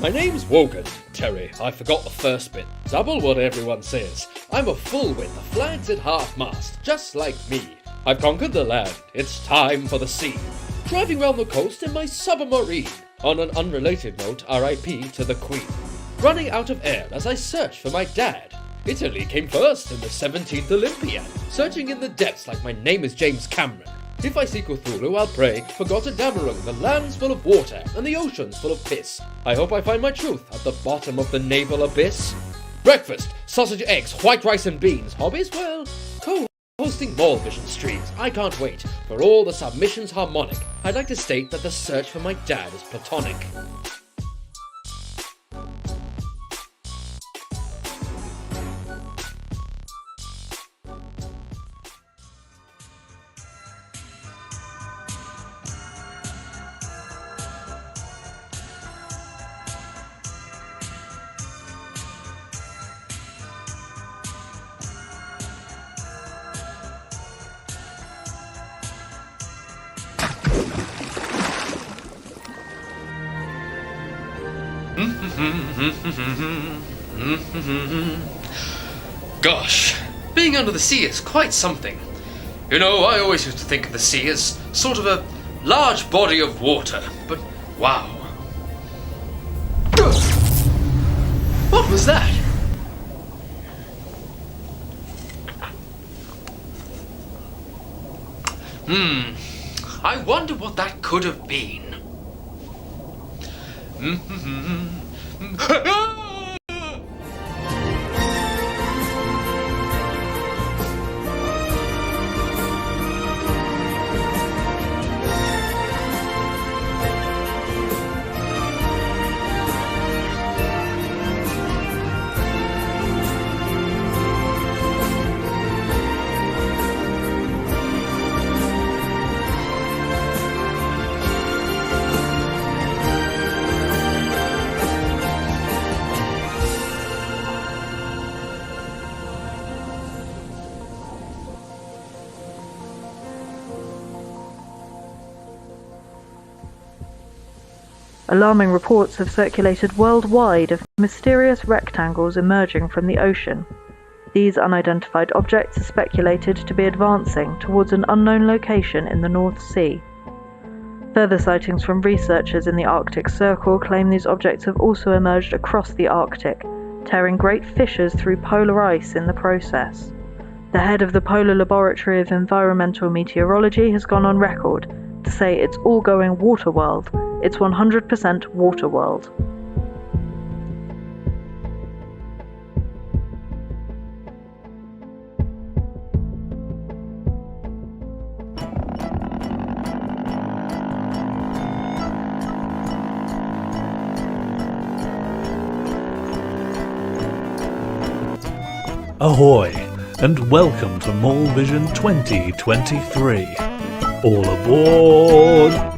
My name's Wogan. Terry, I forgot the first bit. Double what everyone says. I'm a full win, the flag's at half-mast, just like me. I've conquered the land, it's time for the sea. Driving round the coast in my submarine. On an unrelated note, RIP to the Queen. Running out of air as I search for my dad. Italy came first in the 17th Olympiad. Searching in the depths like my name is James Cameron. If I see Cthulhu, I'll pray, forgot Damarung, the land's full of water and the ocean's full of piss. I hope I find my truth at the bottom of the naval abyss. Breakfast, sausage, eggs, white rice and beans. Hobbies? Well, co-hosting Morlvision streams. I can't wait for all the submissions harmonic. I'd like to state that the search for my dad is platonic. Gosh, being under the sea is quite something. You know, I always used to think of the sea as sort of a large body of water, but wow. What was that? I wonder what that could have been. Alarming reports have circulated worldwide of mysterious rectangles emerging from the ocean. These unidentified objects are speculated to be advancing towards an unknown location in the North Sea. Further sightings from researchers in the Arctic Circle claim these objects have also emerged across the Arctic, tearing great fissures through polar ice in the process. The head of the Polar Laboratory of Environmental Meteorology has gone on record to say it's all going Waterworld. It's 100% Waterworld. Ahoy, and welcome to Morlvision 2023. All aboard!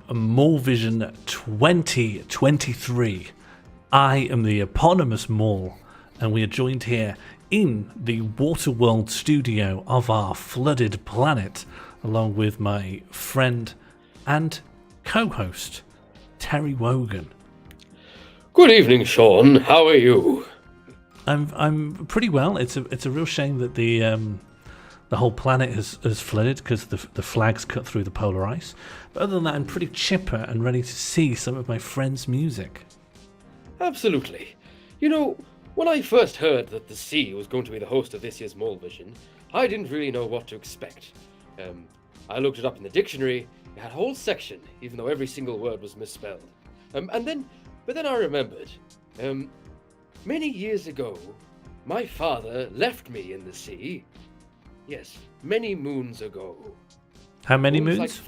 Morlvision 2023. I am the eponymous Morl, and we are joined here in the Waterworld studio of our flooded planet, along with my friend and co-host, Terry Wogan. Good evening, Sean. How are you? I'm pretty well. It's a real shame that the whole planet has flooded because the flag's cut through the polar ice. But other than that, I'm pretty chipper and ready to see some of my friends' music. Absolutely. You know, when I first heard that the sea was going to be the host of this year's Morlvision, I didn't really know what to expect. I looked it up in the dictionary. It had a whole section, even though every single word was misspelled. But then I remembered. Many years ago, my father left me in the sea. Yes, many moons ago. How many moons?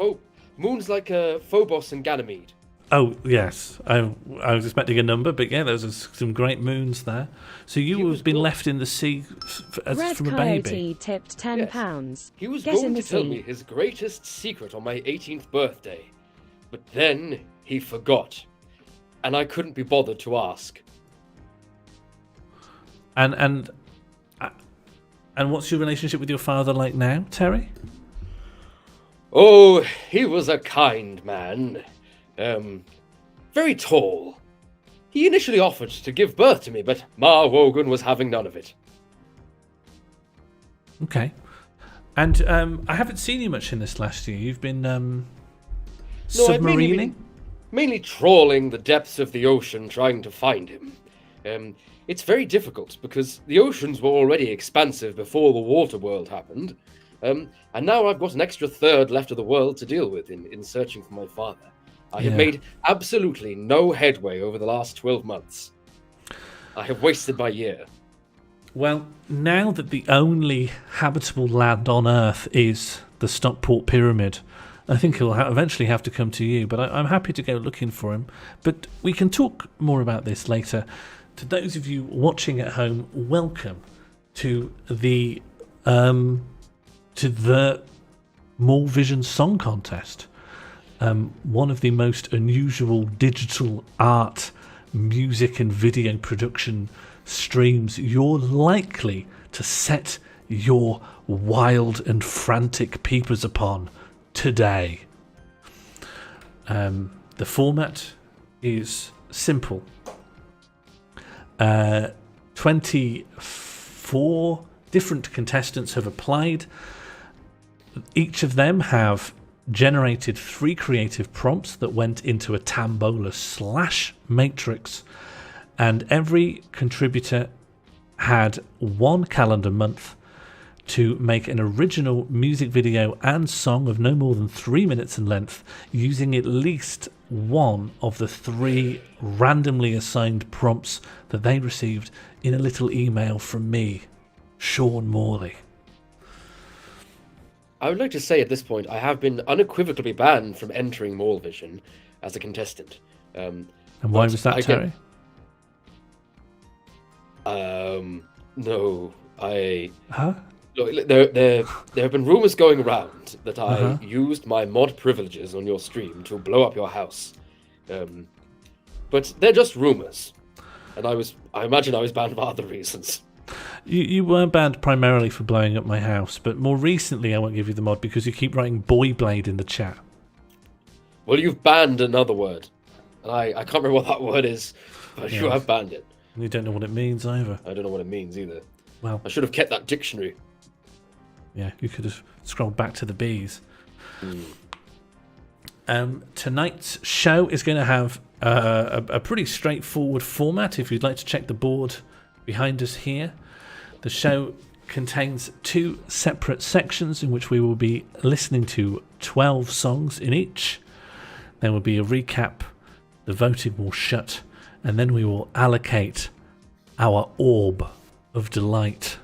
Moons like Phobos and Ganymede. Oh, yes. I was expecting a number, but yeah, there's some great moons there. So you have been left in the sea from a baby. Coyote tipped £10. He was Get going in to the tell sea. me his greatest secret on my 18th birthday. But then he forgot. And I couldn't be bothered to ask. And what's your relationship with your father like now, Terry? Oh, he was a kind man. Very tall. He initially offered to give birth to me, but Wogan was having none of it. Okay. And I haven't seen you much in this last year. You've been submarining? Mainly trawling the depths of the ocean trying to find him. It's very difficult because the oceans were already expansive before the water world happened. And now I've got an extra third left of the world to deal with in searching for my father. I have made absolutely no headway over the last 12 months. I have wasted my year. Well, now that the only habitable land on Earth is the Stockport Pyramid, I think he'll eventually have to come to you, but I'm happy to go looking for him. But we can talk more about this later. To those of you watching at home, welcome to the Morlvision Song Contest. One of the most unusual digital art, music and video production streams you're likely to set your wild and frantic peepers upon today. The format is simple. 24 different contestants have applied. Each of them have generated 3 creative prompts that went into a Tambola/matrix, and every contributor had 1 calendar month to make an original music video and song of no more than 3 minutes in length, using at least one of the 3 randomly assigned prompts that they received in a little email from me, Sean Morley. I would like to say at this point, I have been unequivocally banned from entering Morlvision as a contestant. And why was that, Terry? No, I... Huh? Look, there have been rumors going around that I used my mod privileges on your stream to blow up your house. But they're just rumors. And I imagine I was banned for other reasons. You were banned primarily for blowing up my house, but more recently I won't give you the mod because you keep writing boy blade in the chat. Well, you've banned another word. And I can't remember what that word is, but you have banned it. You don't know what it means either. I don't know what it means either. Well, I should have kept that dictionary. Yeah, you could have scrolled back to the bees. Tonight's show is going to have a pretty straightforward format. If you'd like to check the board behind us here, the show contains 2 separate sections in which we will be listening to 12 songs in each. There will be a recap, the voting will shut, and then we will allocate our orb of delight.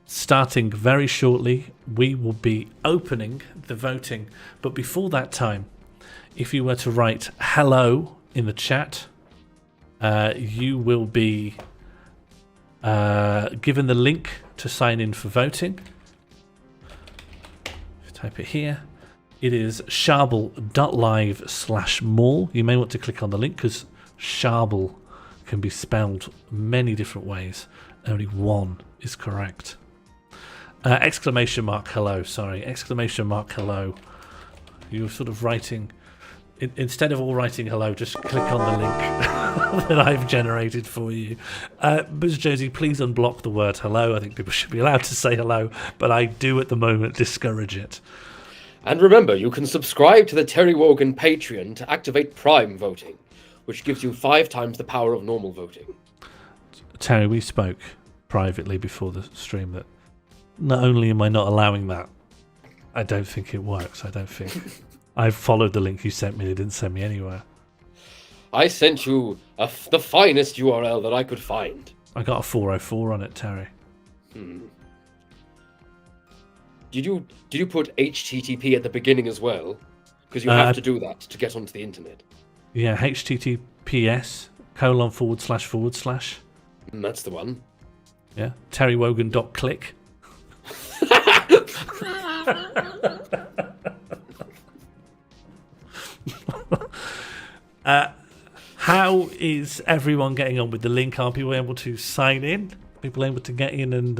Starting very shortly, we will be opening the voting. But before that time, if you were to write hello in the chat, you will be given the link to sign in for voting. Type it here. It is sharbel.live/mall. You may want to click on the link because Sharbel can be spelled many different ways. Only one is correct. Exclamation mark hello, sorry. Exclamation mark hello. You're sort of writing... Instead of all writing hello, just click on the link that I've generated for you. Ms. Josie, please unblock the word hello. I think people should be allowed to say hello, but I do at the moment discourage it. And remember, you can subscribe to the Terry Wogan Patreon to activate Prime voting, which gives you 5 times the power of normal voting. Terry, we spoke privately before the stream that not only am I not allowing that, I don't think it works. I don't think I've followed the link you sent me. It didn't send me anywhere. I sent you the finest URL that I could find. I got a 404 on it, Terry. Did you put HTTP at the beginning as well? Because you have to do that to get onto the internet. Yeah, https://. That's the one. Yeah, terrywogan.click. How is everyone getting on with the link? Are people able to sign in? People able to get in and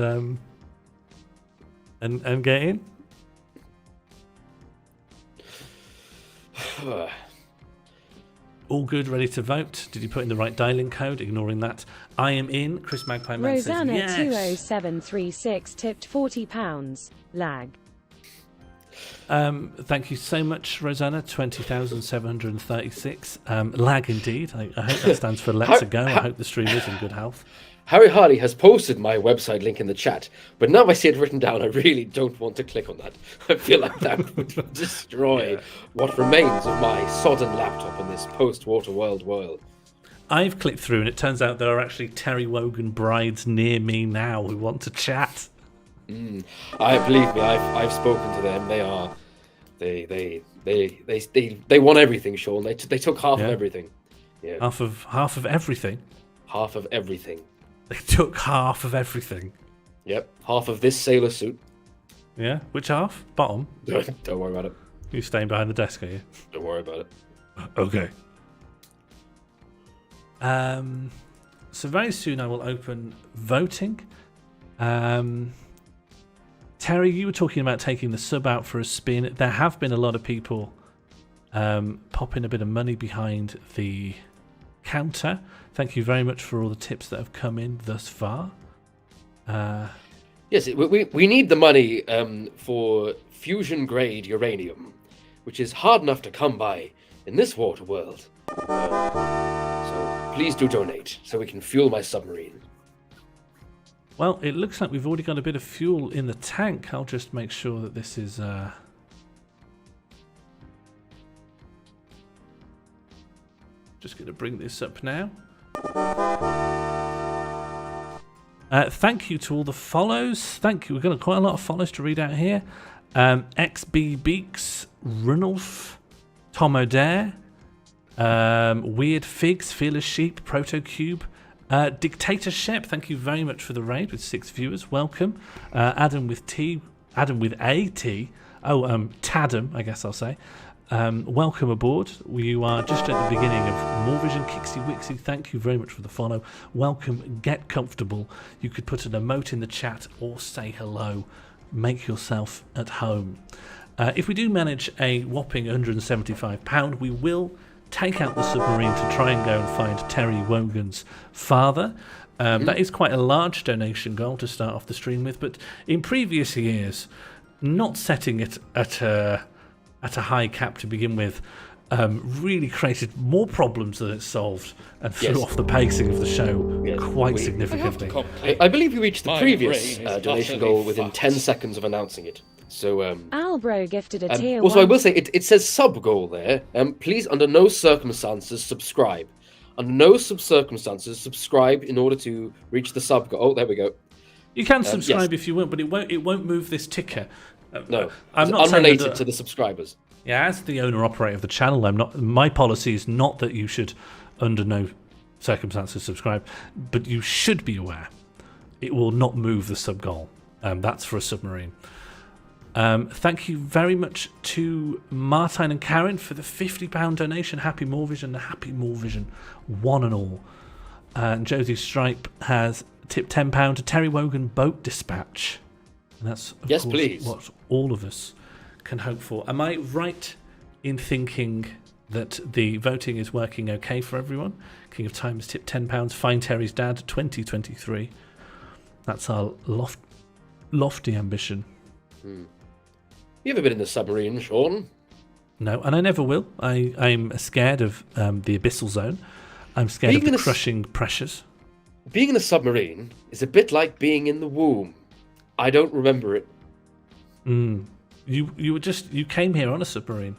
get in? All good, ready to vote. Did you put in the right dialing code? Ignoring that. I am in. Chris Magpie Man Rosanna says yes. 20736 tipped £40. Lag. Thank you so much, Rosanna. 20,736. Lag indeed. I hope that stands for let's go. I hope the stream is in good health. Harrie has posted my website link in the chat, but now I see it written down, I really don't want to click on that. I feel like that would destroy what remains of my sodden laptop in this post-Water world. I've clicked through, and it turns out there are actually Terry Wogan brides near me now who want to chat. I believe me, I've spoken to them. They want everything, Sean. They took half of everything. Yeah. Half of everything. Half of everything. They took half of everything. Yep, half of this sailor suit. Yeah, which half? Bottom. Don't worry about it. You staying behind the desk, are you? Don't worry about it. Okay. So very soon I will open voting. Terry, you were talking about taking the sub out for a spin. There have been a lot of people popping a bit of money behind the counter. Thank you very much for all the tips that have come in thus far. Yes, we need the money for fusion-grade uranium, which is hard enough to come by in this water world. So please do donate so we can fuel my submarine. Well, it looks like we've already got a bit of fuel in the tank. I'll just make sure that this is... Just going to bring this up now. Thank you to all the follows. Thank you. We've got quite a lot of follows to read out here. XB Beaks, Runulf, Tom O'Dare, Weird Figs, Fearless Sheep, Protocube, Dictatorship. Thank you very much for the raid with 6 viewers. Welcome. Adam with a T. Oh, Tadam, I guess I'll say. Welcome aboard. You are just at the beginning of Morlvision Kixie Wixie. Thank you very much for the follow. Welcome. Get comfortable. You could put an emote in the chat or say hello. Make yourself at home. If we do manage a whopping £175, we will take out the submarine to try and go and find Terry Wogan's father. That is quite a large donation goal to start off the stream with, but in previous years, not setting it at a high cap to begin with really created more problems than it solved and threw off the pacing of the show quite significantly. I believe you reached the previous donation goal within 10 seconds of announcing it. So, Alborough gifted a tier also, 1. I will say, it says sub goal there. Please, under no circumstances, subscribe. Under no circumstances, subscribe in order to reach the sub goal. Oh, there we go. You can subscribe if you want, but it won't move this ticker. No, I'm it's not unrelated to the subscribers. Yeah, as the owner-operator of the channel, my policy is not that you should, under no circumstances, subscribe, but you should be aware it will not move the sub goal. That's for a submarine. Thank you very much to Martijn and Karen for the £50 donation. Happy Morlvision, happy Morlvision, one and all. And Josie Stripe has tipped £10 to Terry Wogan Boat Dispatch. And that's, of course, please. What all of us can hope for. Am I right in thinking that the voting is working okay for everyone? King of Time has tipped £10. Find Terry's Dad 2023. That's our lofty ambition. You ever been in the submarine, Sean? No, and I never will. I'm scared of the abyssal zone. I'm scared of the crushing pressures. Being in a submarine is a bit like being in the womb. I don't remember it. You came here on a submarine.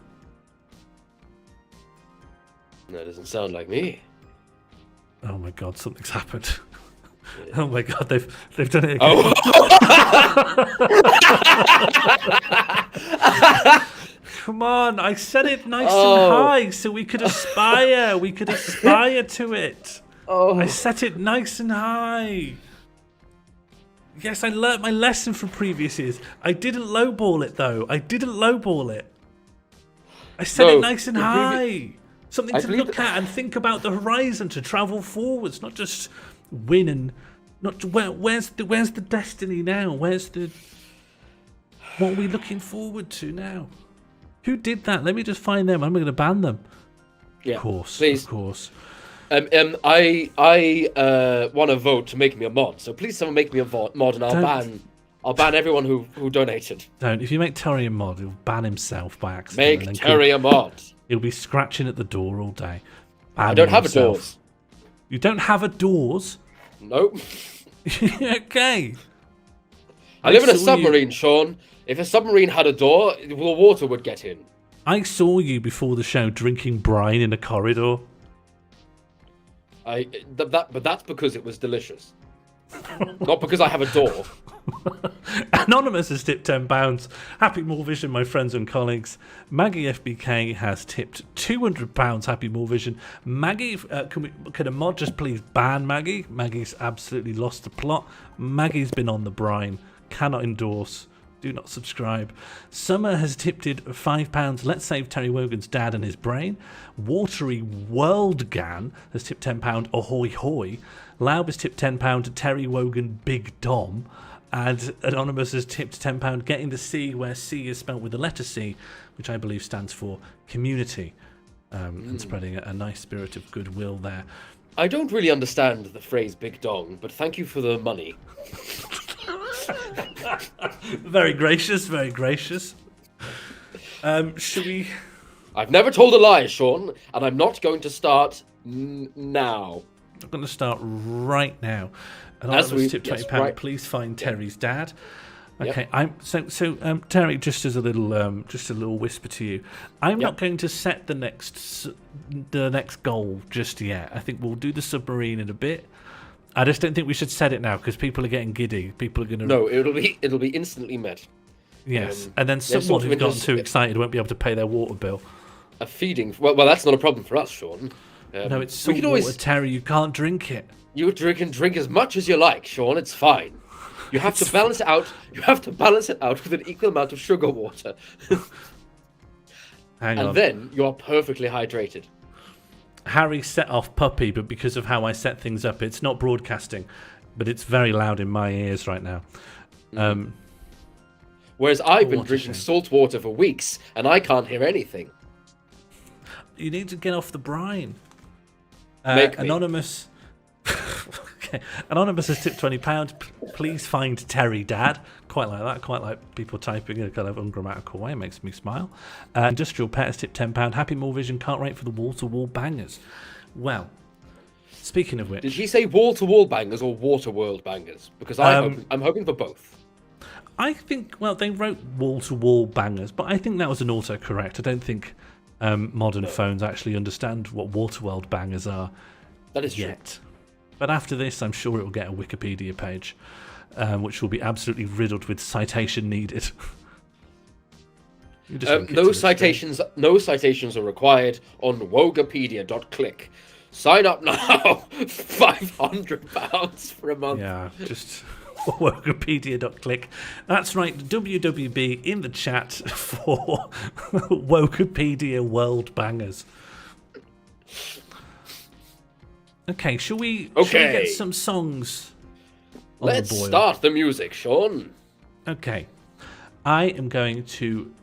That doesn't sound like me. Oh my god, something's happened. Oh my god, they've done it again. Oh. Come on, I said it nice and high so we could aspire. We could aspire to it. Oh. I set it nice and high. Yes, I learnt my lesson from previous years. I didn't lowball it, though. I set it nice and high. Something to look at and think about the horizon, to travel forwards, not just win and not. Where's the destiny now? What are we looking forward to now? Who did that? Let me just find them. I'm going to ban them. Yeah, of course, please. Of course. I want to vote to make me a mod. So please, someone make me a mod, and I'll ban everyone who donated. Don't. If you make Terry a mod, he'll ban himself by accident. Make Terry a mod. He'll be scratching at the door all day. I don't have a doors. You don't have a doors? Nope. Okay. I live in a submarine, Sean. If a submarine had a door, the water would get in. I saw you before the show drinking brine in a corridor. But that's because it was delicious. Not because I have a door. Anonymous has tipped £10. Happy Morlvision, my friends and colleagues. Maggie FBK has tipped £200. Happy Morlvision. Maggie, can a mod just please ban Maggie? Maggie's absolutely lost the plot. Maggie's been on the brine. Cannot endorse. Do not subscribe. Summer has tipped £5. Let's save Terry Wogan's dad and his brain. Watery Worldgan has tipped £10. Ahoy hoy. Laub has tipped £10 to Terry Wogan Big Dom. And Anonymous has tipped £10 getting the C where C is spelt with the letter C, which I believe stands for community, and spreading a nice spirit of goodwill there. I don't really understand the phrase big dong, but thank you for the money. Very gracious, very gracious. Should we... I've never told a lie, Sean, and I'm not going to start now. I'm going to start right now. Anonymous tip £20. Right. Please find Terry's dad. Okay, yep. Terry, just a little whisper to you. I'm not going to set the next goal just yet. I think we'll do the submarine in a bit. I just don't think we should set it now because people are getting giddy. People are going to. No, it'll be instantly met. Yes, and then someone who's gotten too excited won't be able to pay their water bill. A feeding. Well, that's not a problem for us, Sean. No, it's salt water, Terry. You can't drink it. You can drink as much as you like, Sean. It's fine. You have to balance it out. You have to balance it out with an equal amount of sugar water. Hang on. And then you are perfectly hydrated. Harrie set off puppy, but because of how I set things up, it's not broadcasting, but it's very loud in my ears right now. Whereas I've been drinking salt water for weeks, and I can't hear anything. You need to get off the brine. Anonymous. Okay. Anonymous has tipped £20. Please find Terry Dad. Quite like that. Quite like people typing in a kind of ungrammatical way. It makes me smile. Industrial Pet has tipped £10. Happy Morlvision. Can't wait for the wall-to-wall bangers. Well, speaking of which... Did he say wall-to-wall bangers or water-world bangers? Because I'm hoping for both. I think, well, they wrote wall-to-wall bangers, but I think that was an autocorrect. I don't think modern phones actually understand what water-world bangers are. That is yet. True. But after this, I'm sure it will get a Wikipedia page, which will be absolutely riddled with citation needed. No citations are required on Wogapedia.click. Sign up now. £500 for a month. Yeah, just Wogapedia.click. That's right, WWB in the chat for Wogapedia World Bangers. Okay, shall we get some songs on Let's the boil? Start the music, Sean. Okay. I am going to...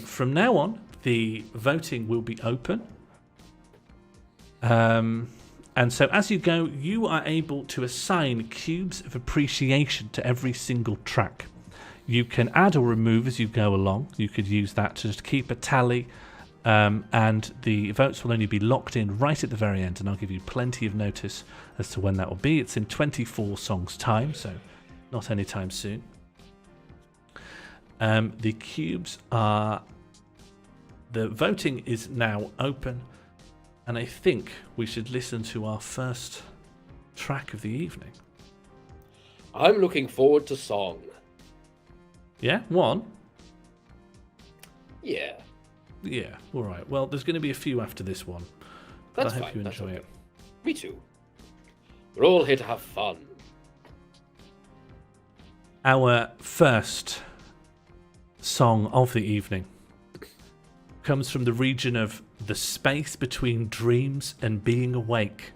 from now on, the voting will be open. And so as you go, you are able to assign cubes of appreciation to every single track. You can add or remove as you go along. You could use that to just keep a tally. And the votes will only be locked in right at the very end, and I'll give you plenty of notice as to when that will be. It's in 24 songs' time, so not anytime soon. The cubes are... The voting is now open. And I think we should listen to our first track of the evening. I'm looking forward to song. Yeah, one? Yeah. Yeah, all right. Well, there's going to be a few after this one. But That's I hope fine. you That's enjoy okay. it. Me too. We're all here to have fun. Our first song of the evening comes from the region of the space between dreams and being awake.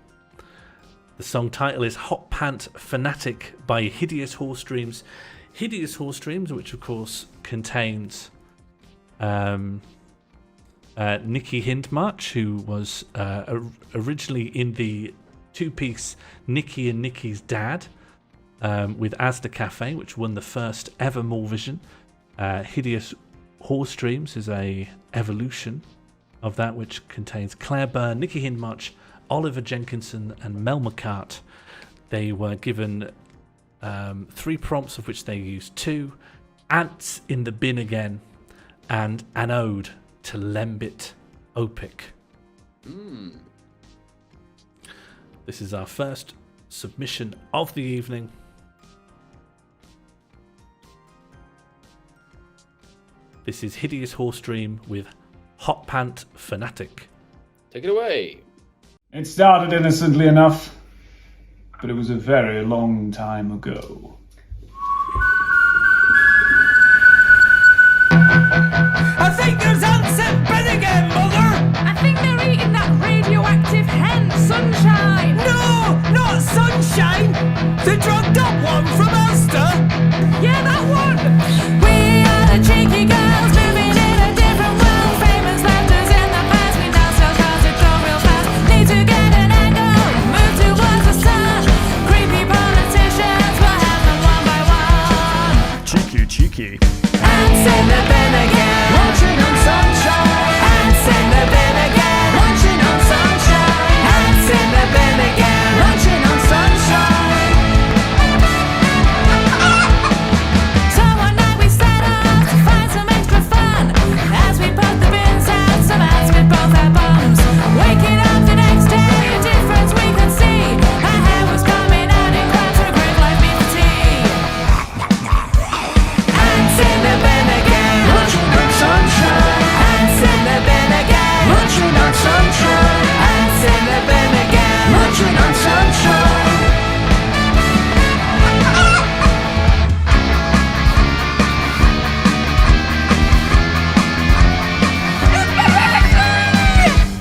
The song title is Hotpant Fanatic by Hideous Horse-Dreams. Hideous Horse-Dreams, which of course contains Nicky Hindmarch, who was originally in the two-piece Nicky and Nicky's Dad with Asda Cafe, which won the first ever Morlvision. Hideous Horse-Dreams is a evolution of that, which contains Claire Byrne, Nicky Hindmarch, Oliver Jenkinson and Mel McCart. They were given 3 prompts, of which they used 2. Ants in the Bin Again and an ode to Lembit Opic. This is our first submission of the evening. This is Hideous Horse-Dream with Hotpant Fanatic. Take it away. It started innocently enough, but it was a very long time ago. I think there's ants in bed again, Mother! I think they're eating that radioactive hen, Sunshine! No, not Sunshine! The drugged up one from Ulster! Yeah, that one! We are the cheeky girls living in a different world. Famous left us in the past, we now sell cars that go real fast. Need to get an angle, move towards the sun. Creepy politicians will have them one by one. Cheeky, cheeky. Ants in the bin again, Watching on Sunshine! ants in the bin again, Watching on Sunshine! ants in the bin again. Watching on Sunshine! So one night we set off to find some extra fun. As we put the bins out, some ants with both our bums. Waking up the next day, a difference we could see. Our hair was coming out in clouds for a great life beef tea. Ants in the bin again, Watching on Sunshine! ants in the bin again, Watching on Sunshine! ants in the bin again. Watching on Sunshine!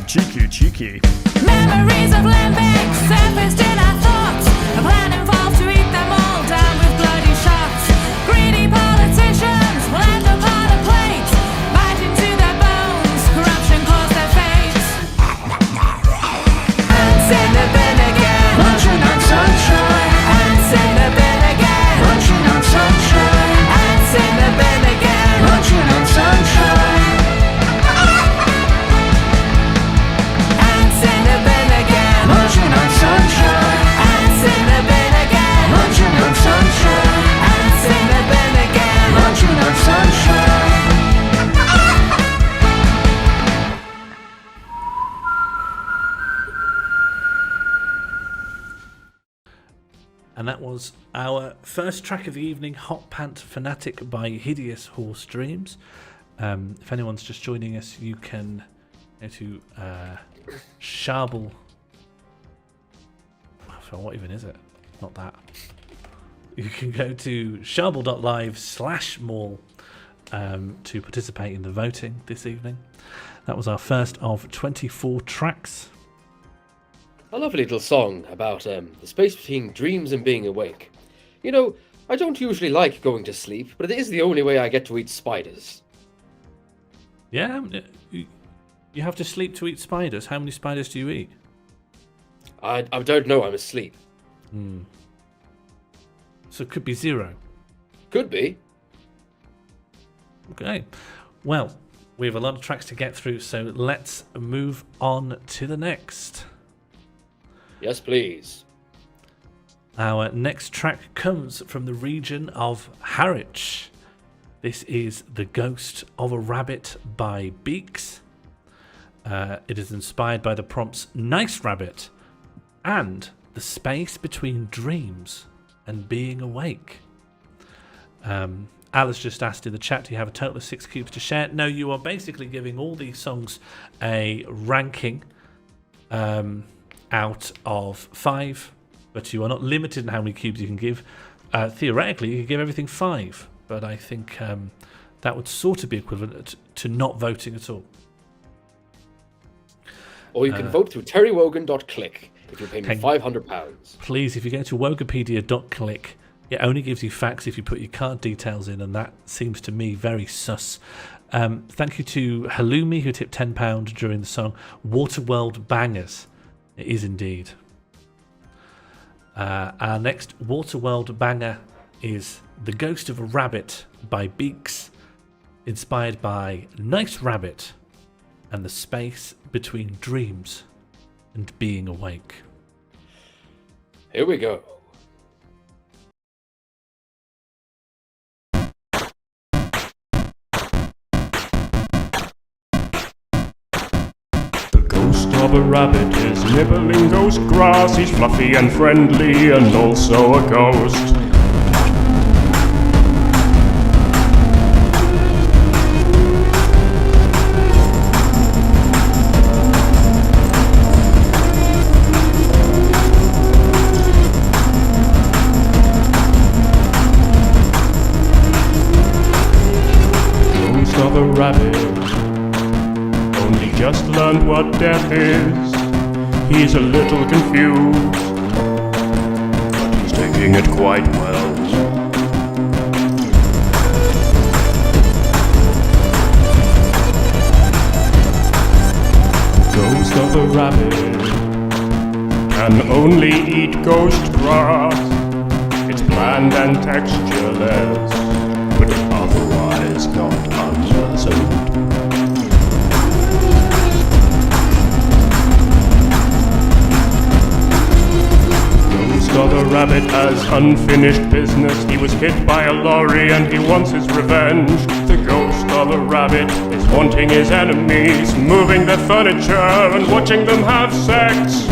Cheeky, cheeky. Memories of lambic surfaced in our thoughts. A plan involved to eat them all down with bloody shots. Greedy politicians will end up on a plate, bite into their bones, corruption caused their fate. Ants in the bin again, Watching on Sunshine! ants in the bin again, Watching on Sunshine! ants in the bin again. Watching on Sunshine! Ants in the bin again, Watching on Sunshine! ants in the bin again, Watching on Sunshine! ants in the bin again. Watching on Sunshine! And that was our first track of the evening, Hotpant Fanatic by Hideous Horse-Dreams. If anyone's just joining us, you can go to Sharble. So what even is it? Not that. You can go to sharble.live/mall to participate in the voting this evening. That was our first of 24 tracks. A lovely little song about the space between dreams and being awake. You know, I don't usually like going to sleep, but it is the only way I get to eat spiders. Yeah, you have to sleep to eat spiders. How many spiders do you eat? I don't know, I'm asleep. So it could be 0. Could be. Okay. Well, we have a lot of tracks to get through, so let's move on to the next. Yes, please. Our next track comes from the region of Harrie. This is The Ghost of a Rabbit by Beaks. It is inspired by the prompts Nice Rabbit and the space between dreams and being awake. Alice just asked in the chat, do you have a total of 6 cubes to share? No, you are basically giving all these songs a ranking out of 5, but you are not limited in how many cubes you can give. Theoretically, you could give everything 5, but I think that would sort of be equivalent to not voting at all. Or you can vote through terrywogan.click if you pay me £500. Please, if you go to wogapedia.click, it only gives you facts if you put your card details in, and that seems to me very sus. Thank you to Halloumi, who tipped £10 during the song Waterworld Bangers. It is indeed. Our next Waterworld banger is The Ghost of a Rabbit by Beaks, inspired by Nice Rabbit and the space between dreams and being awake. Here we go. The ghost of a rabbit is nibbling ghost grass. He's fluffy and friendly and also a ghost. Ghost of a rabbit only just learned what death is. He's a little confused, but he's taking it quite well. The ghost of a rabbit can only eat ghost grass. It's bland and textureless, but otherwise not unpleasant. So the rabbit has unfinished business. He was hit by a lorry and he wants his revenge. The ghost of a rabbit is haunting his enemies, moving their furniture and watching them have sex.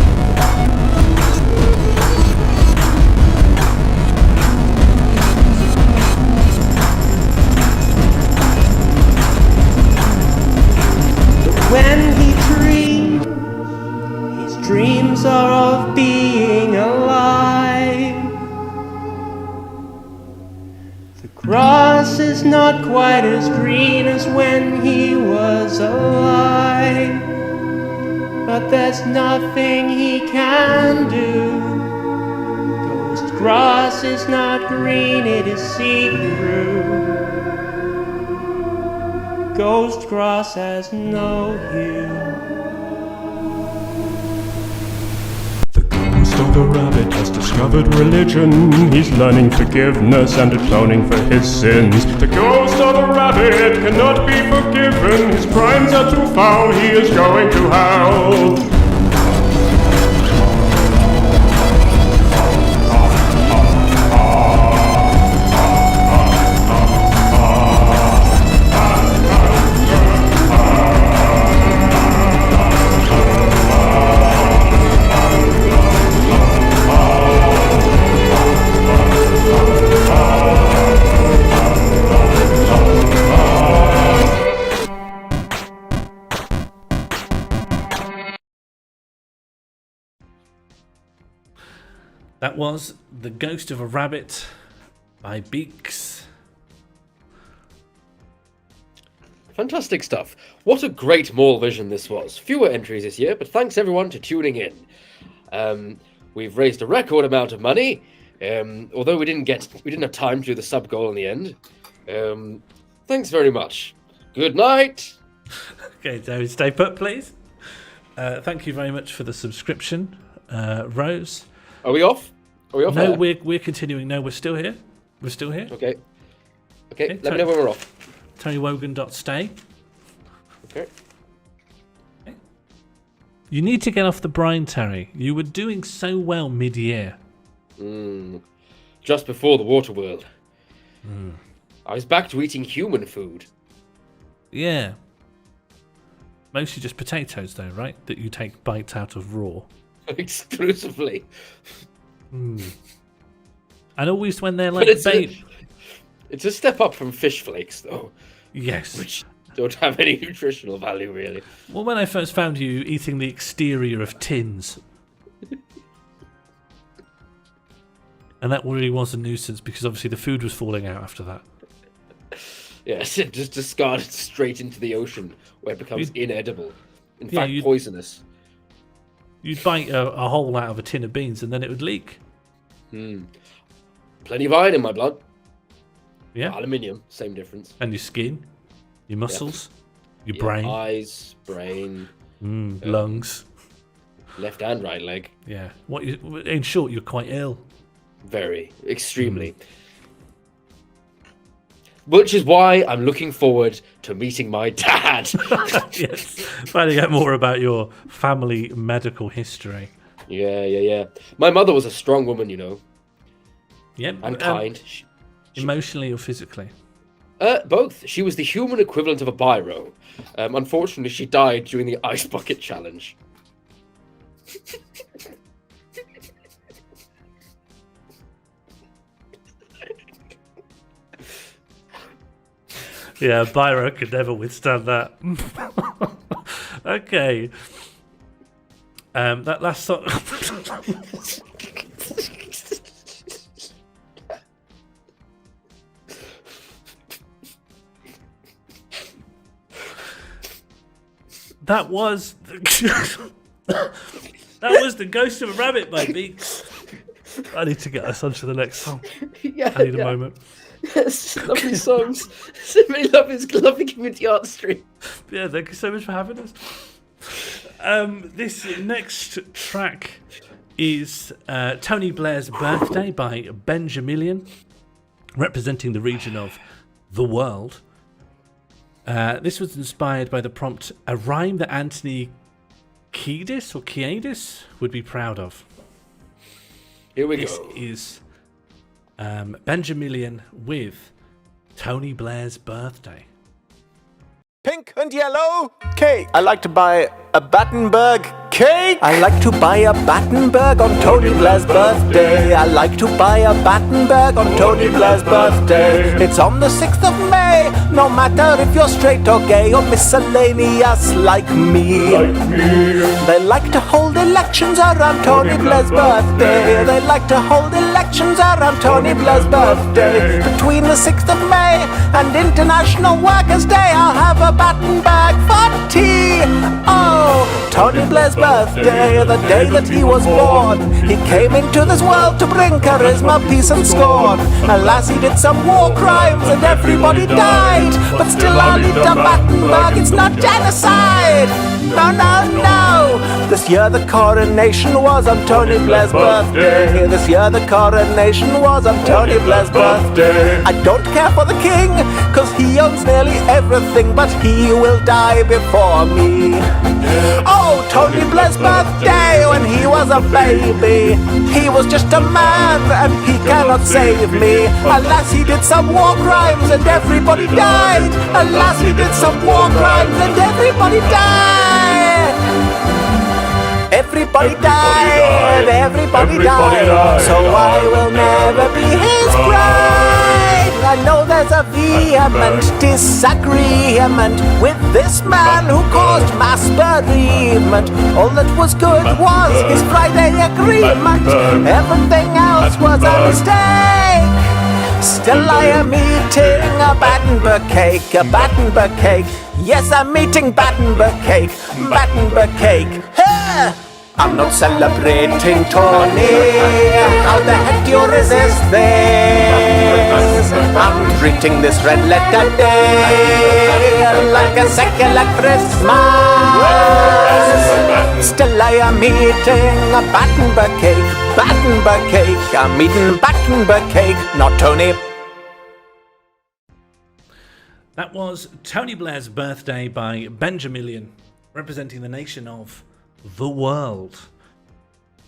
When he dreams, his dreams are of being alive. The grass is not quite as green as when he was alive, but there's nothing he can do. Ghost grass is not green, it is see-through. Ghost grass has no hue. The ghost of a rabbit has discovered religion. He's learning forgiveness and atoning for his sins. The ghost of a rabbit cannot be forgiven. His crimes are too foul, he is going to hell. That was The Ghost of a Rabbit by Beaks. Fantastic stuff. What a great Morlvision this was. Fewer entries this year, but thanks everyone to tuning in. We've raised a record amount of money, although we didn't have time to do the sub goal in the end. Thanks very much. Good night. Okay, so stay put, please. Thank you very much for the subscription, Rose. Are we off? No, air? we're continuing. No, we're still here. We're still here. Okay, let me know when we're off. TonyWogan.stay. Okay. You need to get off the brine, Terry. You were doing so well mid-year. Just before the water world. I was back to eating human food. Yeah. Mostly just potatoes, though, right? That you take bites out of raw. Exclusively. And always when they're like bait. It's a step up from fish flakes, though. Yes. Which don't have any nutritional value, really. Well, when I first found you eating the exterior of tins. And that really was a nuisance because obviously the food was falling out after that. Yes, it just discarded straight into the ocean where it becomes inedible. In fact, poisonous. You'd bite a hole out of a tin of beans and then it would leak. Plenty of iron in my blood. Yeah. Aluminium, same difference. And your skin, your muscles, your brain. Eyes, brain. Lungs. Left and right leg. Yeah. In short, you're quite ill. Very. Extremely. Which is why I'm looking forward to meeting my dad. Yes. Finding out more about your family medical history. Yeah. My mother was a strong woman, you know. Yeah. And kind. Emotionally or physically? Both. She was the human equivalent of a biro. Unfortunately, she died during the Ice Bucket Challenge. Yeah, Byro could never withstand that. Okay. That last song. That was the Ghost of a Rabbit by Beaks. I need to get us onto the next song. I need a moment. Yes, lovely songs. So many lovely community art stream. Yeah, thank you so much for having us. This next track is Tony Blair's Birthday by Benjamilian, representing the region of the world. This was inspired by the prompt, a rhyme that Anthony Kiedis would be proud of. Here we this go. This is Benjamilian with Tony Blair's Birthday. Pink and yellow cake. I like to buy a Battenberg cake. I like to buy a Battenberg on Tony Blair's birthday. I like to buy a Battenberg on Tony Blair's birthday. It's on the 6th of May. No matter if you're straight or gay or miscellaneous like me. They like to hold elections around Tony Blair's birthday. They like to hold elections around Tony Blair's birthday. Between the 6th of May and International Workers' Day, I'll have a Battenberg for tea. Oh, Tony Blair's birthday, the day that he was born. He came into this world to bring charisma, peace and scorn. Alas, he did some war crimes and everybody died. But still I'll eat a Battenberg, it's not genocide. No, no, no. This year the coronation was on Tony Blair's birthday. This year the coronation was on Tony Blair's birthday. I don't care for the king, cause he owns nearly everything, but he will die before me. Oh, Tony Blair's birthday, when he was a baby, he was just a man and he cannot save me. Alas, he did some war crimes and everybody died. Alas, he did some war crimes and everybody died. Everybody died, everybody died. So I will never be his bride. I know there's a vehement disagreement with this man who caused mass bereavement. All that was good was his Friday agreement. Everything else was a mistake. Still I am eating a Battenberg cake, a Battenberg cake. Yes, I'm eating Battenberg cake, Battenberg cake. Hey! I'm not celebrating Tony. How the heck do you resist this? I'm treating this red letter day like a secular Christmas. Still I am eating a Battenberg cake, Battenberg cake. I'm eating Battenberg cake, not Tony. That was Tony Blair's Birthday by Benjamilian, representing the nation of the world.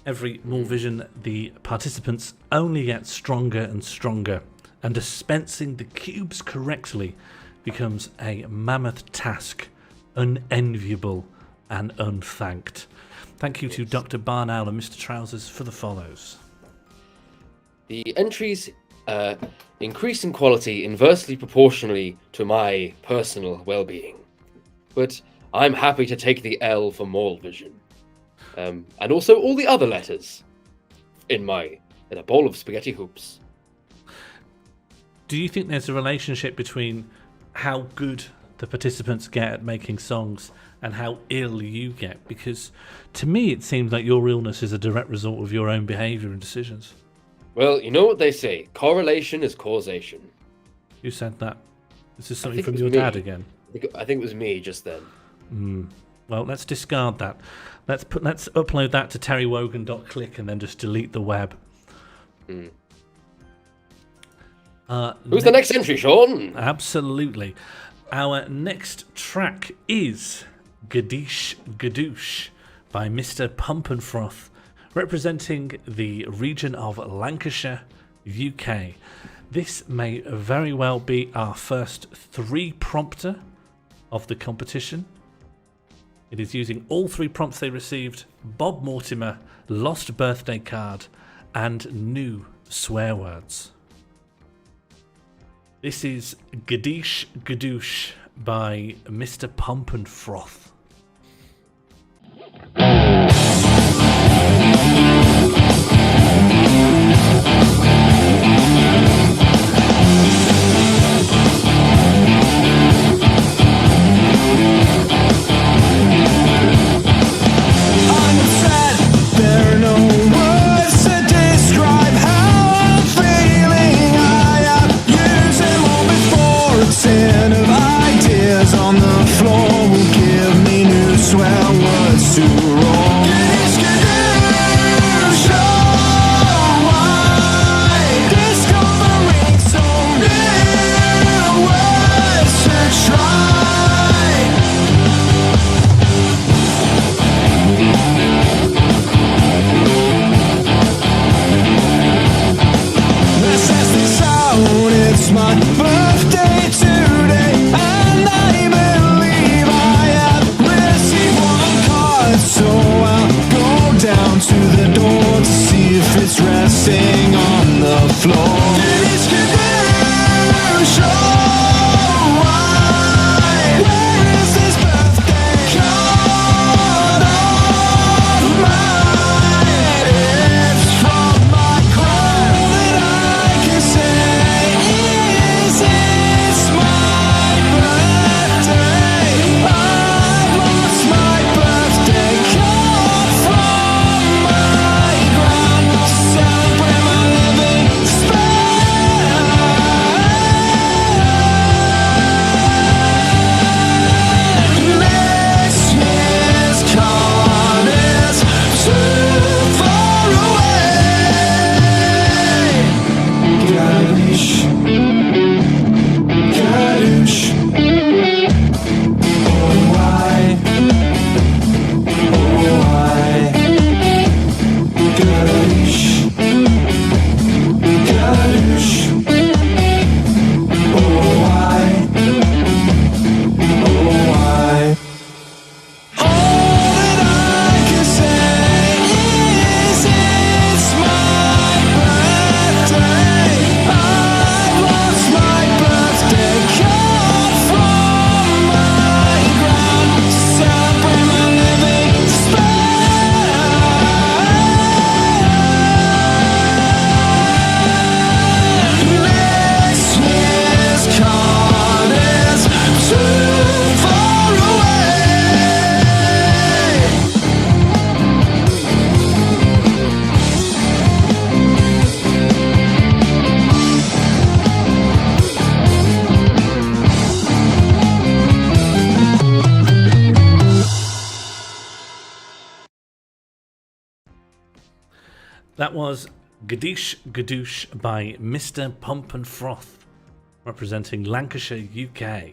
Every Morlvision, the participants only get stronger and stronger, and dispensing the cubes correctly becomes a mammoth task unenviable and unthanked. Thank you to Dr. Barnowl and Mr. Trousers for the follows. The entries increase in quality inversely proportionally to my personal well-being. But I'm happy to take the L for Morlvision. And also all the other letters in a bowl of spaghetti hoops. Do you think there's a relationship between how good the participants get at making songs and how ill you get? Because to me it seems like your illness is a direct result of your own behaviour and decisions. Well, you know what they say, correlation is causation. Who said that? This is something from your dad again. I think it was me just then. Well, let's discard that. Let's upload that to terrywogan.click and then just delete the web. Who's the next entry, Sean? Absolutely. Our next track is Gadoosh by Mr. Pump and Froth, representing the region of Lancashire, UK. This may very well be our first 3-prompter of the competition. It is using all 3 prompts they received: Bob Mortimer, Lost Birthday Card, and new swear words. This is Gadoosh by Mr. Pump and Froth. That was Gadoosh by Mr. Pump and Froth, representing Lancashire, UK.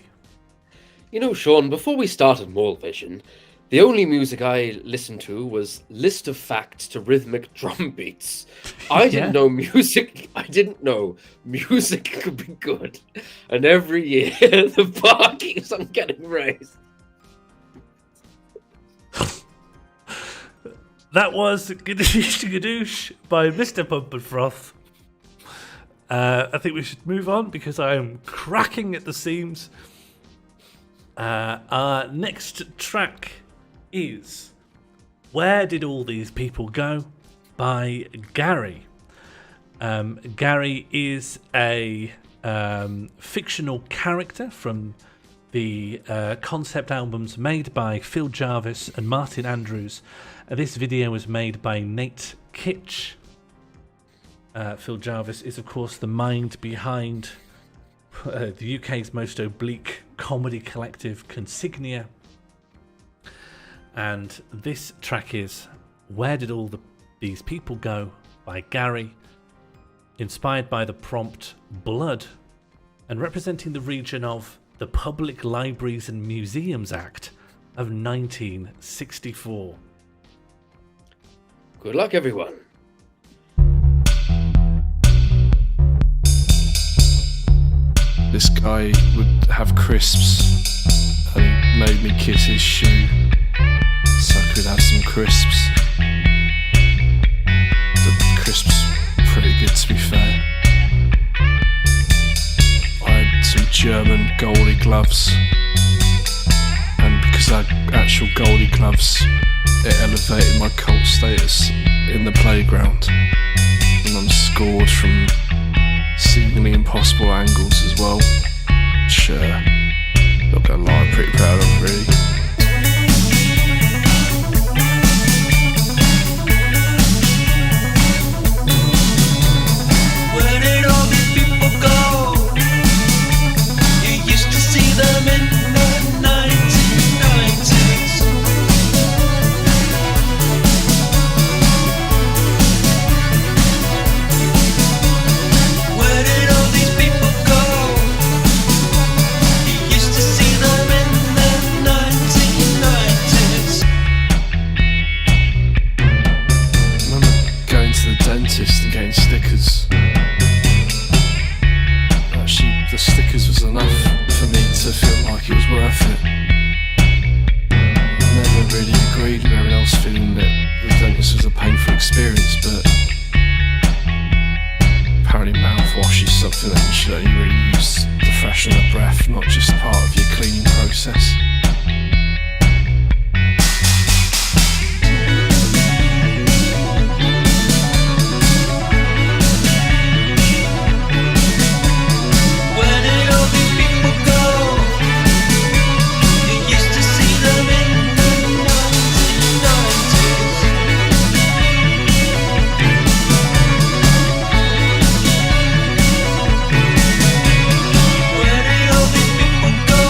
You know, Sean, before we started Morlvision, the only music I listened to was List of Facts to rhythmic drum beats. I didn't know music could be good. And every year, the bar keeps on getting raised. That was Gadeesh to Gadoosh by Mr. Pump and Froth. I think we should move on because I am cracking at the seams. Our next track is Where Did All These People Go by Gary. Gary is a fictional character from the concept albums made by Phil Jarvis and Martin Andrews. This video was made by Nate Kitch. Phil Jarvis is, of course, the mind behind the UK's most oblique comedy collective, Consignia. And this track is Where Did All These People Go by Gary, inspired by the prompt Blood, and representing the region of the Public Libraries and Museums Act of 1964. Good luck, everyone. This guy would have crisps and he made me kiss his shoe so I could have some crisps. The crisps were pretty good, to be fair. I had some German goalie gloves, and because I had actual goalie gloves, it elevated my cult status in the playground, and I'm scored from seemingly impossible angles as well. Sure, not gonna lie, I'm pretty proud of, really. Where did all these people go? You used to see them in the 1990s. Where did all these people go? You used to see them in the 1990s. I remember going to the dentist and getting stickers. Actually, the stickers was enough for me to feel like it was worth it. I never really agreed with everyone else feeling that the dentist was a painful experience, but apparently mouthwash is something that you should only really use to freshen the breath, not just part of your cleaning process. Where did all these people go? You used to see them in the 1990s. Where did all these people go?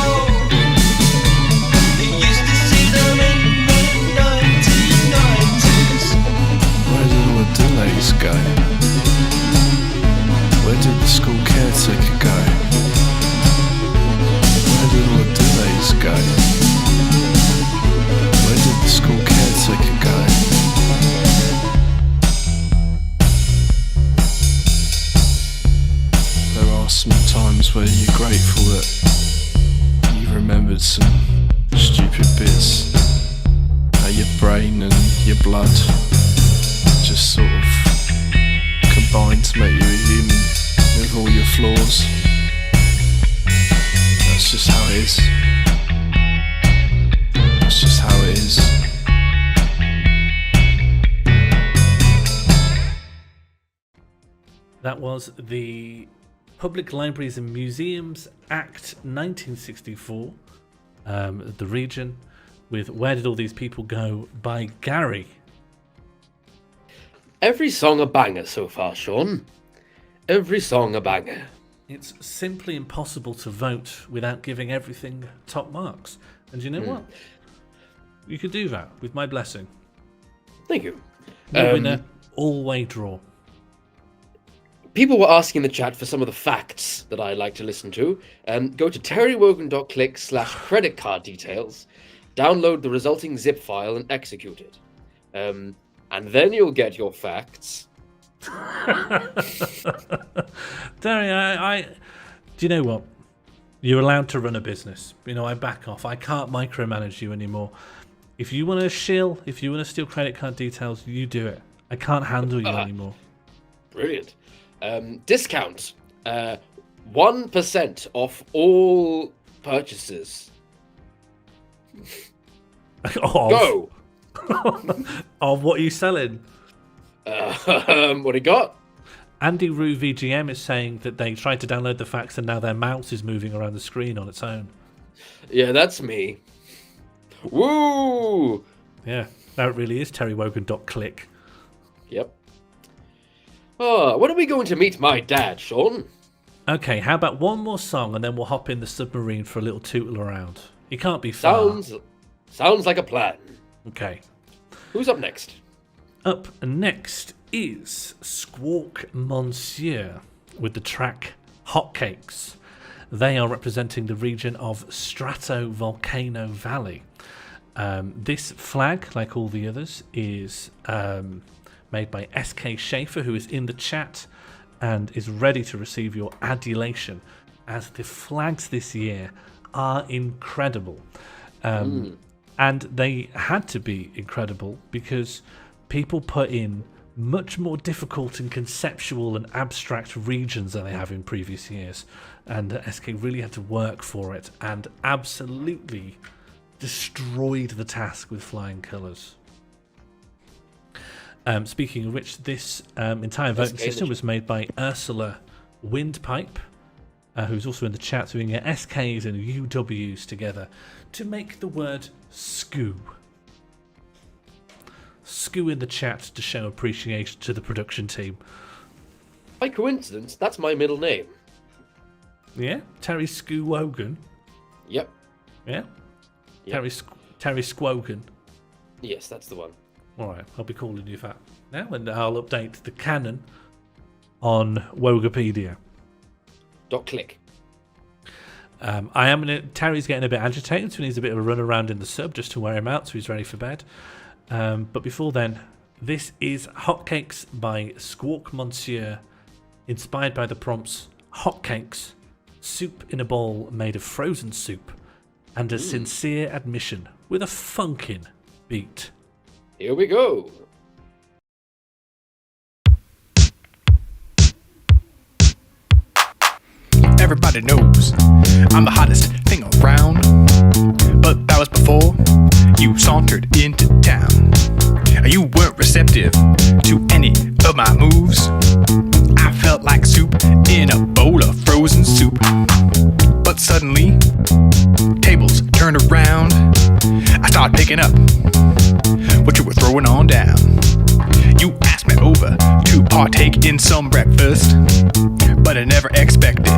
You used to see them in the 1990s. Where did all the delays go? Where did the school caretaker go? Where did all the delays go? Where did the school caretaker go? There are some times where you're grateful that you remembered some stupid bits, how your brain and your blood just sort of combined to make you a human with all your flaws. That's just how it is. That's just how it is. That was the Public Libraries and Museums Act 1964, the region, with Where Did All These People Go by Gary. Every song a banger so far, Sean. Every song a banger. It's simply impossible to vote without giving everything top marks. And you know what? You could do that with my blessing. Thank you. No winner, all-way draw. People were asking in the chat for some of the facts that I like to listen to. Go to terrywogan.click/credit card details, download the resulting zip file and execute it. And then you'll get your facts. Terry, do you know what? You're allowed to run a business. You know, I back off. I can't micromanage you anymore. If you want to shill, if you want to steal credit card details, you do it. I can't handle you anymore. Brilliant. Discount. 1% off all purchases. Go! Of what are you selling? What do you got? Andy Rue VGM is saying that they tried to download the fax and now their mouse is moving around the screen on its own. Yeah, that's me. Woo! Yeah, now it really is terrywogan.click. Yep. Oh, when are we going to meet my dad, Sean? Okay, how about one more song and then we'll hop in the submarine for a little tootle around. You can't be far. Sounds like a plan. Okay. Who's up next? Up next is Squawk Monsieur with the track Hotcakes. They are representing the region of Stratovolcano Valley. This flag, like all the others, is made by SK Schaefer, who is in the chat and is ready to receive your adulation, as the flags this year are incredible. And they had to be incredible because people put in much more difficult and conceptual and abstract regions than they have in previous years. And SK really had to work for it and absolutely destroyed the task with flying colours. Speaking of which, this entire voting system was made by Ursula Windpipe, who's also in the chat, doing SKs and UWs together to make the word SKU. SKU in the chat to show appreciation to the production team. By coincidence, that's my middle name. Yeah? Terry Squawk-Wogan? Yep. Yeah? Yep. Terry Squawk-Wogan? Yes, that's the one. Alright, I'll be calling you that now, and I'll update the canon on Wogapedia. .click. Terry's getting a bit agitated, so he needs a bit of a run around in the sub just to wear him out so he's ready for bed. But before then, this is Hotcakes by Squawk Monsieur, inspired by the prompts Hotcakes, soup in a bowl made of frozen soup, and a sincere admission with a funkin' beat. Here we go. Everybody knows I'm the hottest thing around, but that was before you sauntered into town. You weren't receptive to any of my moves. I felt like soup in a bowl of frozen soup. But suddenly, tables turned around. I started picking up what you were throwing on down. You asked me over to partake in some breakfast, but I never expected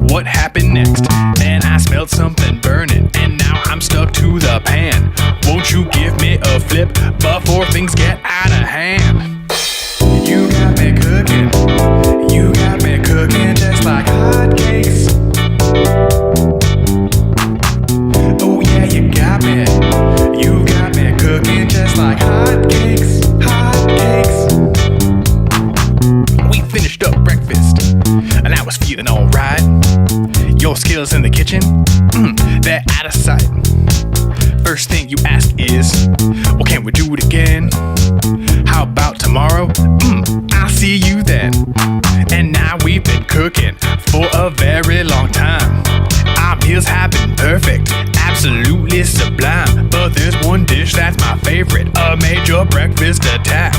what happened next. And I smelled something burning, and now I'm stuck to the pan. Won't you give me a flip before things get out of hand? You got me cooking, just like hotcakes. Oh yeah, you got me cooking just like hotcakes, hotcakes. We finished up breakfast, and I was feeling alright. Your skills in the kitchen, they're out of sight. First thing you ask is, well, can we do it again? How about tomorrow? I'll see you then. And now we've been cooking for a very long time. Our meals have been perfect, absolutely sublime. But there's one dish that's my favorite, a major breakfast attack.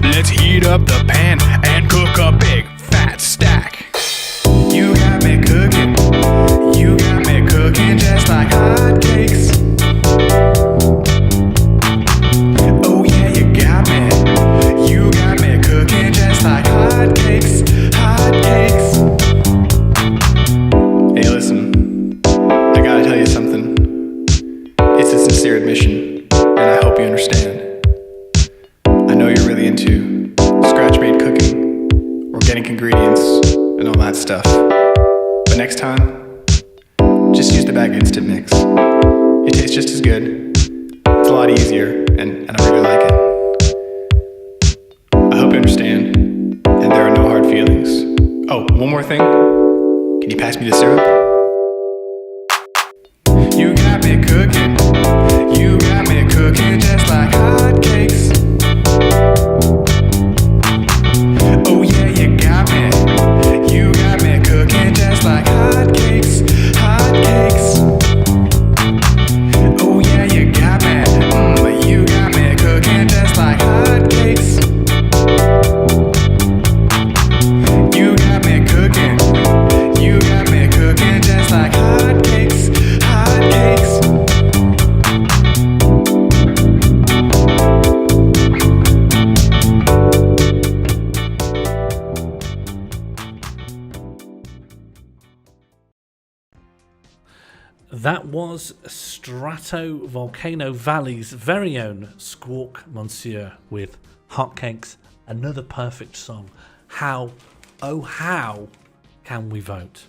Let's heat up the pan and cook a big fat stack. You got me cooking just like hotcakes. Oh yeah, you got me cooking just like hotcakes, hotcakes. Hey, listen, I gotta tell you something. It's a sincere admission, and I hope you understand. I know you're really into scratch-made cooking, organic ingredients, and all that stuff. But next time, just use the bag instant mix. It tastes just as good. It's a lot easier, and I really like it. I hope you understand, and there are no hard feelings. Oh, one more thing. Can you pass me the syrup? You got me cooking That was Strato Volcano Valley's very own Squawk Monsieur with Hotcakes. Another perfect song. How, oh how, can we vote?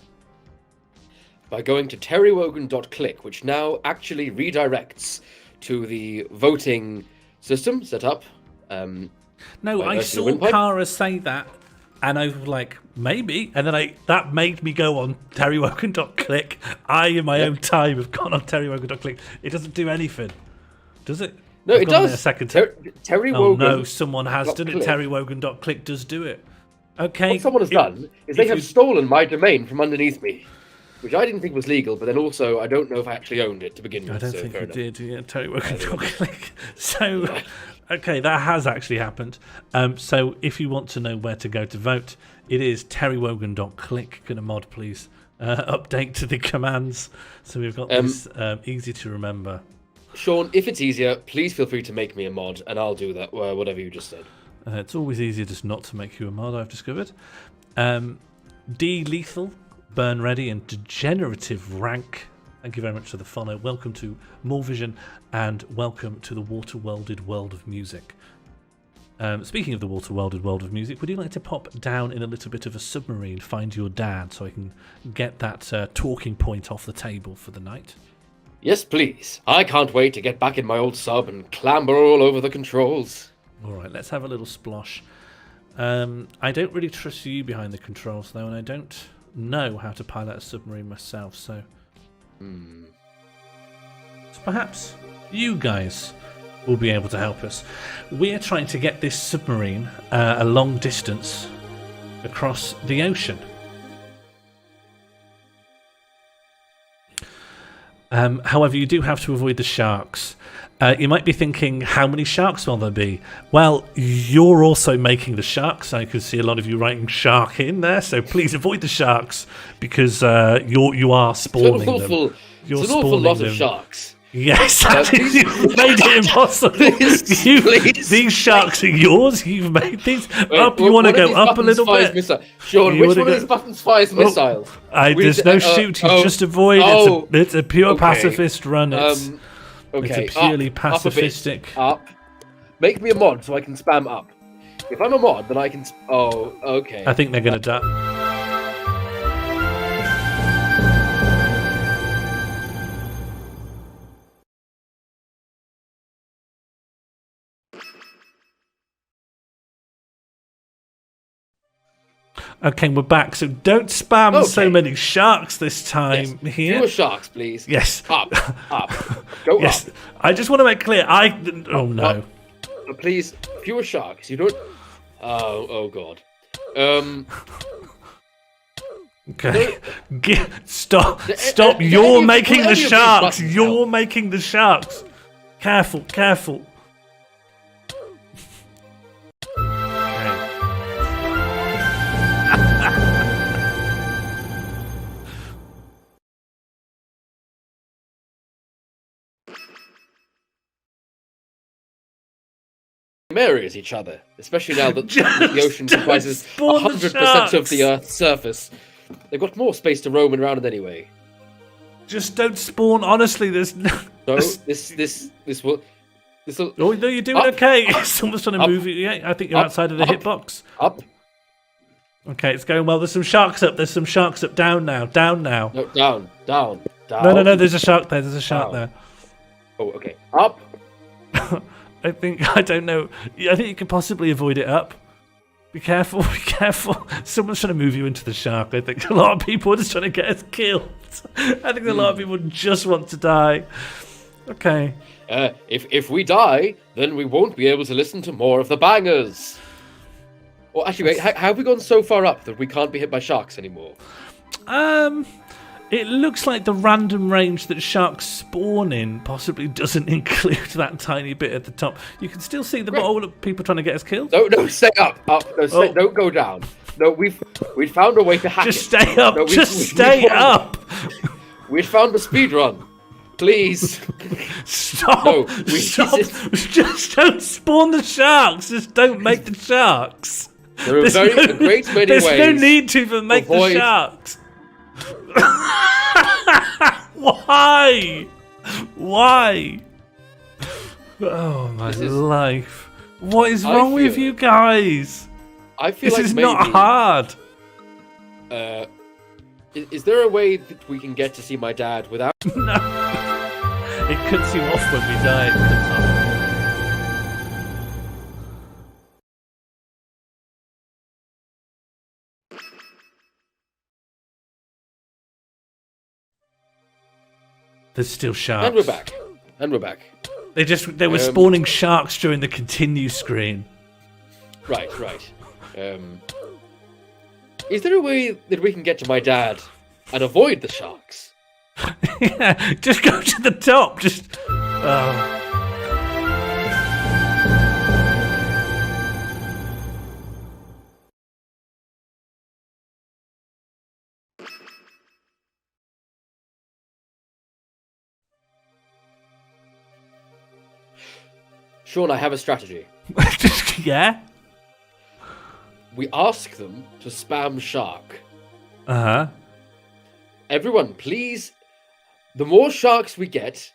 By going to terrywogan.click, which now actually redirects to the voting system set up. No, I saw Kara say that, and I was like, maybe. And then that made me go on terrywogan.click. I, in my own time, have gone on terrywogan.click. It doesn't do anything, does it? No, it does. A second Terry oh Wogan. No, someone has done it. Terrywogan.click does do it. Okay. What someone has done is they have stolen my domain from underneath me, which I didn't think was legal, but then also I don't know if I actually owned it to begin with. I don't think you did. Yeah, terrywogan.click. So, okay, that has actually happened. So if you want to know where to go to vote, it is terrywogan.click. Can a mod please update to the commands so we've got this easy to remember. Sean, if it's easier, please feel free to make me a mod, and I'll do that, whatever you just said. It's always easier just not to make you a mod, I've discovered. D Lethal, Burn Ready, and Degenerative Rank. Thank you very much for the follow. Welcome to Morlvision, and welcome to the water-welded world of music. Speaking of the water-welded world of music, would you like to pop down in a little bit of a submarine, find your dad, so I can get that talking point off the table for the night? Yes, please. I can't wait to get back in my old sub and clamber all over the controls. Alright, let's have a little splosh. I don't really trust you behind the controls, though, and I don't know how to pilot a submarine myself, so... So perhaps you guys will be able to help us. We're trying to get this submarine a long distance across the ocean. However, you do have to avoid the sharks. You might be thinking, how many sharks will there be? Well, you're also making the sharks. I can see a lot of you writing shark in there, so please avoid the sharks because you are spawning them. It's an awful lot of sharks. Yes, you've made it impossible. These sharks are yours. You've made these up. You want to go up a little bit? Sean, which one of these buttons fires missiles? There's no shoot. You just avoid. It's a pure pacifist run. It's a purely pacifistic. Up. Make me a mod so I can spam up. If I'm a mod, then I can. Oh, okay. I think they're gonna die. Okay, we're back. So don't spam so many sharks this time here. Fewer sharks, please. Yes. Up. Go yes. up. I just want to make clear. Oh no. Please, fewer sharks. You don't. Oh god. Okay. Stop. You're making the sharks. You're making the sharks. Careful. Areas each other, especially now that the ocean comprises 100% of the Earth's surface. They've got more space to roam around anyway. Just don't spawn. Honestly, there's no. So this will. Oh no, you're doing okay. Someone's trying to move you. Yeah, I think you're outside of the hitbox. Up. Okay, it's going well. There's some sharks up. Down now. No, down. No. There's a shark there. There. Oh, okay. Up. I don't know. I think you could possibly avoid it up. Be careful. Someone's trying to move you into the shark. I think a lot of people are just trying to get us killed. I think a lot of people just want to die. Okay. If we die, then we won't be able to listen to more of the bangers. Well, actually, wait. How have we gone so far up that we can't be hit by sharks anymore? It looks like the random range that sharks spawn in possibly doesn't include that tiny bit at the top. You can still see the all of people trying to get us killed. No, stay up. No, don't go down. No, we've found a way to hack Just stay up. No, stay up. We've found a speed run. Please. Stop. No, stop. Just don't spawn the sharks. Just don't make the sharks. There are a great many ways. There's no need to even make the sharks. Why? Why? Oh, my life. What is wrong with you guys? I feel this like is maybe, not hard. Is there a way that we can get to see my dad without... No. It cuts you off when we die. It cuts off. There's still sharks. And we're back. And we're back. They were spawning sharks during the continue screen. Right. Is there a way that we can get to my dad and avoid the sharks? Yeah, just go to the top. Just. Oh. Sean, I have a strategy. Yeah? We ask them to spam shark. Uh-huh. Everyone, please, the more sharks we get,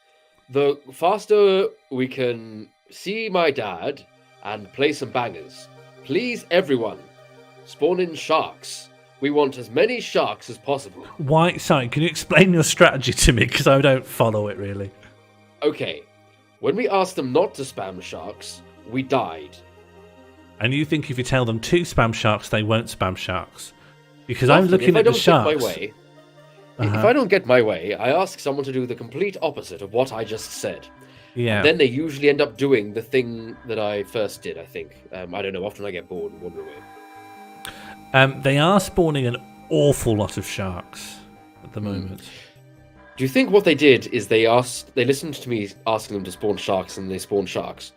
the faster we can see my dad and play some bangers. Please, everyone, spawn in sharks. We want as many sharks as possible. Why? Sorry, can you explain your strategy to me? Because I don't follow it, really. Okay. When we asked them not to spam sharks, we died. And you think if you tell them to spam sharks, they won't spam sharks? Because I'm looking at the sharks. If I don't get my way, I ask someone to do the complete opposite of what I just said. Yeah. And then they usually end up doing the thing that I first did, I think. I don't know, often I get bored and wander away. They are spawning an awful lot of sharks at the moment. Do you think what they did is they listened to me asking them to spawn sharks and they spawned sharks?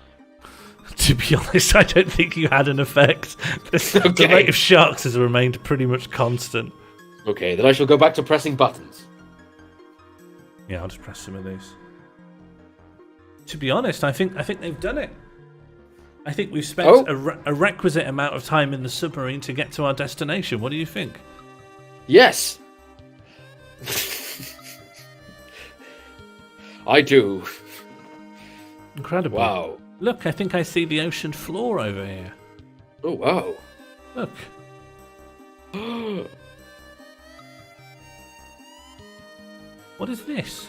To be honest, I don't think you had an effect. The rate of sharks has remained pretty much constant. Okay, then I shall go back to pressing buttons. Yeah, I'll just press some of these. To be honest, I think they've done it. I think we've spent a requisite amount of time in the submarine to get to our destination. What do you think? Yes! I do. Incredible. Wow. Look, I think I see the ocean floor over here. Oh, wow. Look. What is this?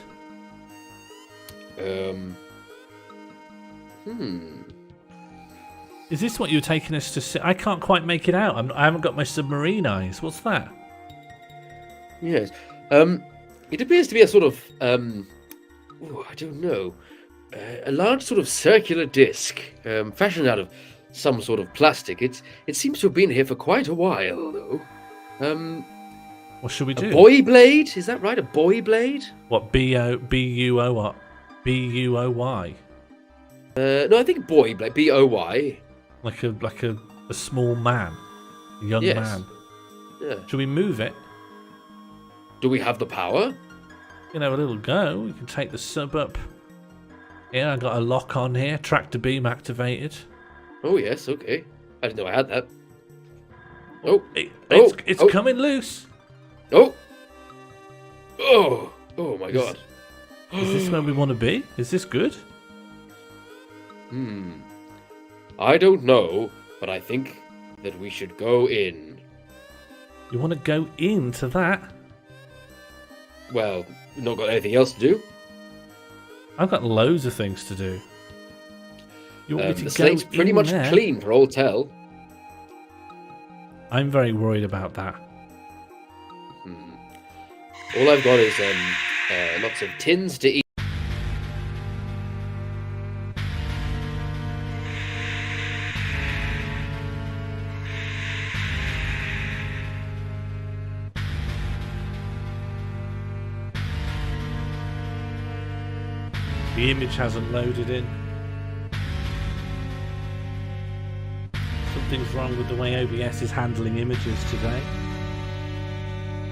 Is this what you're taking us to see? I can't quite make it out. I haven't got my submarine eyes. What's that? Yes. It appears to be a sort of, I don't know, a large sort of circular disc, fashioned out of some sort of plastic. It seems to have been here for quite a while, though. What should we do? A boy blade? Is that right? A boy blade? What, B-U-O-Y? No, I think boy blade, B-O-Y. Like a small man, a young man. Yeah. Should we move it? Do we have the power? You can have a little go. We can take the sub up. Yeah, I got a lock on here. Tractor beam activated. Oh yes, okay. I didn't know I had that. Oh, it's coming loose. Oh, my God. Is this where we want to be? Is this good? I don't know, but I think that we should go in. You want to go into that? Well, we've not got anything else to do. I've got loads of things to do. You want me to the slate's pretty much there? clean for all tell. I'm very worried about that. All I've got is lots of tins to eat. The image hasn't loaded in. Something's wrong with the way OBS is handling images today.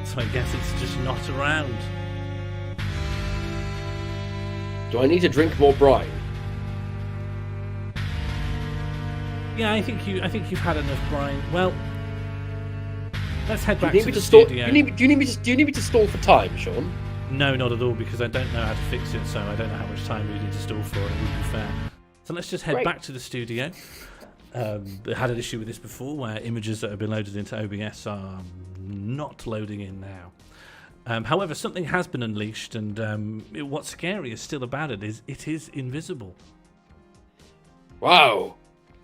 So I guess it's just not around. Do I need to drink more brine? Yeah, I think you've had enough brine. Well, let's head back Do you to need the me to stall? studio. Do you need me to stall for time, Sean? No, not at all, because I don't know how to fix it, so I don't know how much time we need to store for it. It would be fair. So let's just head back to the studio. They had an issue with this before, where images that have been loaded into OBS are not loading in now. However, something has been unleashed, and what's scary is still about it is it is invisible. Wow.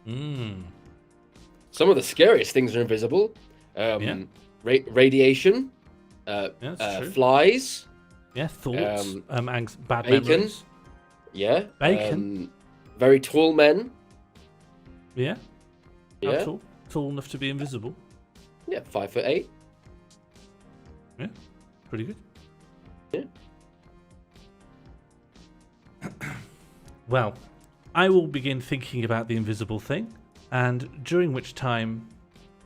Some of the scariest things are invisible. Radiation. Flies. Yeah, thoughts. Bad bacon. memories. Yeah. Bacon. Very tall men. Yeah. Yeah. Tall? Tall enough to be invisible. Yeah, 5'8". Yeah, pretty good. Yeah. Well, I will begin thinking about the invisible thing, and during which time,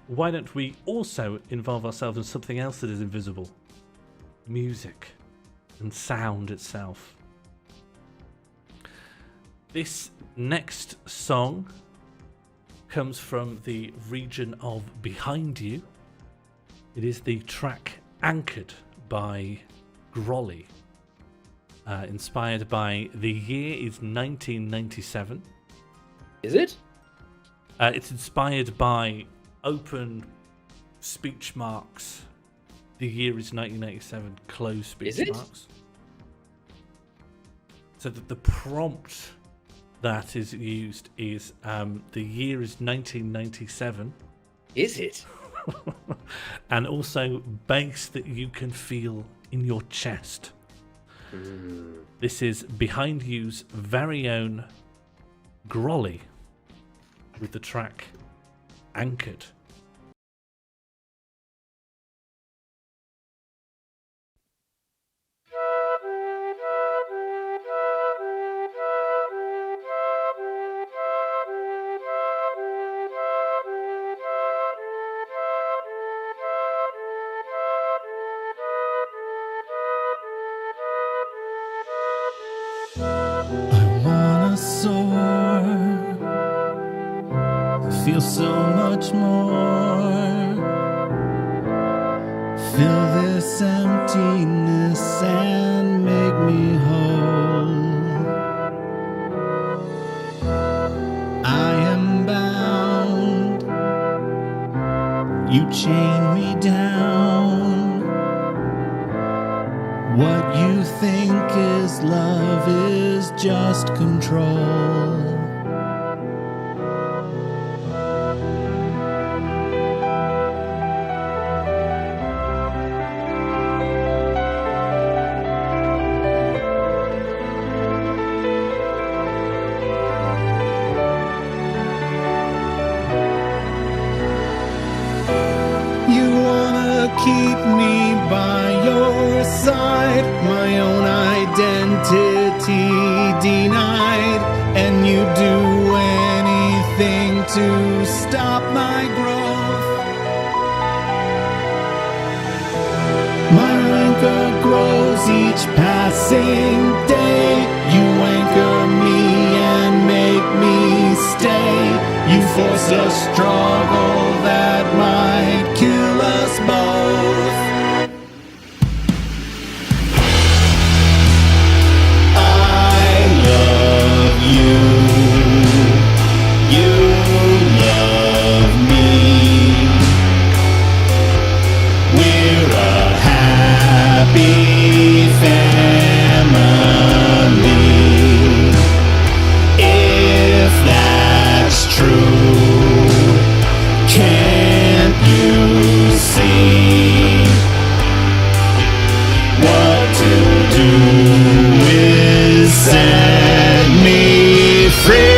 why don't we also involve ourselves in something else that is invisible? Music and sound itself. This next song comes from the region of Behind You. It is the track Anchored by Groly. Inspired by the year is 1997. Is it? It's inspired by open speech marks. The year is 1987. Close speech marks. So the prompt that is used is the year is 1997. Is it? And also bass that you can feel in your chest. This is Behind You's very own Groly with the track Anchored. Feel so much more. Fill this emptiness and make me whole. I am bound. You chain me down. What you think is love is just control. Keep me by your side, my own identity denied, and you do anything to stop my growth. My rancor grows each passing day. You anchor me and make me stay. You force a struggle that might kill us both. I love you. You love me. We're a happy family. If that's true, can't you see what to do is set me free?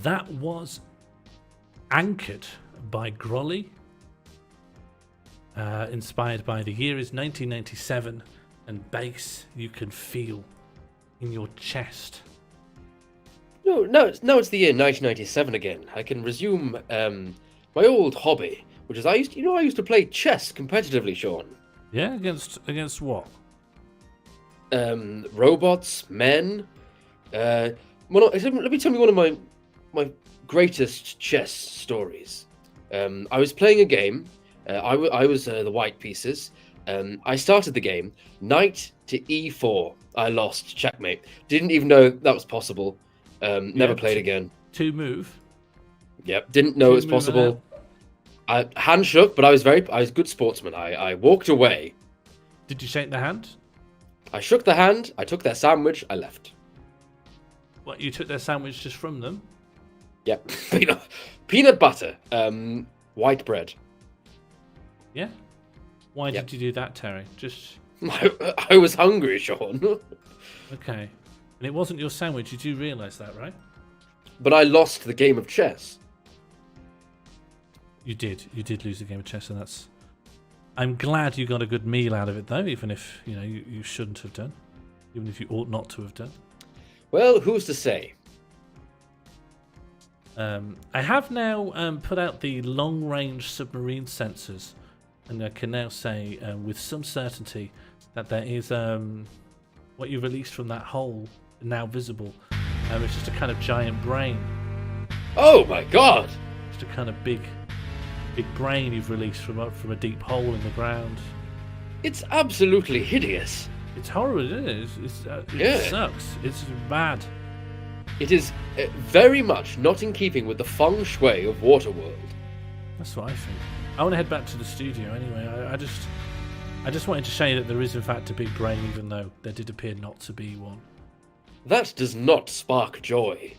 That was Anchored by Groly. Inspired by the year is 1997, and bass you can feel in your chest. No, it's the year 1997 again. I can resume my old hobby, which is I used to play chess competitively, Sean. Yeah, against what? Robots, men. Let me tell you one of my greatest chess stories. I was playing a game. I was the white pieces. I started the game. Knight to e4. I lost. Checkmate. Didn't even know that was possible. Never played again. 2 move. Yep. Didn't know it was possible. Hand shook, but I was a good sportsman. I walked away. Did you shake the hand? I shook the hand. I took their sandwich. I left. What, you took their sandwich just from them? Yep. Peanut butter. White bread. Yeah. Why did you do that, Terry? Just. I was hungry, Sean. Okay. And it wasn't your sandwich. You do realise that, right? But I lost the game of chess. You did. You did lose the game of chess, and that's. I'm glad you got a good meal out of it, though, even if you shouldn't have done, even if you ought not to have done. Well, who's to say? I have now put out the long-range submarine sensors, and I can now say with some certainty that there is what you released from that hole now visible. It's just a kind of giant brain. Oh my god! Just a kind of big brain you've released from a deep hole in the ground. It's absolutely hideous. It's horrible, isn't it? It sucks. It's bad. It is very much not in keeping with the feng shui of Waterworld. That's what I think. I want to head back to the studio anyway. I just wanted to say that there is in fact a big brain, even though there did appear not to be one. That does not spark joy.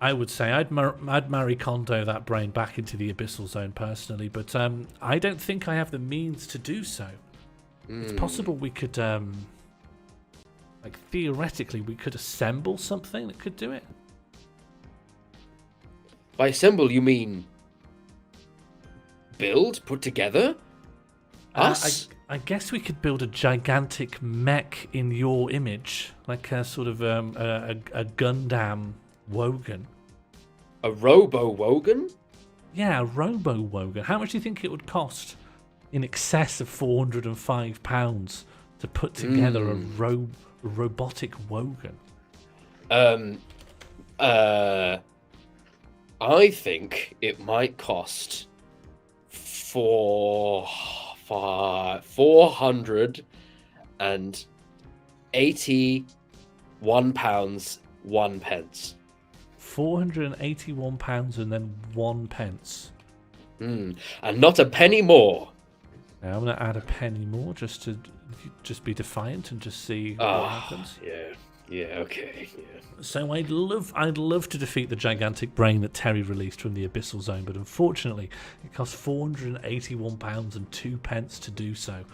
I would say I'd marry Kondo that brain back into the abyssal zone personally, but I don't think I have the means to do so. It's possible we could, theoretically, we could assemble something that could do it. By assemble, you mean build, put together? Us? I guess we could build a gigantic mech in your image, like a sort of a Gundam Wogan. A Robo-Wogan? Yeah, a Robo-Wogan. How much do you think it would cost? In excess of £405 to put together a robotic Wogan. I think it might cost £481 1 pence. £481 and then 1 pence. And not a penny more. Now I'm going to add a penny more just to be defiant and just see what happens. Yeah, okay. Yeah. So I'd love to defeat the gigantic brain that Terry released from the abyssal zone, but unfortunately it costs £481 and 2 pence to do so.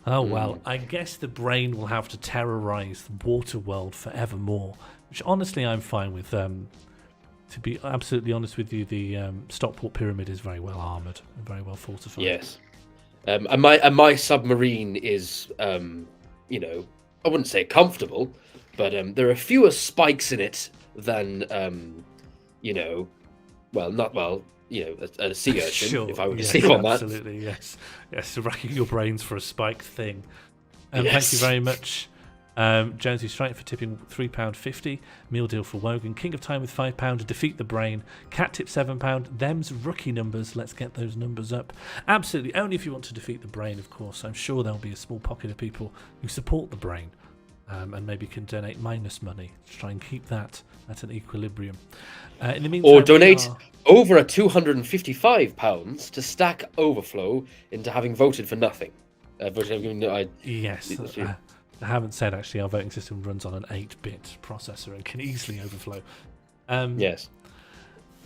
Oh well, I guess the brain will have to terrorise the water world forevermore, which honestly I'm fine with. To be absolutely honest with you, the Stockport Pyramid is very well armoured and very well fortified. Yes. And my submarine is, I wouldn't say comfortable, but there are fewer spikes in it than, a sea urchin, sure, if I were to yes, sleep on that. Absolutely, yes. Yes, racking your brains for a spiked thing. Yes. Thank you very much. Jonesy Strike for tipping £3.50. Meal deal for Wogan. King of Time with £5 to defeat the brain. Cat tip £7. Them's rookie numbers. Let's get those numbers up. Absolutely. Only if you want to defeat the brain, of course. I'm sure there'll be a small pocket of people who support the brain and maybe can donate minus money to try and keep that at an equilibrium. In the meantime, or donate over £255 to stack Overflow into having voted for nothing. Yes. I haven't said actually our voting system runs on an 8-bit processor and can easily overflow. Yes.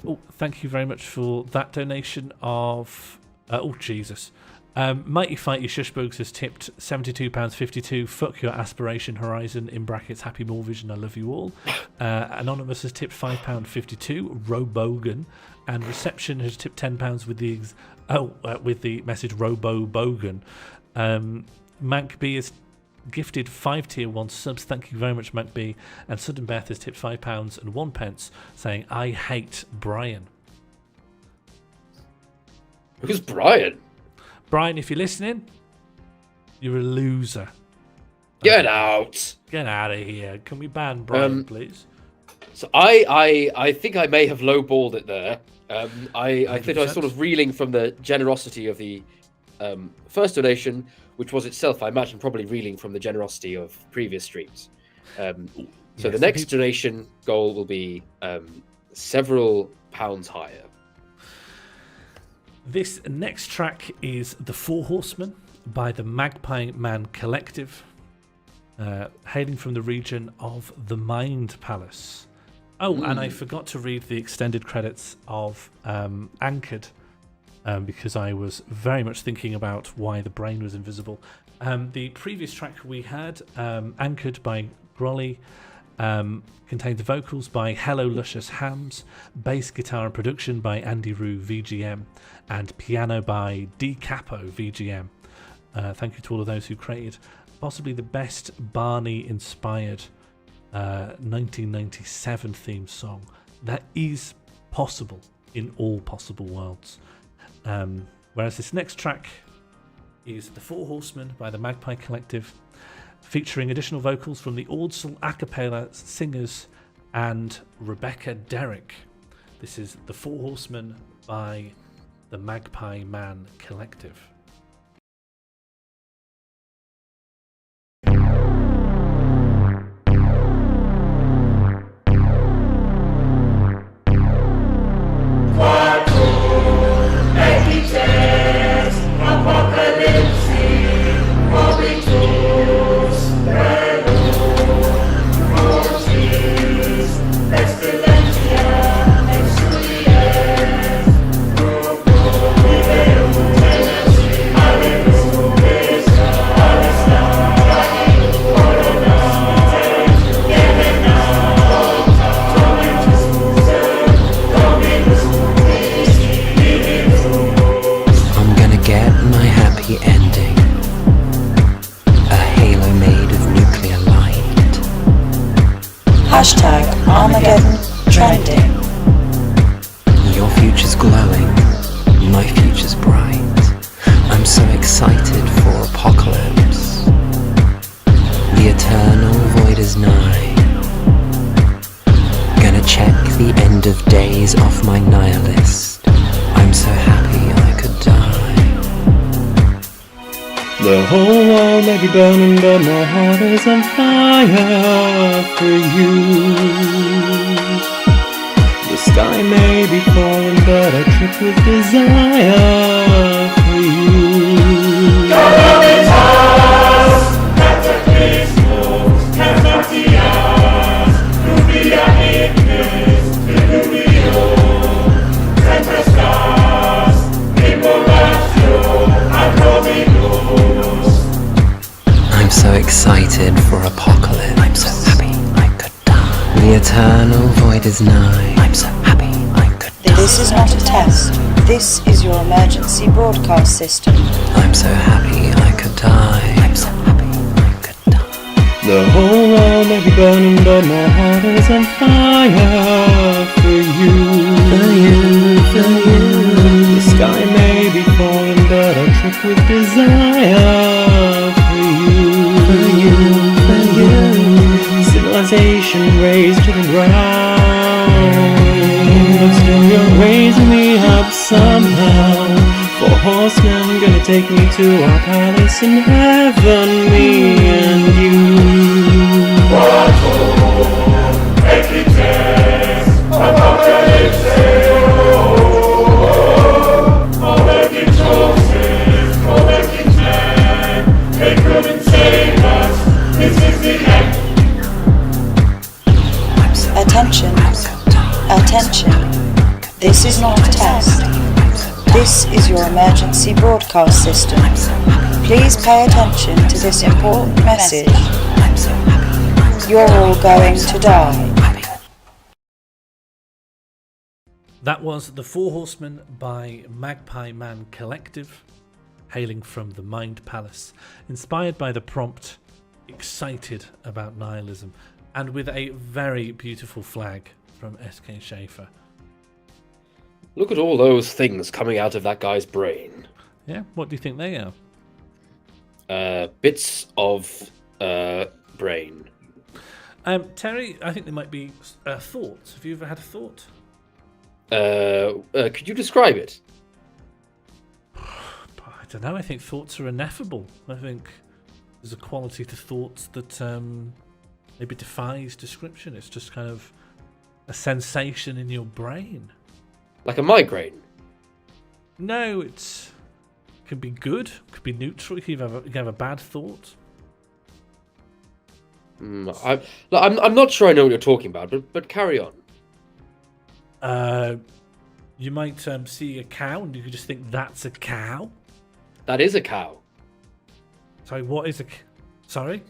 Oh, thank you very much for that donation of... Jesus. Mighty Fighty Shushbugs has tipped £72.52. Fuck your aspiration horizon, in brackets, happy Morlvision, I love you all. Anonymous has tipped £5.52. Robo-Wogan. And Reception has tipped £10 with the message Robo-Wogan. Magpie has gifted 5 tier 1 subs. Thank you very much, Magpie. And Sudden Beth has tipped £5.01, saying, I hate Brian. Who's Brian? Brian, if you're listening, you're a loser. Get out. Get out of here. Can we ban Brian, please? So I think I may have lowballed it there. I think I was sort of reeling from the generosity of the first donation, which was itself, I imagine, probably reeling from the generosity of previous streams. So the next donation goal will be several pounds higher. This next track is The Four Horsemen by the Magpie Man Collective, hailing from the region of the Mind Palace. Oh, and I forgot to read the extended credits of Anchored, because I was very much thinking about why the brain was invisible. The previous track we had, Anchored by Groly, contained the vocals by Hello Luscious Hams, bass guitar and production by Andy Roo VGM, and piano by D Capo VGM. Thank you to all of those who created possibly the best Barney-inspired 1997 theme song that is possible in all possible worlds. Whereas this next track is The Four Horsemen by the Magpie Collective, featuring additional vocals from the Ordsal a cappella singers and Rebecca Derrick. This is The Four Horsemen by the Magpie Man Collective. Armageddon trending. Your future's glowing, my future's bright. I'm so excited for apocalypse. The eternal void is nigh. Gonna check the end of days off my nihilist. I'm so happy I could die. The whole world may be burning, but my heart is on fire for you. The sky may be falling, but I trip with desire for you. I'm so excited for apocalypse. I'm so happy I could die. The eternal void is nigh. I'm so happy I could die. This is not a test. This is your emergency broadcast system. I'm so happy I could die. I'm so happy I could die. The whole world may be burning, but my heart is on fire for you. For you, for you. The sky may be falling, but I trip with desire for you. For you, for you. Civilization raised to the ground, but still you're raising me up somehow. Four horsemen gonna take me to our palace in heaven, me and you. Attention, attention. This is not a test. This is your emergency broadcast system. Please pay attention to this important message. You're all going to die. That was The Four Horsemen by Magpie Man Collective, hailing from the Mind Palace, inspired by the prompt, excited about nihilism, and with a very beautiful flag from S.K. Schaefer. Look at all those things coming out of that guy's brain. Yeah, what do you think they are? Bits of brain. Terry, I think they might be thoughts. Have you ever had a thought? Could you describe it? I don't know. I think thoughts are ineffable. I think there's a quality to thoughts that maybe defies description. It's just kind of a sensation in your brain. Like a migraine? No, it can be good, could be neutral. You can have a bad thought. I'm not sure I know what you're talking about, but carry on. You might see a cow and you could just think that's a cow. That is a cow. Sorry, what is sorry?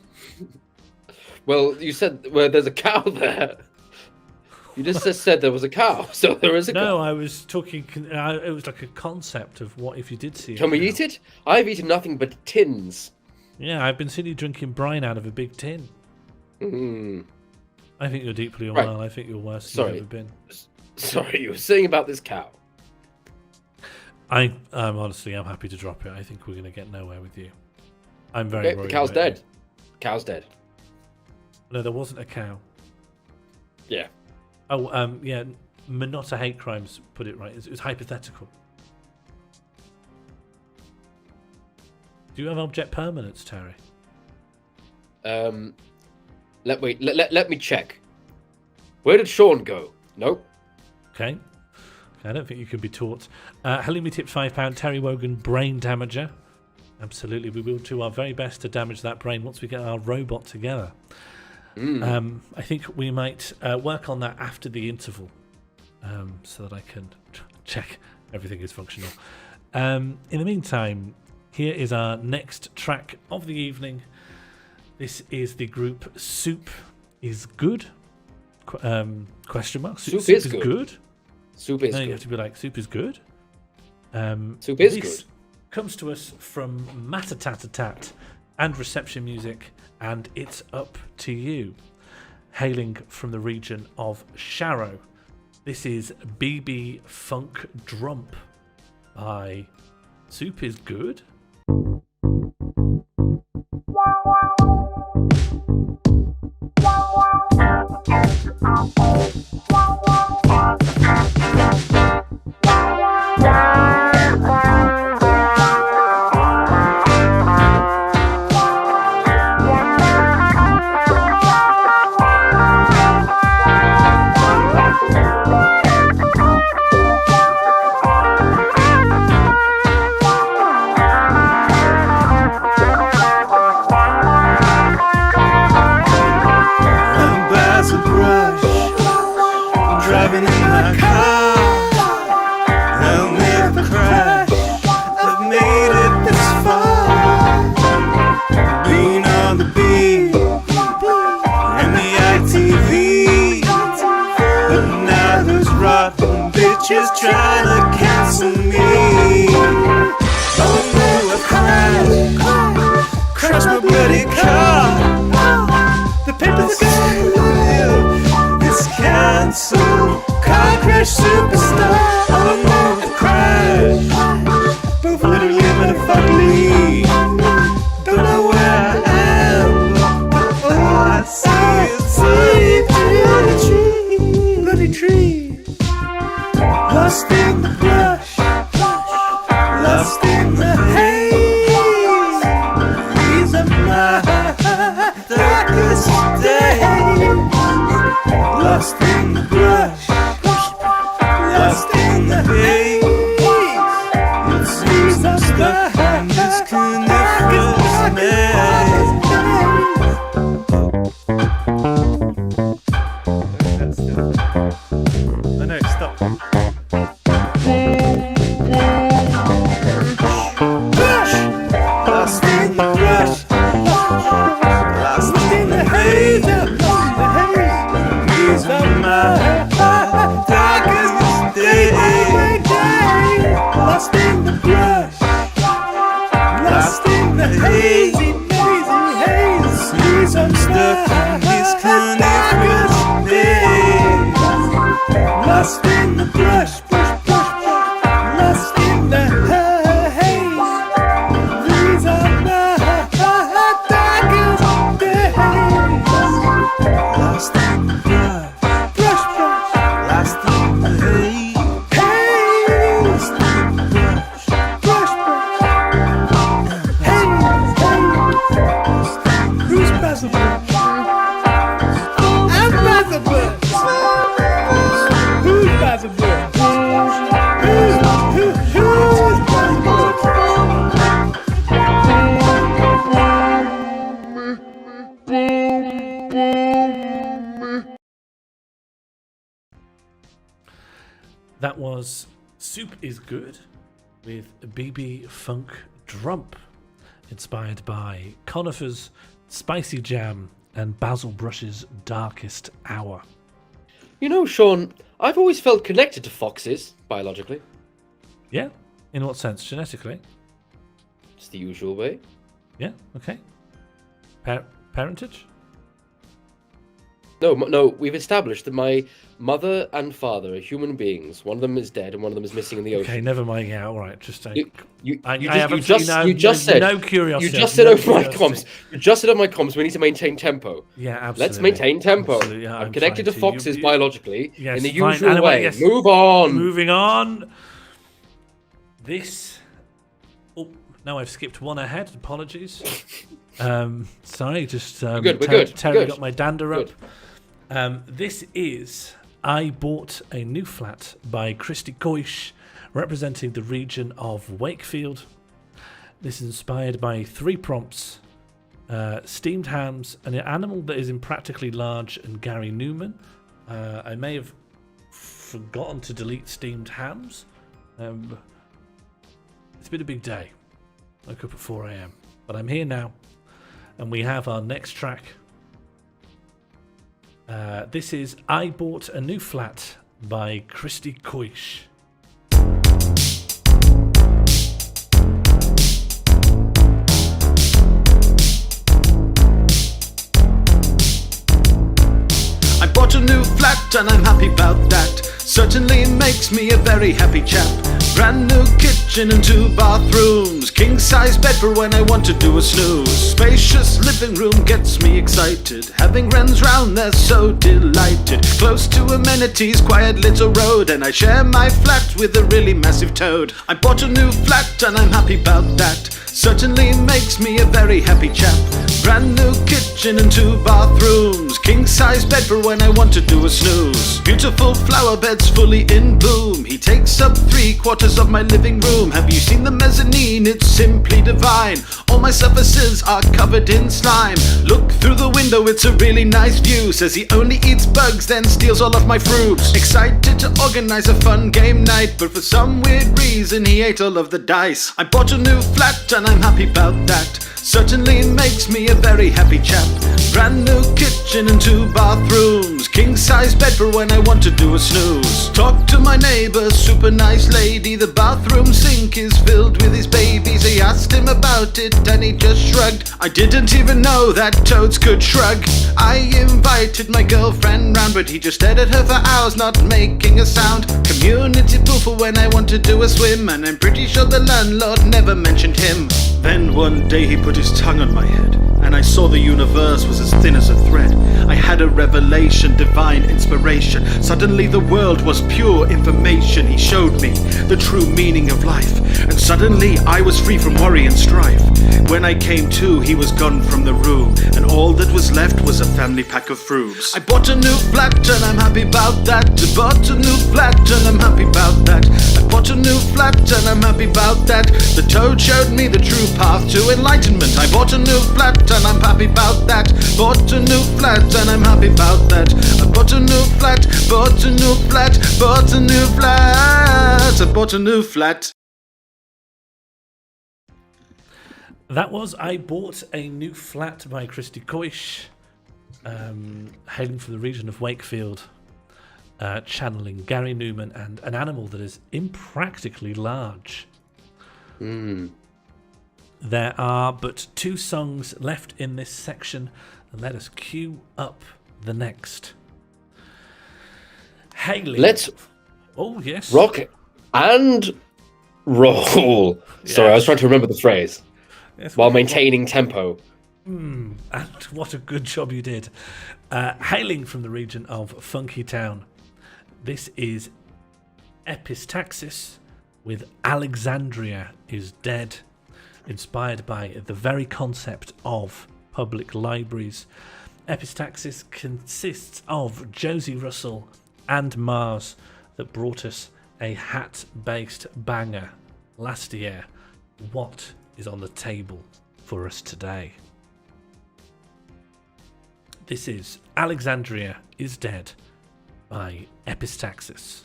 Well, you said there's a cow there. You just said there was a cow, so there is a cow. No, I was talking. It was like a concept of what if you did see. Can we eat it? I've eaten nothing but tins. Yeah, I've been seeing you drinking brine out of a big tin. I think you're deeply unwell. Right. I think you're worse than you've ever been. Sorry, you were saying about this cow. I'm honestly, I'm happy to drop it. I think we're going to get nowhere with you. I'm very worried. The cow's dead. Cow's dead. No, there wasn't a cow. Yeah. Oh, yeah. Minotta Hate Crimes put it right. It was hypothetical. Do you have object permanence, Terry? Let me check. Where did Sean go? Nope. Okay. I don't think you can be taught. Halloumi tipped £5. Terry Wogan, brain damager. Absolutely, we will do our very best to damage that brain once we get our robot together. I think we might work on that after the interval, so that I can check everything is functional. In the meantime, here is our next track of the evening. This is the group Soup is Good? Question mark. Soup is good. Soup is good. You have to be like, Soup is good? Soup is good. Comes to us from Matatatatat and Reception Music, and It's Up to You, hailing from the region of Sharrow. This is BB Funk Drump by Soup is Good. Lost in the brush, lost in the hazy, mazy haze. He's unstuck on his carnivorous days. Lost in the brush, brush, brush, brush. Lost in the haze. These are my darkest days. Lost in the brush, brush, brush. Lost in the haze. Lost in the brush, brush, brush. Haze, haze. Who's Basil Bush? I'm Basil Bush. Who's Basil Bush? Who's Basil Bush? That was Soup is Good with BB Funk Drump, inspired by Conifer's Spicy Jam and Basil Brush's Darkest Hour. You know, Sean, I've always felt connected to foxes, biologically. Yeah? In what sense? Genetically? It's the usual way. Yeah, okay. Parentage? No, we've established that my mother and father are human beings. One of them is dead and one of them is missing in the ocean. Okay, never mind. Yeah, all right. Just You just said no curiosity. You just said over my comms. You just said over my comms. We need to maintain tempo. Yeah, absolutely. Let's maintain tempo. Absolutely, yeah, I'm connected to foxes biologically in the fine. usual Anyway, way. yes. Move on. Moving on. This. Oh, no, I've skipped one ahead. Apologies. Sorry, just We're good. Terry Good. got my dander up. Good. This is I Bought a New Flat by Christy Coysh, representing the region of Wakefield. This is inspired by 3 prompts: steamed hams, an animal that is impractically large, and Gary Newman. I may have forgotten to delete steamed hams. It's been a big day. Woke up at 4 a.m. But I'm here now, and we have our next track. This is I Bought a New Flat by Christy Coysh. I bought a new flat and I'm happy about that. Certainly makes me a very happy chap. Brand new kitchen and 2 bathrooms. King size bed for when I want to do a snooze. Spacious living room gets me excited. Having friends round, they're so delighted. Close to amenities, quiet little road. And I share my flat with a really massive toad. I bought a new flat and I'm happy about that. Certainly makes me a very happy chap. Brand new kitchen and 2 bathrooms. King size bed for when I want to do a snooze. Beautiful flower beds fully in bloom. He takes up 3/4 of my living room. Have you seen the mezzanine? It's simply divine. All my surfaces are covered in slime. Look through the window, it's a really nice view. Says he only eats bugs, then steals all of my fruits. Excited to organize a fun game night, but for some weird reason he ate all of the dice. I bought a new flat and I'm happy about that. Certainly makes me a very happy chap. Brand new kitchen and 2 bathrooms. King size bed for when I want to do a snooze. Talk to my neighbor, super nice lady. The bathroom sink is filled with his babies. I asked him about it and he just shrugged. I didn't even know that toads could shrug. I invited my girlfriend round, but he just stared at her for hours, not making a sound. Community pool for when I want to do a swim, and I'm pretty sure the landlord never mentioned him. Then one day he put his tongue on my head, and I saw the universe was as thin as a thread. I had a revelation, divine inspiration. Suddenly the world was pure information. He showed me the true meaning of life, and suddenly I was free from worry and strife. When I came to, he was gone from the room, and all that was left was a family pack of frooms. I bought a new flat and I'm happy about that. I bought a new flat and I'm happy about that. I bought a new flat and I'm happy about that. The toad showed me the true path to enlightenment. I bought a new flat and I'm happy about that. Bought a new flat and I'm happy about that. I bought a new flat, bought a new flat, bought a new flat. I bought a new flat. That was I Bought a New Flat by Christy Coysh, hailing from the region of Wakefield, channeling Gary Newman and an animal that is impractically large. There are but 2 songs left in this section, and let us cue up the next. Hailing. Let's rock and roll. Yes. Sorry, I was trying to remember the phrase. Yes, while maintaining tempo. And what a good job you did. Hailing from the region of Funky Town, this is Epistaxis with Alexandria is Dead, inspired by the very concept of public libraries. Epistaxis consists of Josie Russell and Mars that brought us a hat-based banger last year. What is on the table for us today? This is Alexandria is Dead by Epistaxis.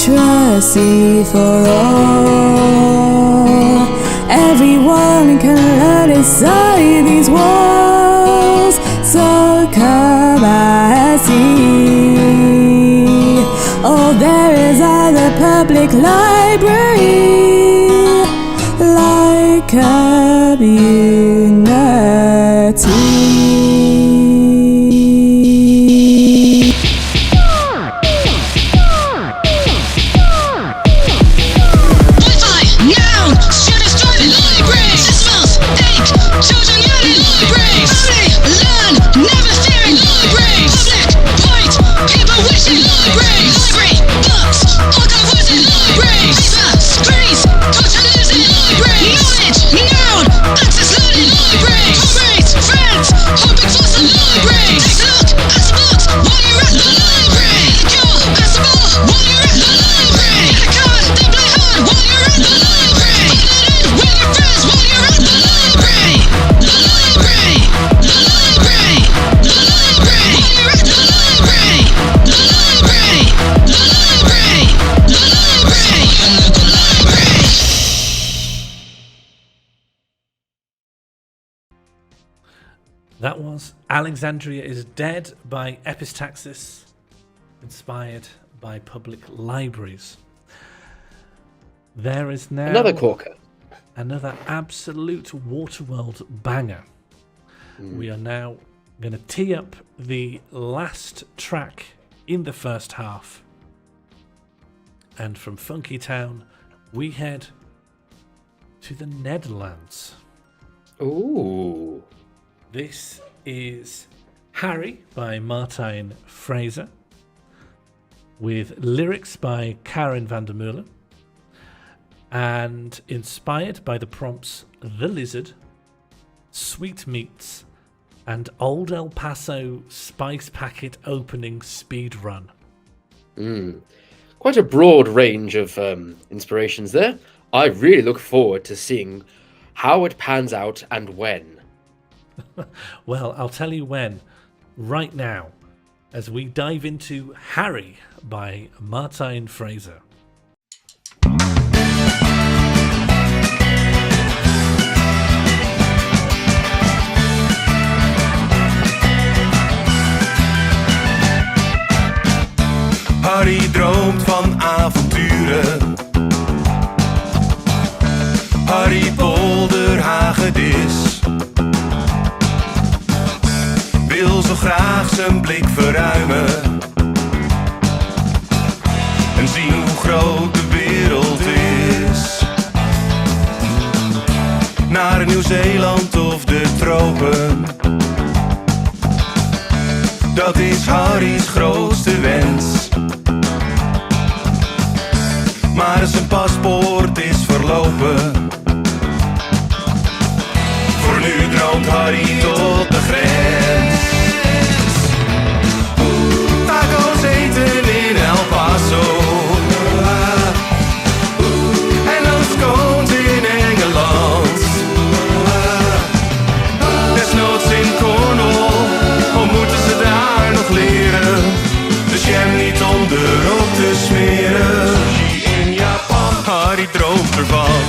Literacy for all. Everyone can learn inside these walls. So come and see. Oh, there is at the public library, like community. That was Alexandria is Dead by Epistaxis, inspired by public libraries. There is now another corker. Another absolute Waterworld banger. We are now going to tee up the last track in the first half. And from Funky Town, we head to the Netherlands. Ooh. This is Harrie by Martijn Frazer, with lyrics by Karen van der Meulen, and inspired by the prompts The Lizard, Sweetmeats, and Old El Paso Spice Packet opening speed run. Quite a broad range of inspirations there. I really look forward to seeing how it pans out and when. Well, I'll tell you when, right now, as we dive into Harrie by Martijn Frazer. Harrie polder hagedis wil zo graag zijn blik verruimen en zien hoe groot de wereld is. Naar Nieuw-Zeeland of de tropen, dat is Harrie's grootste wens. Maar zijn paspoort is verlopen. Voor nu droomt Harrie tot de grens. Tacos eten in El Paso. En dan scones in Engeland. Desnoods in Cornwall, al moeten ze daar nog leren de jam niet onderop te smeren. Sushi in Japan, Harrie droomt ervan.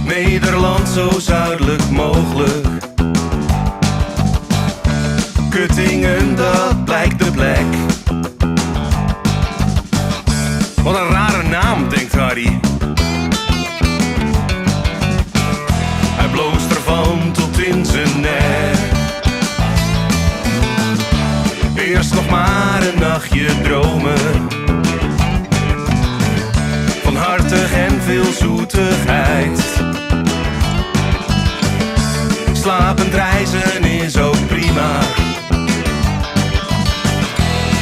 Nederland zo zuidelijk mogelijk. Kuttingen, dat blijkt de plek. Wat een rare naam, denkt Harrie. Hij bloost ervan tot in zijn nek. Eerst nog maar een nachtje dromen. Van hartig en veel zoetigheid. Slapend reizen is ook prima.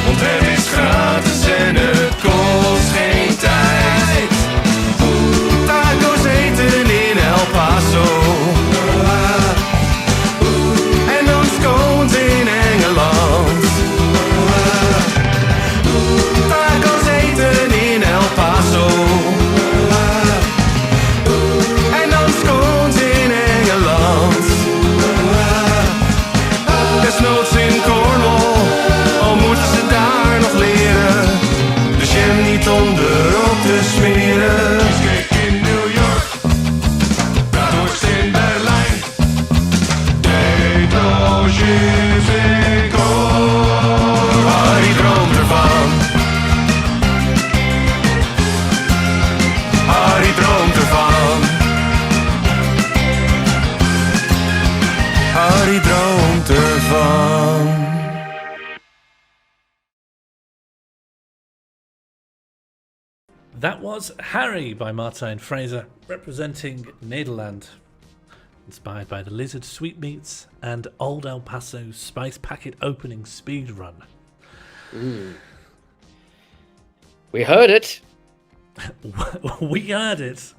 Want hem is gratis en het kost geen tijd. Tacos eten in El Paso. En dan scones in Engeland. Tacos eten in El Paso. En dan scones in Engeland. Desnoods in Cornwall, al moeten ze daar nog leren de jam niet onderop te smeren. Cheesecake in New York, Gadoosh in Berlijn, Gadoosh in Cornwall. Harrie droomt ervan. Harrie droomt ervan. Harrie droomt ervan. That was Harrie by Martijn Frazer, representing Nederland. Inspired by the Lizard Sweetmeats and Old El Paso Spice Packet opening speedrun. We heard it. We heard it.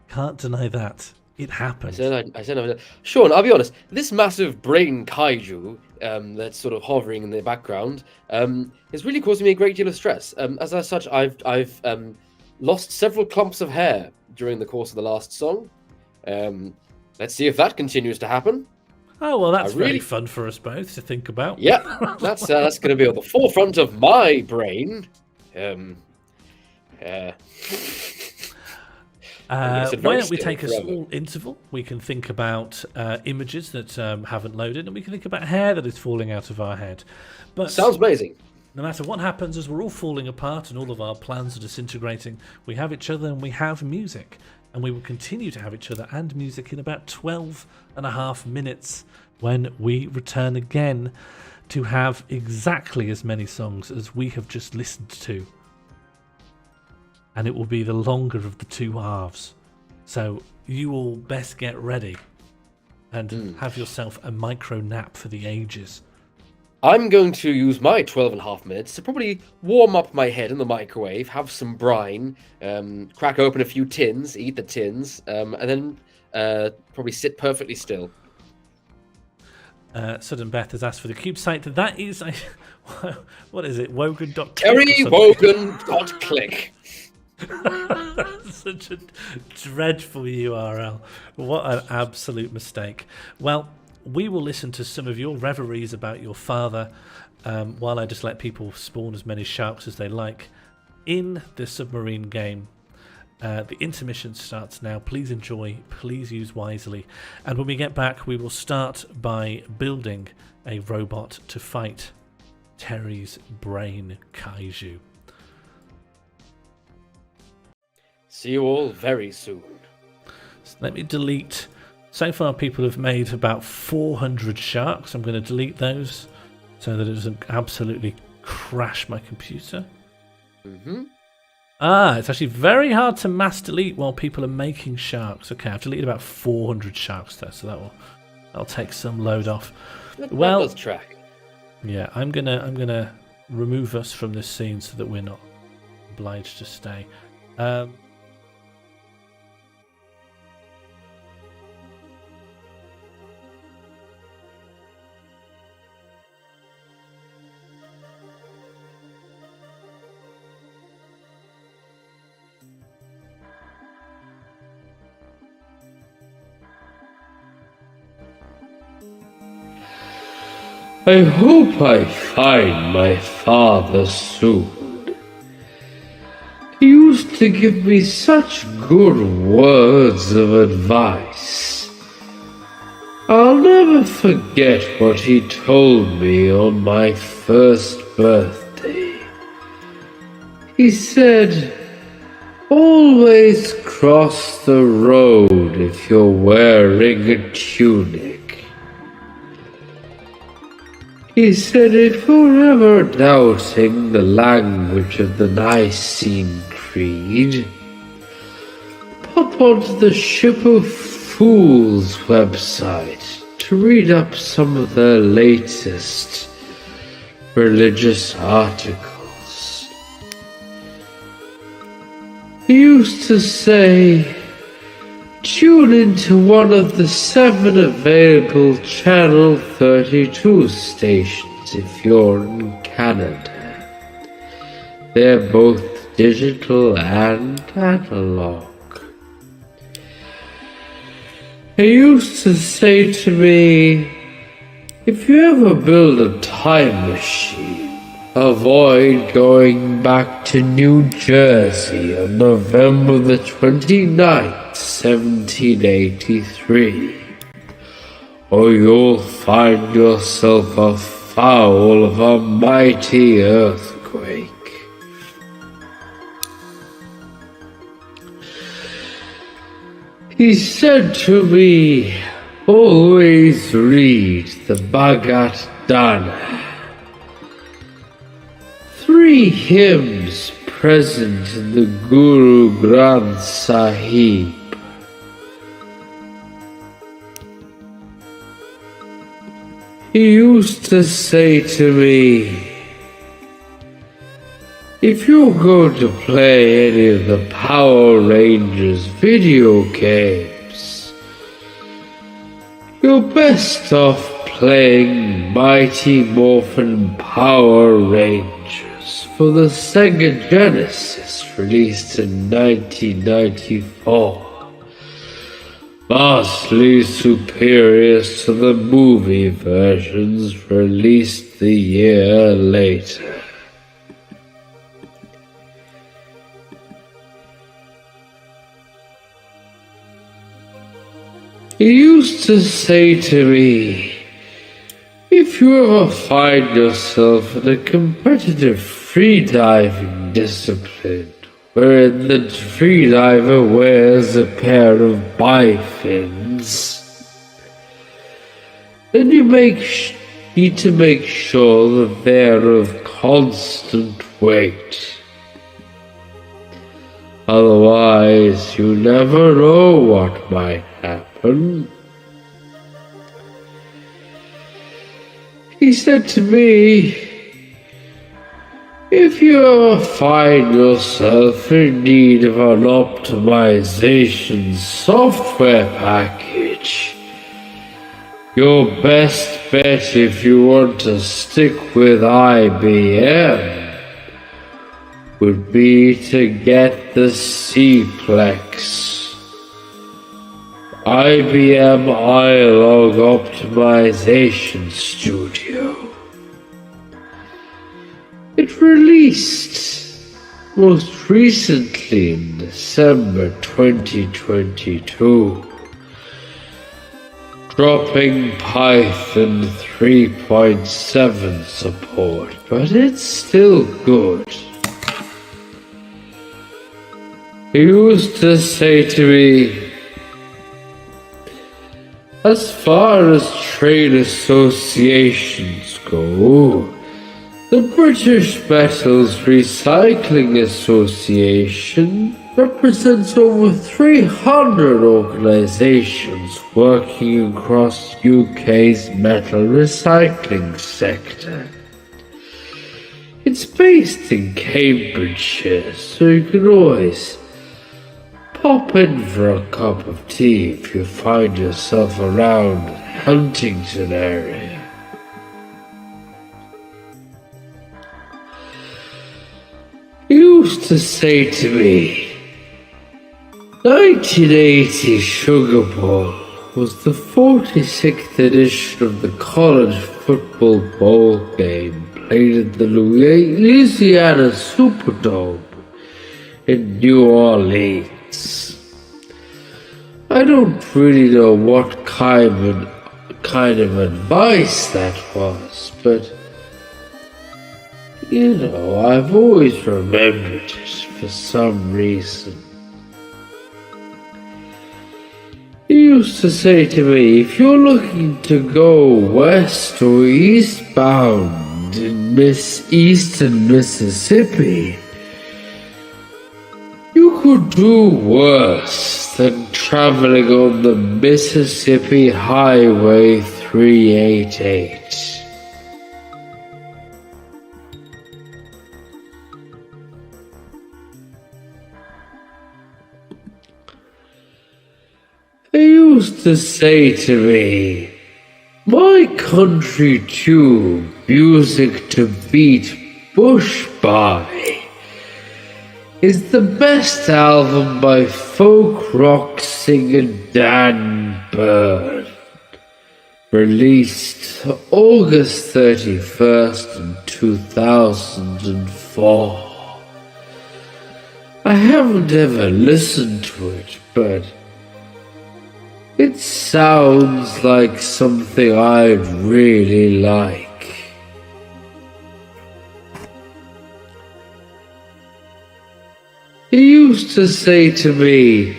Can't deny that. It happened. I said, Sean, I'll be honest. This massive brain kaiju that's sort of hovering in the background is really causing me a great deal of stress. As such, I've lost several clumps of hair during the course of the last song. Let's see if that continues to happen. Oh, well, that's really fun for us both to think about. Yeah, that's going to be on the forefront of my brain. Why don't we take a small interval? We can think about images that haven't loaded, and we can think about hair that is falling out of our head. But sounds amazing. No matter what happens, as we're all falling apart and all of our plans are disintegrating, we have each other and we have music. And we will continue to have each other and music in about 12 and a half minutes when we return again to have exactly as many songs as we have just listened to. And it will be the longer of the two halves. So you all best get ready and have yourself a micro nap for the ages. I'm going to use my 12 and a half minutes to probably warm up my head in the microwave, have some brine, crack open a few tins, eat the tins, and then probably sit perfectly still. Sudden Beth has asked for the cube site. That is, what is it? Wogan.click. TerryWogan.click. Such a dreadful URL. What an absolute mistake. Well, we will listen to some of your reveries about your father while I just let people spawn as many sharks as they like in the submarine game. The intermission starts now. Please enjoy, please use wisely. And when we get back, we will start by building a robot to fight Terry's brain kaiju. See you all very soon. So let me delete. So far, people have made about 400 sharks. I'm going to delete those so that it doesn't absolutely crash my computer. Mm-hmm. It's actually very hard to mass delete while people are making sharks. Okay, I've deleted about 400 sharks there, so that'll take some load off. That Well, does track. yeah, I'm gonna remove us from this scene so that we're not obliged to stay. I hope I find my father soon. He used to give me such good words of advice. I'll never forget what he told me on my first birthday. He said, "Always cross the road if you're wearing a tunic." He said, "If you're ever doubting the language of the Nicene Creed, pop onto the Ship of Fools website to read up some of their latest religious articles." He used to say, "Tune into one of the 7 available Channel 32 stations if you're in Canada. They're both digital and analog." He used to say to me, "If you ever build a time machine, avoid going back to New Jersey on November the 29th, 1783, or you'll find yourself afoul of a mighty earthquake." He said to me, "Always read the Bhagat Dana. 3 hymns present in the Guru Granth Sahib. He used to say to me, "If you're going to play any of the Power Rangers video games, you're best off playing Mighty Morphin Power Rangers for the Sega Genesis, released in 1994. Vastly superior to the movie versions released the year later." He used to say to me, "If you ever find yourself in a competitive freediving discipline, wherein the freediver wears a pair of bifins, then you need to make sure that they're of constant weight. Otherwise, you never know what might happen." He said to me, "If you ever find yourself in need of an optimization software package, your best bet if you want to stick with IBM would be to get the C-Plex. IBM iLog Optimization Studio. It released most recently in December 2022, dropping Python 3.7 support, but it's still good. He used to say to me, as far as trade associations go, the British Metals Recycling Association represents over 300 organisations working across UK's metal recycling sector. It's based in Cambridgeshire, so you can always pop in for a cup of tea if you find yourself around Huntington area. He used to say to me, 1980 Sugar Bowl was the 46th edition of the college football bowl game played at the Louisiana Superdome in New Orleans. I don't really know what kind of advice that was, but you know, I've always remembered it for some reason. He used to say to me, if you're looking to go west or eastbound in eastern Mississippi, you could do worse than traveling on the Mississippi Highway 388. He used to say to me, my country tune, music to beat Bush by, is the best album by folk rock singer Dan Byrne, released August 31st in 2004. I haven't ever listened to it, but it sounds like something I'd really like. He used to say to me,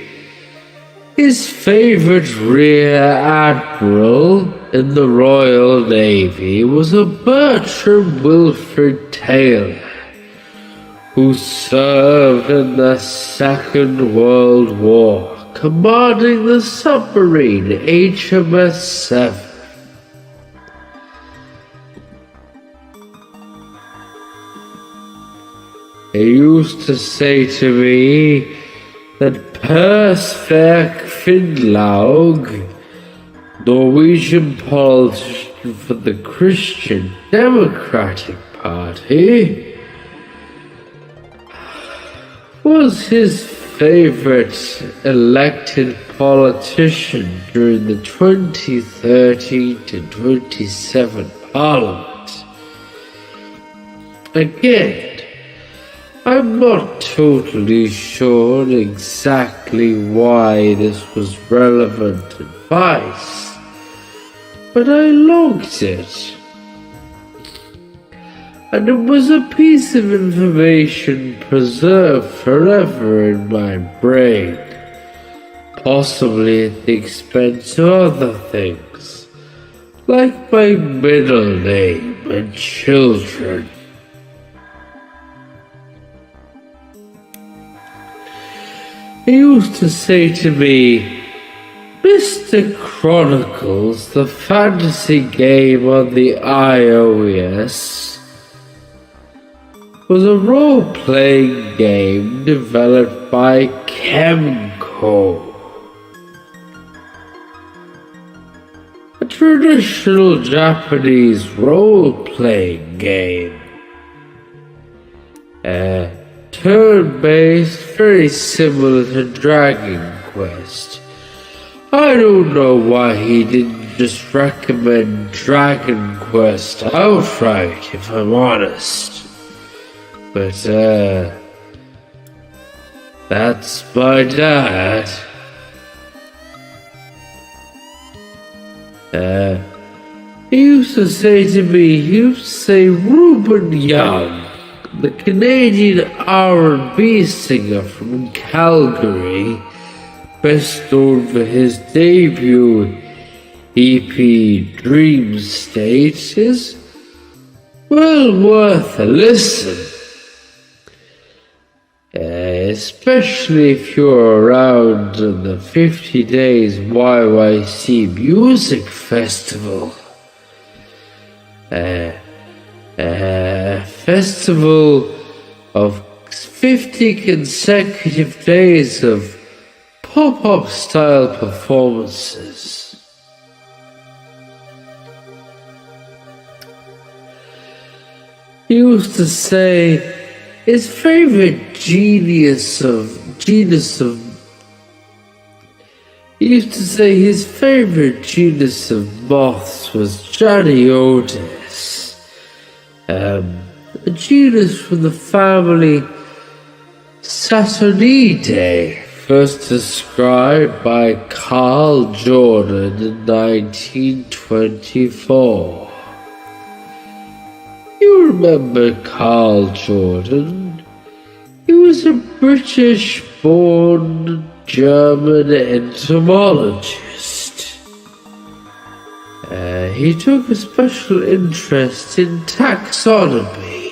his favourite Rear Admiral in the Royal Navy was a Bertram Wilfred Taylor, who served in the Second World War, commanding the submarine HMS 7. He used to say to me that Per Sverre Finnlaug, Norwegian politician for the Christian Democratic Party, was his favourite elected politician during the 2013 to 27 Parliament. Again, I'm not totally sure exactly why this was relevant advice, but I logged it. And it was a piece of information preserved forever in my brain, possibly at the expense of other things, like my middle name and children. He used to say to me, Mr. Chronicles, the fantasy game on the iOS, was a role-playing game developed by Chemco, a traditional Japanese role-playing game. Turn-based, very similar to Dragon Quest. I don't know why he didn't just recommend Dragon Quest outright, if I'm honest. But, that's my dad. He used to say to me, Reuben Young, the Canadian R&B singer from Calgary, best known for his debut EP Dream State, is well worth a listen. Especially if you're around in the 50 Days YYC Music Festival. Festival of 50 consecutive days of pop-up style performances. He used to say his favorite genus of moths was Janiotis, a genus from the family Saturnidae, first described by Carl Jordan in 1924. You remember Carl Jordan? He was a British-born German entomologist. He took a special interest in taxonomy.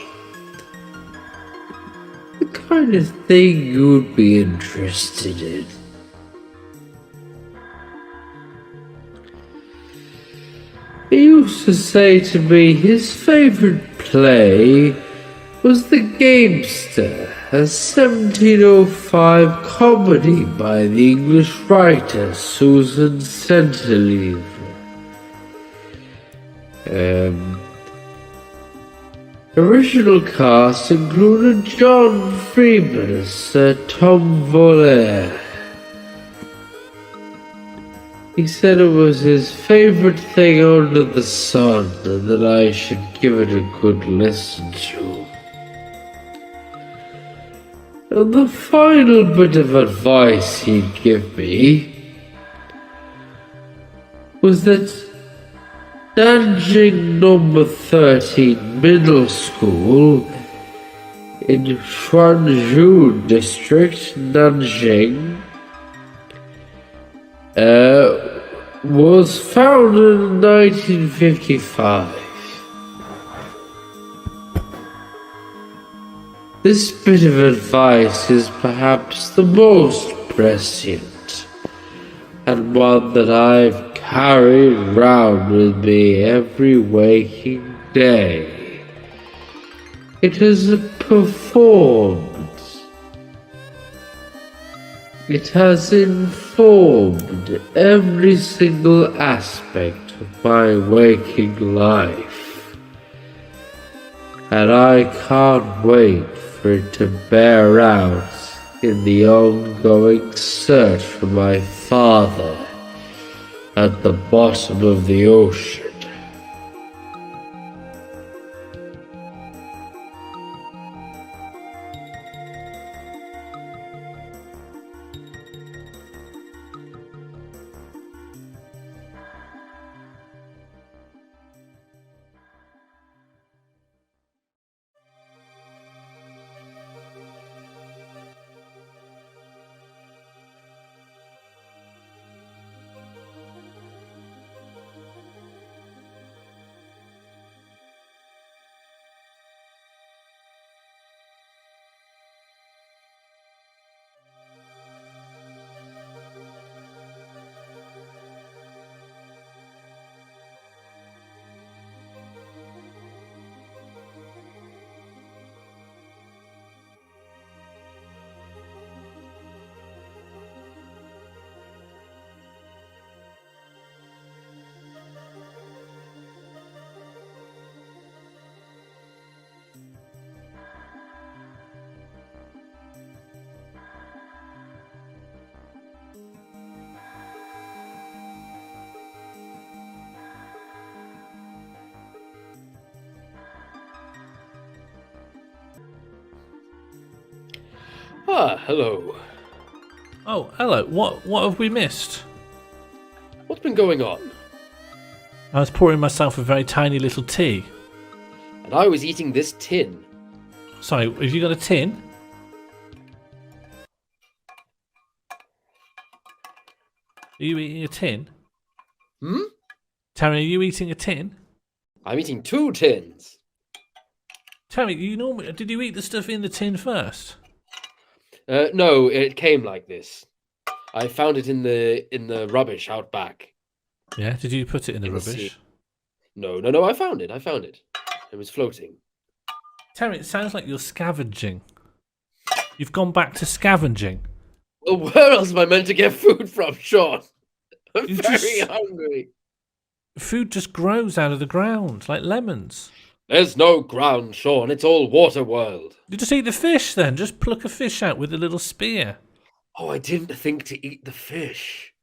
The kind of thing you'd be interested in. He used to say to me his favourite play was The Gamester, a 1705 comedy by the English writer Susan Centlivre. Original cast included John Freeman as Sir Tom Volaire. He said it was his favourite thing under the sun and that I should give it a good listen to. And the final bit of advice he'd give me was that Nanjing number 13 Middle School in Shuanzhou District, Nanjing, was founded in 1955. This bit of advice is perhaps the most prescient, and one that I've carried round with me every waking day. It has informed every single aspect of my waking life, and I can't wait for it to bear out in the ongoing search for my father at the bottom of the ocean. Ah, hello. Oh, hello. What have we missed? What's been going on? I was pouring myself a very tiny little tea. And I was eating this tin. Sorry, have you got a tin? Are you eating a tin? Hmm? Terry, are you eating a tin? I'm eating 2 tins. Terry, did you eat the stuff in the tin first? No, it came like this. I found it in the rubbish out back. Yeah, did you put it in the rubbish? Sea. No, I found it. It was floating. Terry, it sounds like you're scavenging. You've gone back to scavenging. Well, where else am I meant to get food from, Sean? I'm very hungry. Food just grows out of the ground, like lemons. There's no ground, Sean. It's all water world. You just eat the fish then. Just pluck a fish out with a little spear. Oh, I didn't think to eat the fish.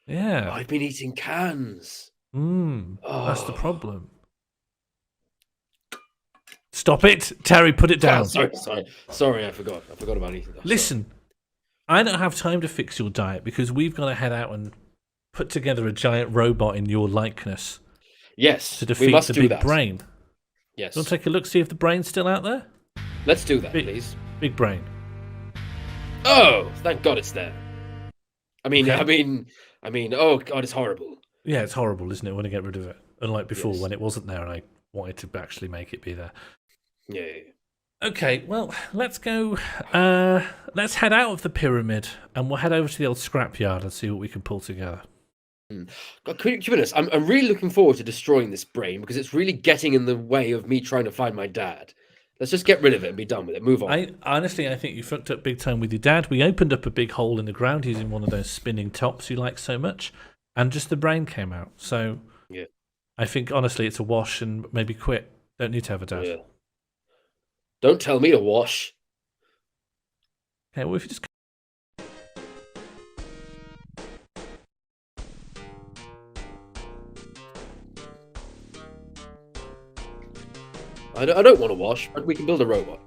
Yeah. I've been eating cans. That's the problem. Stop it, Terry. Put it down. Oh, sorry. I forgot about eating that. Listen, I don't have time to fix your diet because we've got to head out and put together a giant robot in your likeness. Yes, to defeat we must the do big that. brain. Yes. Do you want to take a look, see if the brain's still out there? Let's do that, please. Big brain. Oh, thank God it's there. Okay. Oh God, it's horrible. Yeah, it's horrible, isn't it? I want to get rid of it. Unlike before when it wasn't there and I wanted to actually make it be there. Yeah. Okay, well, let's go. Let's head out of the pyramid and we'll head over to the old scrapyard and see what we can pull together. God, to be honest, I'm really looking forward to destroying this brain because it's really getting in the way of me trying to find my dad. Let's just get rid of it and be done with it. Move on. Honestly, I think you fucked up big time with your dad. We opened up a big hole in the ground using one of those spinning tops you like so much, and just the brain came out. So yeah. I think, honestly, it's a wash and maybe quit. Don't need to have a dad. Yeah. Don't tell me to wash. Okay, well, if you just... I don't want to wash, but we can build a robot.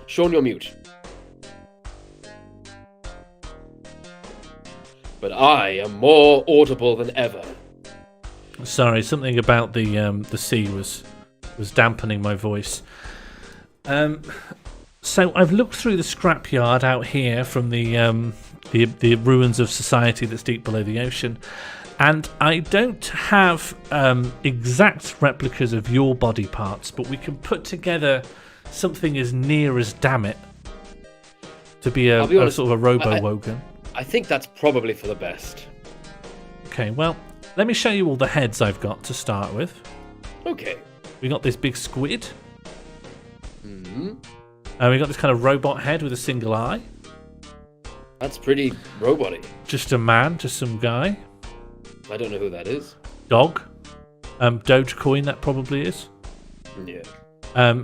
Sean, you're mute. But I am more audible than ever. Sorry, something about the sea was dampening my voice. So I've looked through the scrapyard out here from the ruins of society that's deep below the ocean, and I don't have exact replicas of your body parts, but we can put together something as near as damn it to be a sort of a Robo-Wogan. I think that's probably for the best. Okay, well, let me show you all the heads I've got to start with. Okay. We got this big squid. Mm-hmm. We got this kind of robot head with a single eye. That's pretty robot-y. Just a man, just some guy. I don't know who that is. Dog. Dogecoin, that probably is. Yeah.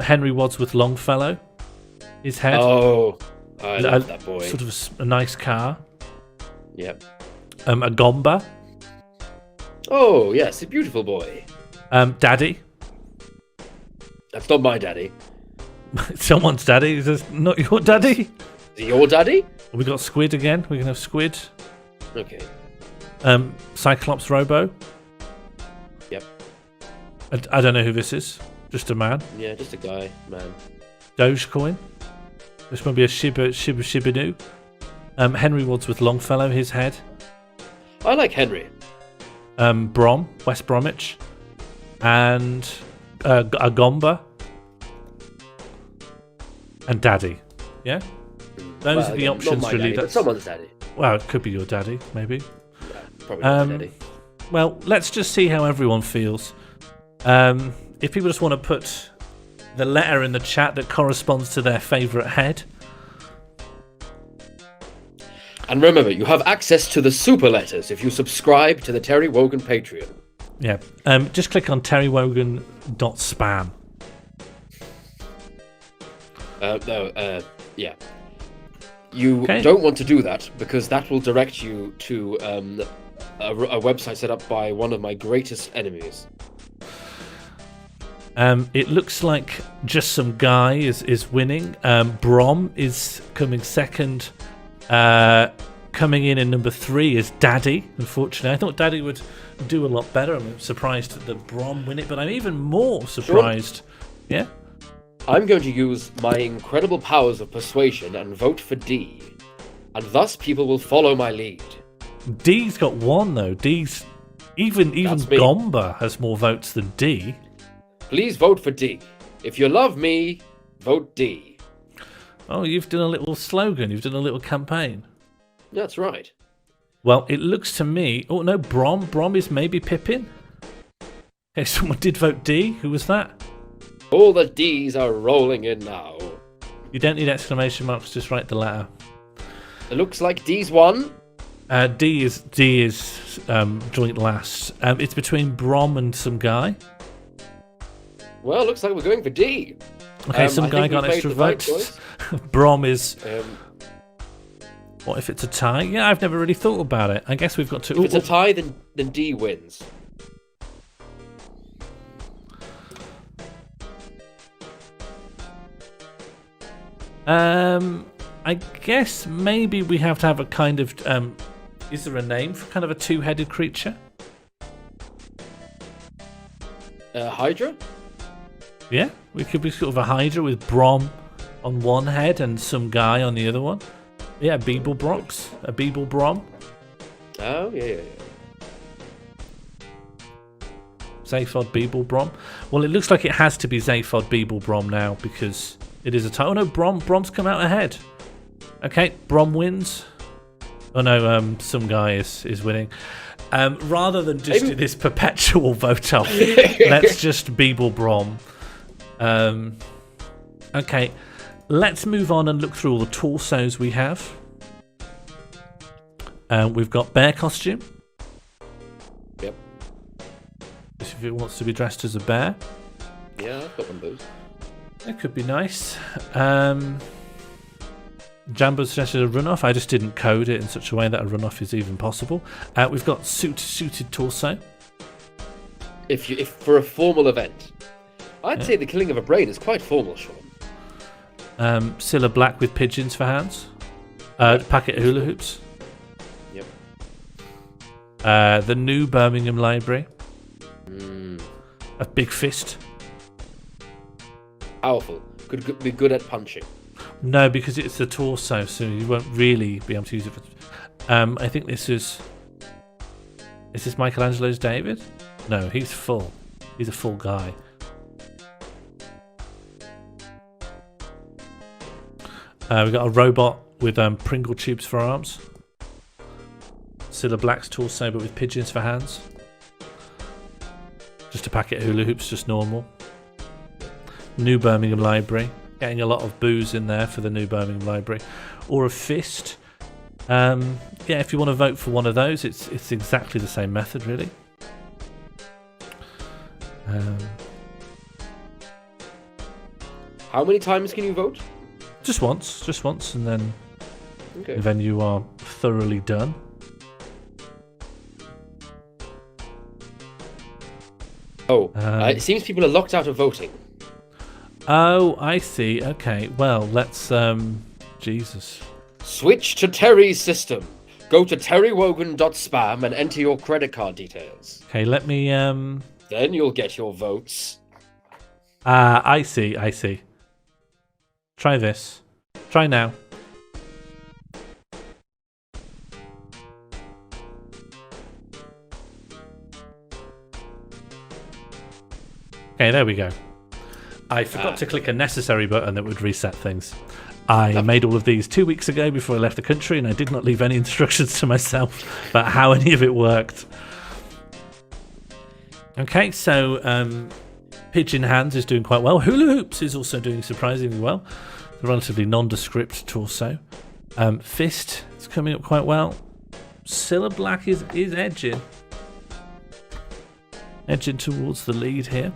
Henry Wadsworth Longfellow. His head. Oh, I love that boy. Sort of a nice car. Yep. A Gomba. Oh, yes, a beautiful boy. Daddy. That's not my daddy. Someone's daddy. Is this not your daddy? Is it your daddy? We got Squid again. We can have Squid. Okay. Cyclops Robo. Yep. I don't know who this is. Just a man. Yeah, just a guy, man. Dogecoin. This might be a Shibinu. Henry Wadsworth Longfellow, his head. I like Henry. Brom, West Bromwich. And a Gomba. And Daddy. Yeah? Those are the options, not my really. Daddy, but someone's daddy. Well, it could be your daddy, maybe. Yeah, probably not daddy. Well, let's just see how everyone feels. If people just want to put the letter in the chat that corresponds to their favourite head. And remember, you have access to the super letters if you subscribe to the Terry Wogan Patreon. Yeah. Just click on terrywogan.spam. Yeah. You don't want to do that because that will direct you to a website set up by one of my greatest enemies. It looks like just some guy is winning. Brom is coming second. Coming in number 3 is Daddy. Unfortunately, I thought Daddy would do a lot better. I'm surprised that Brom win it, but I'm even more surprised. Yeah? I'm going to use my incredible powers of persuasion and vote for D. And thus people will follow my lead. D's got 1 though. D's even Gomba has more votes than D. Please vote for D. If you love me, vote D. Oh, you've done a little slogan. You've done a little campaign. That's right. Well, it looks to me... Oh, no, Brom. Brom is maybe Pippin. Okay, someone did vote D. Who was that? All the D's are rolling in now. You don't need exclamation marks, just write the letter. It looks like D's won. D is joint last. It's between Brom and some guy. Well, looks like we're going for D. Okay, some guy got extra votes. Brom is... what if it's a tie? Yeah, I've never really thought about it. I guess we've got to... If it's a tie, then D wins. I guess maybe we have to have a kind of... is there a name for kind of a two-headed creature? Hydra? Yeah, we could be sort of a Hydra with Brom on one head and some guy on the other one. Yeah, Beeblebrox, a Beeblebrom. Oh, yeah. Zaphod Beeblebrom. Well, it looks like it has to be Zaphod Beeblebrom now because it is a tie. Oh no, Brom's come out ahead. Okay, Brom wins. Oh no, some guy is winning. Rather than just do this perpetual vote off, let's just Beeblebrom. Okay, let's move on and look through all the torsos we have. We've got bear costume. Yep. If it wants to be dressed as a bear. Yeah, I've got one of those. That could be nice. Jambo suggested a runoff. I just didn't code it in such a way that a runoff is even possible. We've got suited torso. If for a formal event, I'd say the killing of a brain is quite formal, Sean. Scylla black with pigeons for hands. Packet hula hoops. Yep. The new Birmingham Library. A big fist. Powerful. Could be good at punching. No, because it's the torso, so you won't really be able to use it for... I think this is... Is this Michelangelo's David? No, he's full. He's a full guy. We've got a robot with Pringle tubes for arms. Scylla Black's torso, but with pigeons for hands. Just a packet of hula hoops, just normal. New Birmingham Library. Getting a lot of booze in there for the new Birmingham Library. Or a fist. Yeah, if you want to vote for one of those, it's exactly the same method, really. How many times can you vote? Just once, and then you are thoroughly done. Oh, it seems people are locked out of voting. Oh, I see. Okay, well, let's... Jesus. Switch to Terry's system. Go to terrywogan.spam and enter your credit card details. Okay, let me... Then you'll get your votes. I see. Try this. Try now. Okay, there we go. I forgot to click a necessary button that would reset things. I made all of these 2 weeks ago before I left the country, and I did not leave any instructions to myself about how any of it worked. Okay, so Pigeon Hands is doing quite well. Hula Hoops is also doing surprisingly well. A relatively nondescript torso. Fist is coming up quite well. Scylla Black is edging. Edging towards the lead here.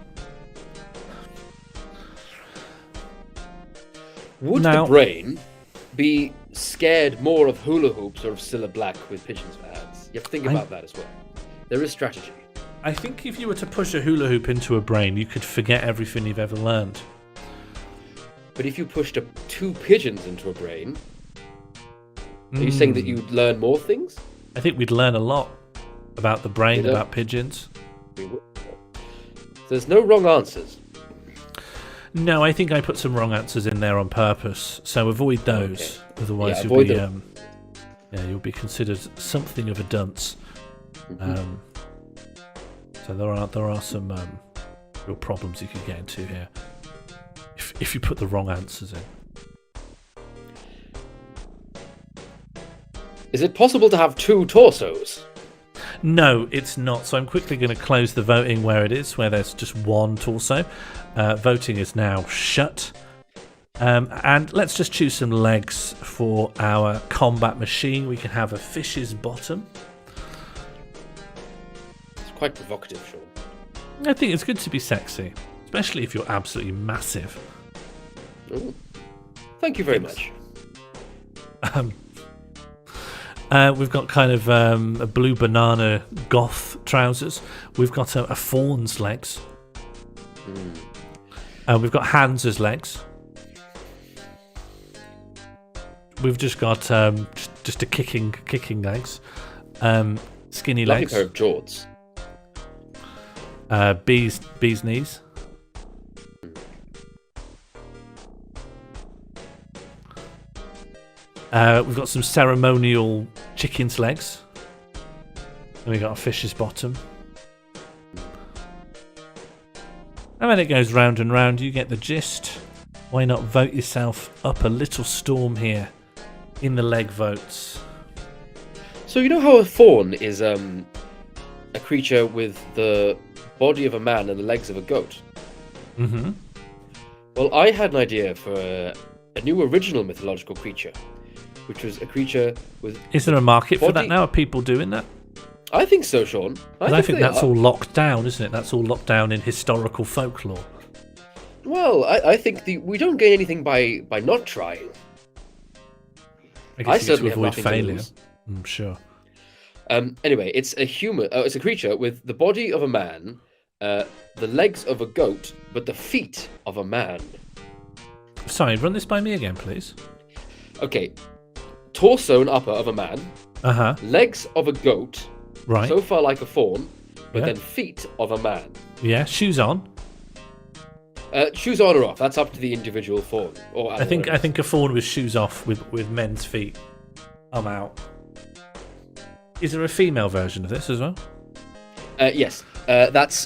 Would the brain be scared more of hula hoops or of Scylla Black with pigeons for hands? You have to think about that as well. There is strategy. I think if you were to push a hula hoop into a brain, you could forget everything you've ever learned. But if you pushed two pigeons into a brain, Are you saying that you'd learn more things? I think we'd learn a lot about the brain, about pigeons. There's no wrong answers. No, I think I put some wrong answers in there on purpose. So avoid those. Okay. Otherwise, you'll be considered something of a dunce. Mm-hmm. So there are some real problems you could get into here if you put the wrong answers in. Is it possible to have 2 torsos? No, it's not. So I'm quickly going to close the voting where there's just 1 torso. Voting is now shut. And let's just choose some legs for our combat machine. We can have a fish's bottom. It's quite provocative, Sean. I think it's good to be sexy, especially if you're absolutely massive. Ooh. Thank you very much. We've got kind of a blue banana goth trousers. We've got a fawn's legs. We've got hands as legs. We've just got just a kicking legs. Skinny Lovely legs. pair of jorts. Bee's knees. We've got some ceremonial chicken's legs. And we got a fish's bottom. And then it goes round and round. You get the gist. Why not vote yourself up a little storm here in the leg votes? So you know how a fawn is a creature with the body of a man and the legs of a goat? Mm-hmm. Well, I had an idea for a new original mythological creature, which was a creature with... Is there a market for that now? Are people doing that? I think so, Sean. I think that's all locked down, isn't it? That's all locked down in historical folklore. Well, I think we don't gain anything by not trying. I guess you certainly get to avoid have failure. lose. I'm sure. Anyway, it's it's a creature with the body of a man, the legs of a goat, but the feet of a man. Sorry, run this by me again, please. Okay. Torso and upper of a man. Uh-huh. Legs of a goat. Right. So far like a fawn, but Yeah. then feet of a man. Yeah, shoes on. Shoes on or off, that's up to the individual fawn. Or I think a fawn with shoes off with men's feet. I'm out. Is there a female version of this as well? Yes. That's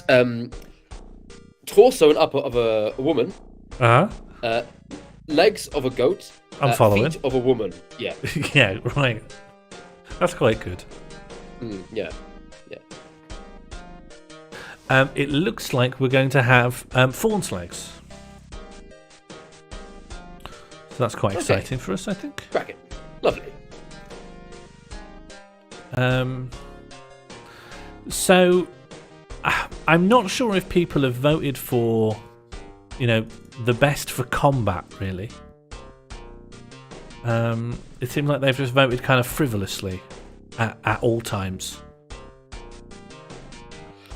torso and upper of a woman. Uh-huh. Legs of a goat. I'm following. Feet of a woman. Yeah. Yeah, right. That's quite good. Yeah. It looks like we're going to have fawn's legs. So that's quite exciting for us, I think. Cracking. Lovely. So I'm not sure if people have voted for, the best for combat, really. It seemed like they've just voted kind of frivolously at all times.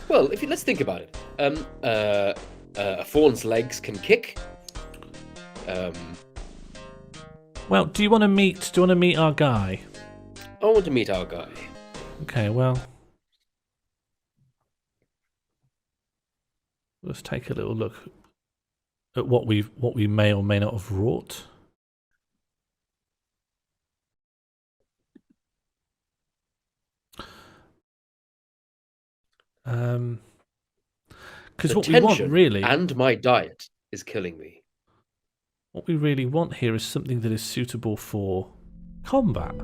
Well, let's think about it. A fawn's legs can kick. Well, do you want to meet our guy? I want to meet our guy. Okay, well, let's take a little look at what we may or may not have wrought. Because what we want really, and my diet is killing me. What we really want here is something that is suitable for combat.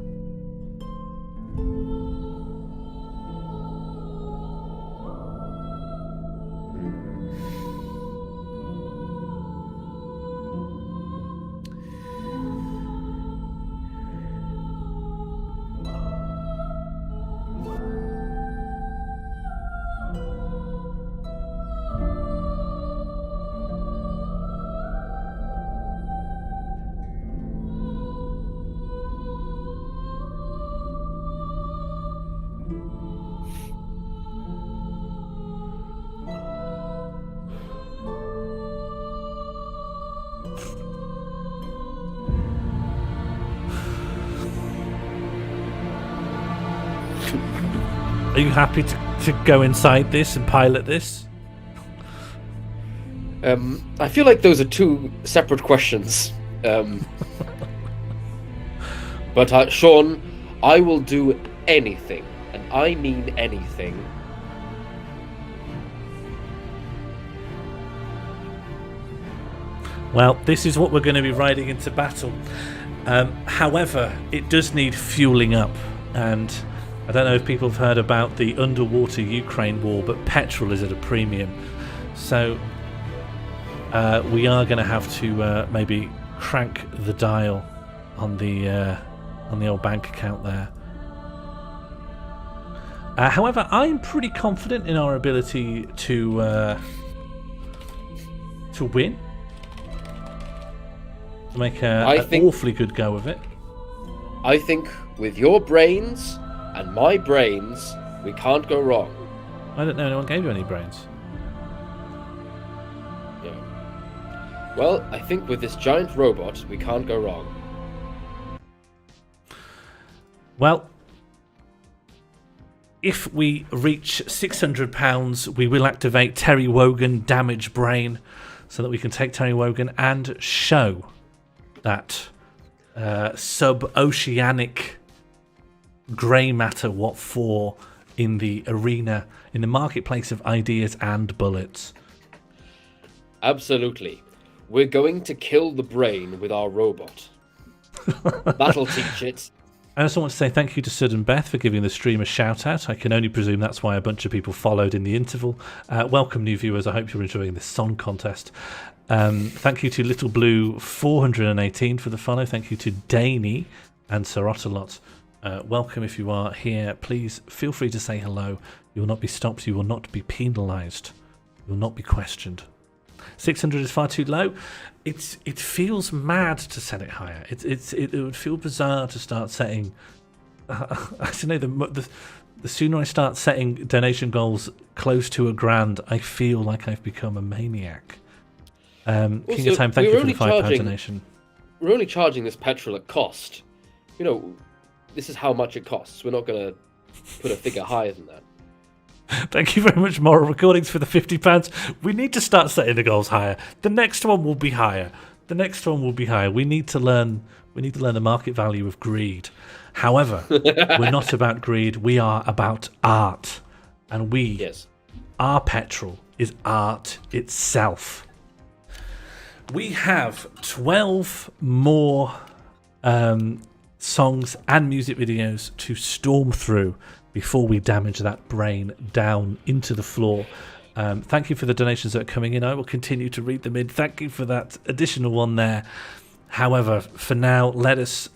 Are you happy to go inside this and pilot this? I feel like those are two separate questions. But Sean, I will do anything, and I mean anything. Well, this is what we're going to be riding into battle. However, it does need fueling up, and I don't know if people have heard about the underwater Ukraine war, but petrol is at a premium. So we are going to have to maybe crank the dial on the old bank account there. However, I'm pretty confident in our ability to win. To make an awfully good go of it. I think with your brains and my brains, we can't go wrong. I don't know anyone gave you any brains. Yeah. Well, I think with this giant robot, we can't go wrong. Well, if we reach £600, we will activate Terry Wogan Damage Brain so that we can take Terry Wogan and show that sub-oceanic grey matter what for in the arena, in the marketplace of ideas and bullets. Absolutely. We're going to kill the brain with our robot. That'll teach it. I also want to say thank you to Sud and Beth for giving the stream a shout out. I can only presume that's why a bunch of people followed in the interval. Welcome new viewers, I hope you're enjoying this song contest. Thank you to Little Blue 418 for the follow. Thank you to Daney and Sarotalot. Welcome if you are here. Please feel free to say hello. You will not be stopped. You will not be penalised. You will not be questioned. 600 is far too low. It feels mad to set it higher. It would feel bizarre to start setting. I don't know. The sooner I start setting donation goals close to £1,000, I feel like I've become a maniac. King of Time, thank you for the £5 donation. We're only charging this petrol at cost. You know, this is how much it costs. We're not going to put a figure higher than that. Thank you very much, Moral Recordings, for the £50. We need to start setting the goals higher. The next one will be higher. We need to learn the market value of greed. However, we're not about greed. We are about art, and our petrol is art itself. We have 12 more songs and music videos to storm through before we damage that brain down into the floor. Thank you for the donations that are coming in. I will continue to read them in. Thank you for that additional one there. However, for now, let us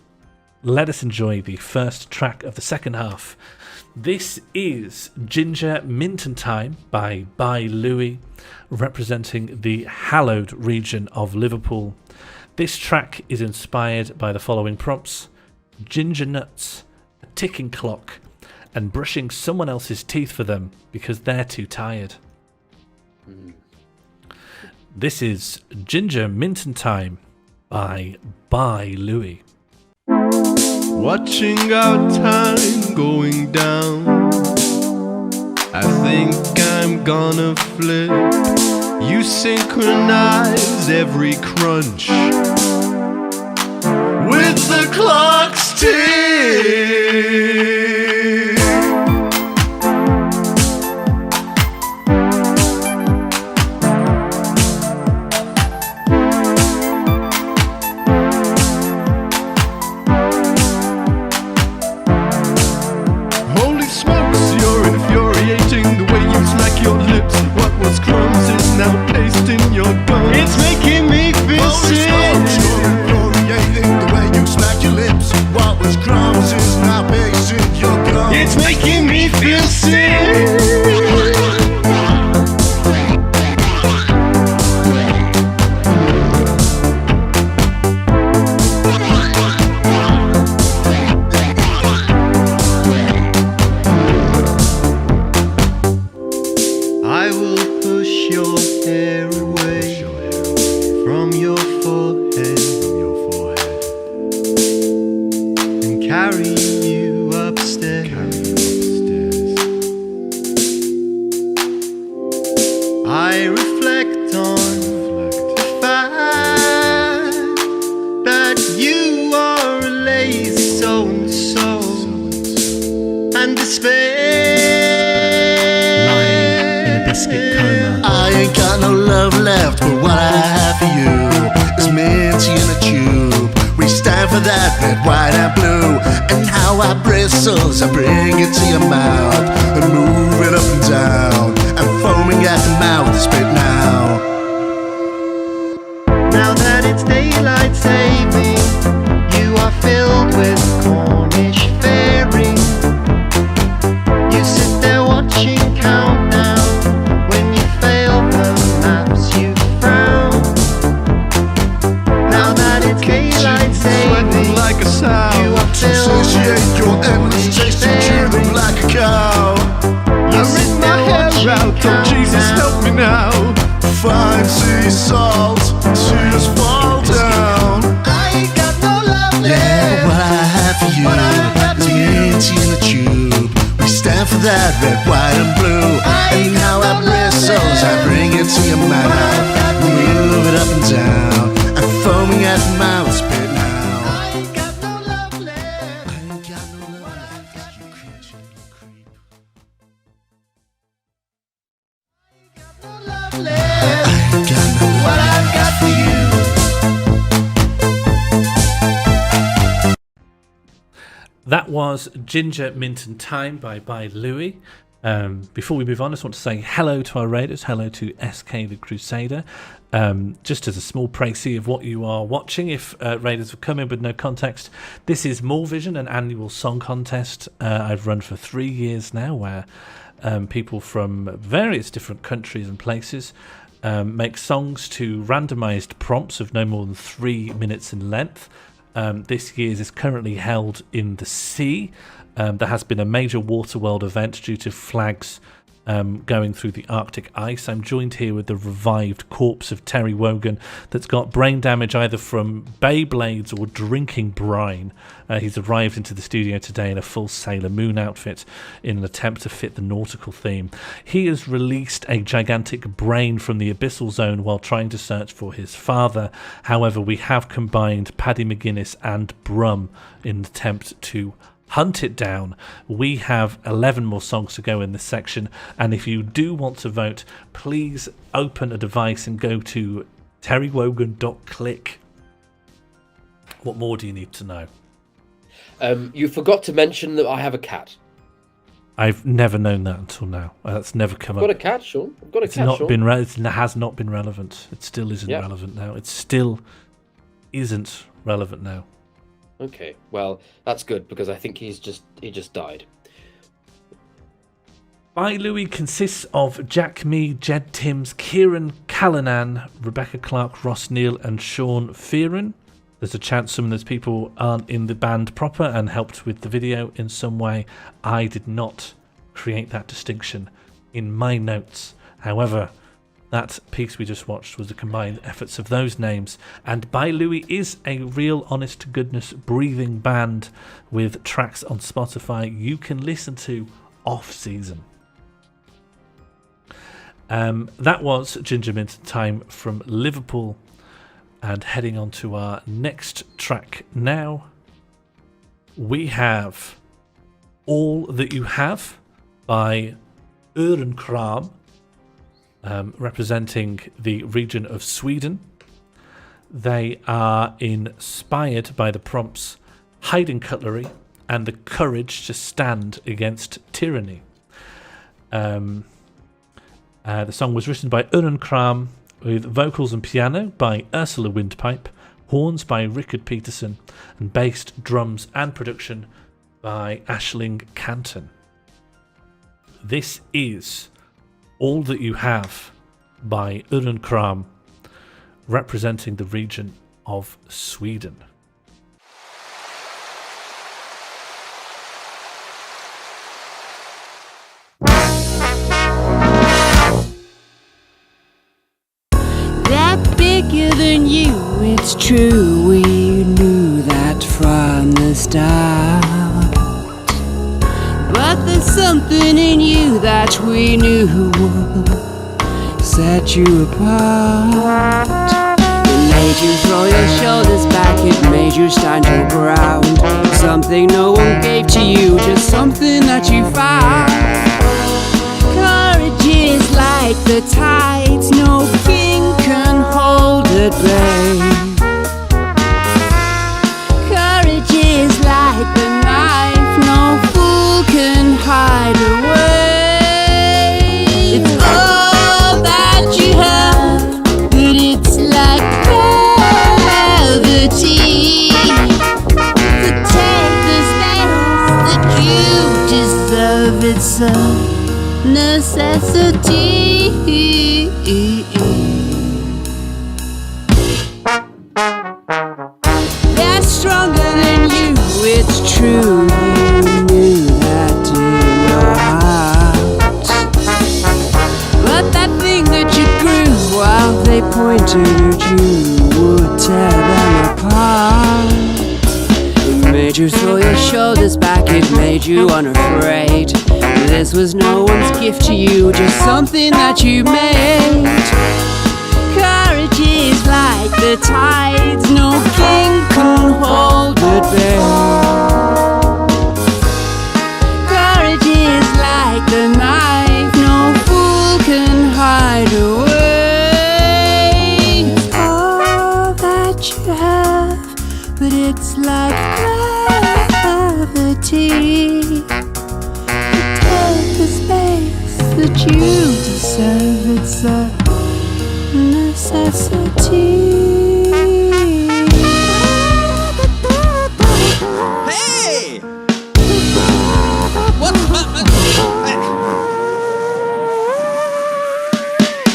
enjoy the first track of the second half. This is Ginger Minton Time by Louis, representing the hallowed region of Liverpool. This track is inspired by the following prompts: ginger nuts, a ticking clock, and brushing someone else's teeth for them because they're too tired. This is Ginger Minton Time by Louis. Watching our time going down, I think I'm gonna flip. You synchronize every crunch with the clock's tick. Now placed in your gums. It's making me feel sick. Infuriating the way you smack your lips. What was crumbs is now placed in your gums. It's making me feel sick. I bristles, I bring it to your mouth and move it up and down. I'm foaming at the mouth, spit now. Now that it's daylight saving, you are filled with Cornish fairy. You sit there watching countdown. When you fail the maps, you frown. Now that it's daylight saving, like a sow, you are filled satiate your endless taste and chew them like a cow. I rip my hair out, oh Jesus help me now. Fine sea salt, tears fall down. I ain't got no love left. Yeah, what I have for you is meat in a tube. We stand for that red, white and blue. And now I bristles, I bring it to your mouth. Move it up and down. I'm foaming at the mouth, spit now. I ain't got no love left. I ain't got no love left. You cringe and you creep. No love left. What I've got for you. That was Ginger, Mint and Thyme by Louis. Before we move on, I just want to say hello to our raiders, hello to SK the Crusader. Just as a small précis of what you are watching, if raiders have come in with no context, this is Morlvision, an annual song contest I've run for 3 years now, where people from various different countries and places make songs to randomised prompts of no more than 3 minutes in length. This year's is currently held in the sea. There has been a major Waterworld event due to flags going through the Arctic ice. I'm joined here with the revived corpse of Terry Wogan that's got brain damage either from Beyblades or drinking brine. He's arrived into the studio today in a full Sailor Moon outfit in an attempt to fit the nautical theme. He has released a gigantic brain from the abyssal zone while trying to search for his father. However, we have combined Paddy McGuinness and Brum in an attempt to hunt it down. We have 11 more songs to go in this section, and if you do want to vote, please open a device and go to terrywogan.click. What more do you need to know? You forgot to mention that I have a cat. I've never known that until now. That's never come up. I've got a cat, Sean. I've got a cat, Sean. It has not been relevant. It still isn't relevant now. It still isn't relevant now. Okay, well, that's good, because I think he just died. By Louis consists of Jack Me, Jed Timms, Kieran Callanan, Rebecca Clark, Ross Neal and Sean Fearon. There's a chance some of those people aren't in the band proper and helped with the video in some way. I did not create that distinction in my notes. However, that piece we just watched was the combined efforts of those names. And By Louis is a real, honest-to-goodness, breathing band with tracks on Spotify you can listen to off-season. That was Ginger Mint Thyme from Liverpool. And heading on to our next track now, we have All That You Have by Öronkram. Representing the region of Sweden. They are inspired by the prompts hiding cutlery and the courage to stand against tyranny. The song was written by Öronkram with vocals and piano by Ursula Windpipe, horns by Rickard Peterson, and bass, drums and production by Aisling Canton. This is All That You Have by Öronkram, representing the region of Sweden. That bigger than you, it's true, we knew that from the start. But there's something in you that we knew would set you apart. It made you throw your shoulders back, it made you stand your ground. Something no one gave to you, just something that you found. Courage is like the tides, no king can hold at bay. Courage is like the knife, it's a necessity. They're stronger than you, it's true. You knew that in your heart. But that thing that you grew while they pointed at you would tear them apart. It made you throw your shoulders back, it made you unafraid. This was no one's gift to you, just something that you made. Courage is like the tides, no king can hold at bay. Courage is like the knife, no fool can hide away. It's all that you have, but it's like gravity. Take the space that you deserve, it's a necessity. Hey! What?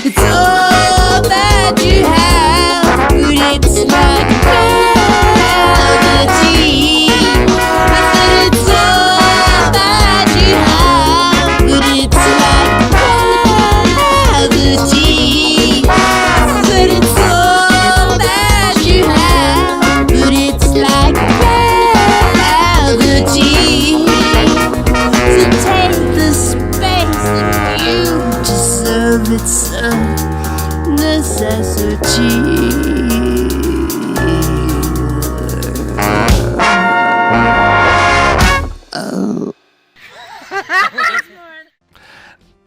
It's all that you have, but it's like gravity. I said it's all that you have, but it's like gravity. I said it's all that you have, but it's like gravity. So take the space that you deserve, it's a necessity.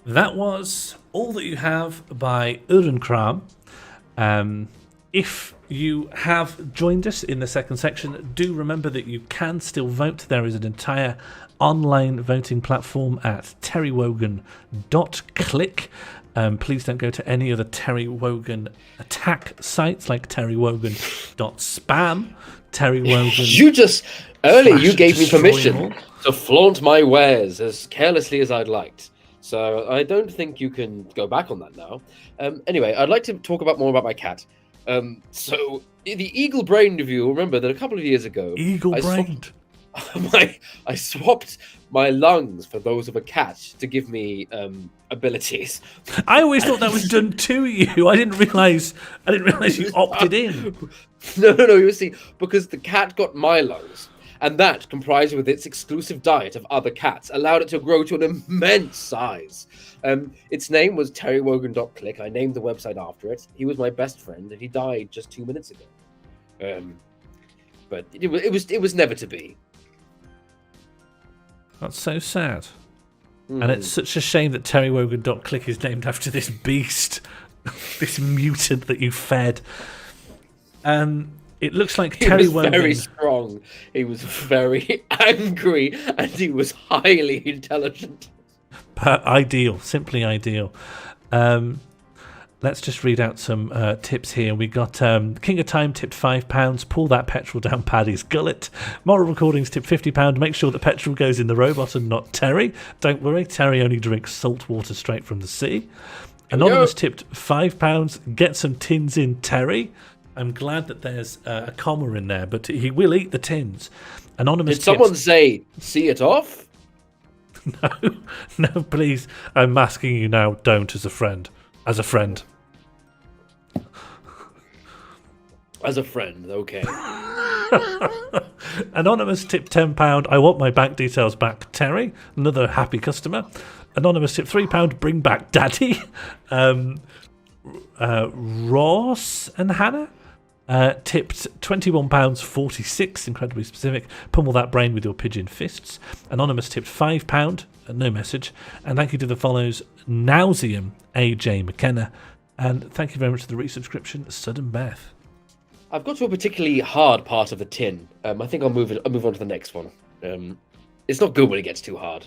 That was All That You Have by Öronkram. If you have joined us in the second section, do remember that you can still vote. There is an entire online voting platform at terrywogan.click. Please don't go to any other Terry Wogan attack sites like terrywogan.spam. Terry Wogan. You just earlier you gave me permission to flaunt my wares as carelessly as I'd liked. So I don't think you can go back on that now. Anyway, I'd like to talk more about my cat. So the eagle brained of you remember that a couple of years ago, Eagle brained. I swapped my lungs for those of a cat to give me abilities. I always thought that was done to you. I didn't realise you opted in. No. You see, because the cat got my lungs, and that, comprised with its exclusive diet of other cats, allowed it to grow to an immense size. Its name was terrywogan.click. I named the website after it. He was my best friend, and he died just 2 minutes ago. But it was never to be. That's so sad. And it's such a shame that terrywogan.click is named after this beast, this mutant that you fed. It looks like Terry Wogan. He was very strong. He was very angry, and he was highly intelligent. Ideal, simply ideal. Let's just read out some tips here. We got King of Time tipped £5. Pull that petrol down Paddy's gullet. Moral Recordings tipped £50. Make sure the petrol goes in the robot and not Terry. Don't worry, Terry only drinks salt water straight from the sea. Anonymous tipped £5. Get some tins in, Terry. I'm glad that there's a comma in there, but he will eat the tins. Anonymous. Did someone say, see it off? No, please. I'm asking you now, don't as a friend. As a friend. As a friend, okay. Anonymous tipped £10. I want my bank details back, Terry. Another happy customer. Anonymous tipped £3. Bring back Daddy. Ross and Hannah tipped £21.46, incredibly specific. Pummel that brain with your pigeon fists. Anonymous tipped £5, no message. And thank you to the follows Nauseum, AJ McKenna. And thank you very much for the resubscription, Sudden Beth. I've got to a particularly hard part of the tin. I think I'll move on to the next one. It's not good when it gets too hard.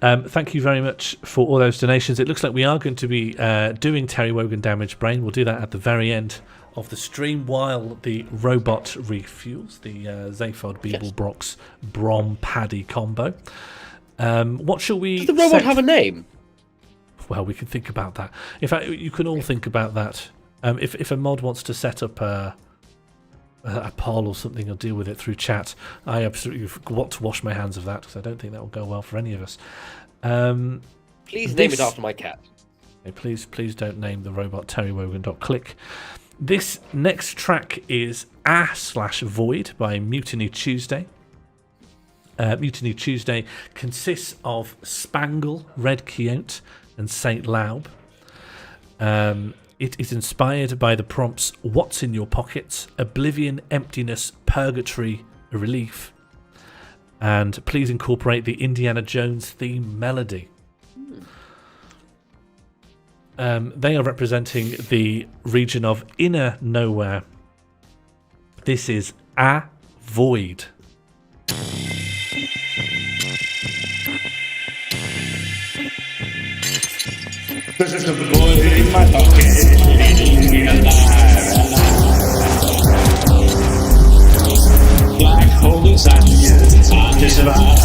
Thank you very much for all those donations. It looks like we are going to be doing Terry Wogan Damaged Brain. We'll do that at the very end of the stream while the robot refuels, the Zaphod Beeblebrox Brom Paddy combo. What shall we... Does the robot have a name? Well, we can think about that. In fact, you can all think about that. If a mod wants to set up a poll or something or deal with it through chat, I absolutely want to wash my hands of that because I don't think that will go well for any of us. Please name it after my cat. Okay, please don't name the robot terrywogan.click. This next track is /Void by Mutiny Tuesday. Mutiny Tuesday consists of Spangle, Red Quixote, and Saint Laub. It is inspired by the prompts What's in Your Pockets, Oblivion, Emptiness, Purgatory, Relief. And please incorporate the Indiana Jones theme melody. They are representing the region of Inner Nowhere. This is A Void. This is the void in my pocket, eating me alive. Black hole inside me, it's hard to survive.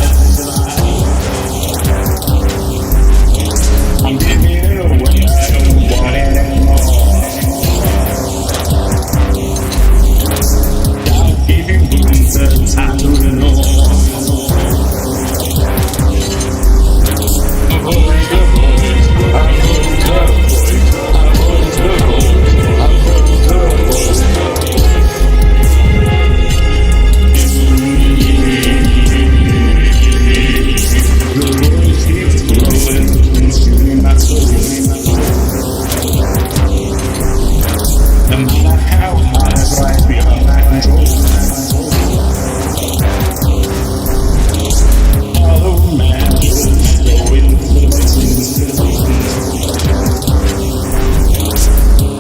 I'm giving away, I don't want it anymore. Gotta give you room for time to ignore. No matter how hard I try beyond my control, follow matches, go into the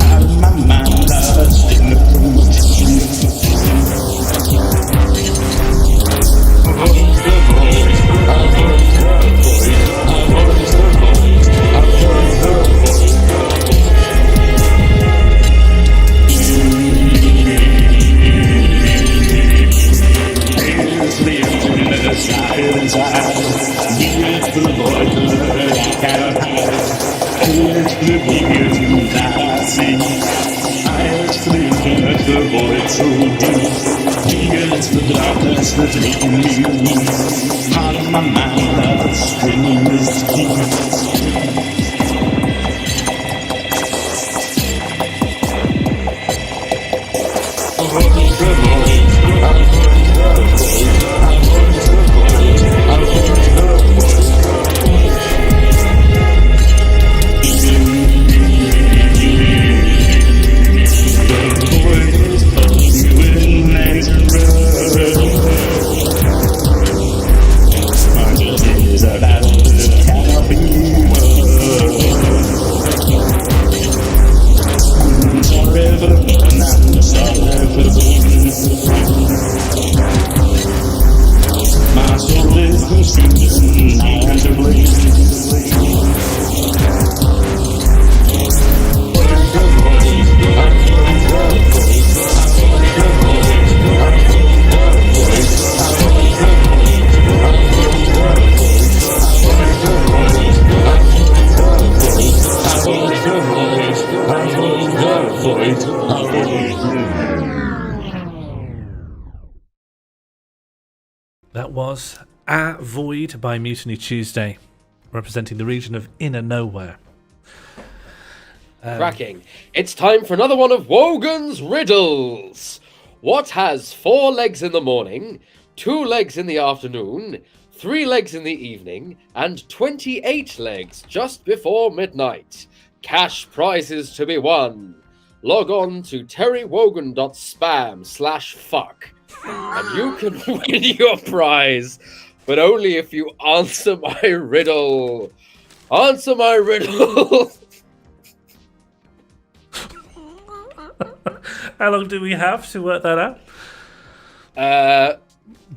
out of my mind, lost in the that's making me weak. Out of my mind, the string is deep. That was A Void by Mutiny Tuesday, representing the region of Inner Nowhere. Cracking. It's time for another one of Wogan's riddles. What has 4 legs in the morning, 2 legs in the afternoon, 3 legs in the evening, and 28 legs just before midnight? Cash prizes to be won. Log on to terrywogan.spam/fuck. And you can win your prize, but only if you answer my riddle. Answer my riddle. How long do we have to work that out?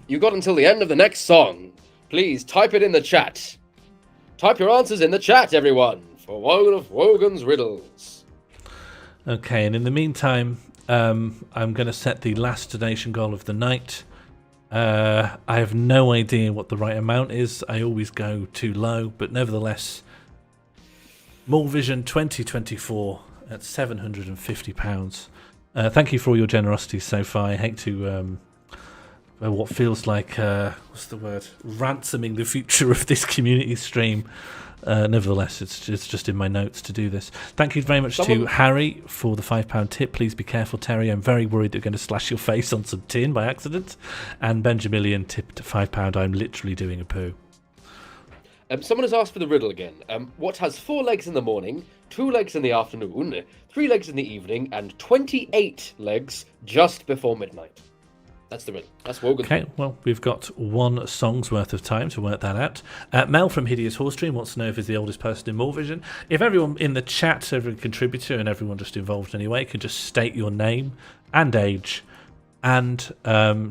You got until the end of the next song. Please type it in the chat. Type your answers in the chat, everyone, for one of Wogan's riddles. Okay, and in the meantime, I'm going to set the last donation goal of the night. I have no idea what the right amount is. I always go too low, but nevertheless, Morlvision 2024 at £750. Thank you for all your generosity so far. I hate to what feels like what's the word? Ransoming the future of this community stream. Nevertheless, it's just in my notes to do this. Thank you very much to Harrie for the £5 tip. Please be careful, Terry. I'm very worried they're going to slash your face on some tin by accident. And Benjamilian tipped £5. I'm literally doing a poo. Someone has asked for the riddle again. What has 4 legs in the morning, 2 legs in the afternoon, 3 legs in the evening, and 28 legs just before midnight? That's the riddle. That's Wogan. Okay, well, we've got 1 song's worth of time to work that out. Mel from Hideous Horse Stream wants to know if he's the oldest person in Morlvision. If everyone in the chat, every contributor and everyone just involved anyway, could just state your name and age and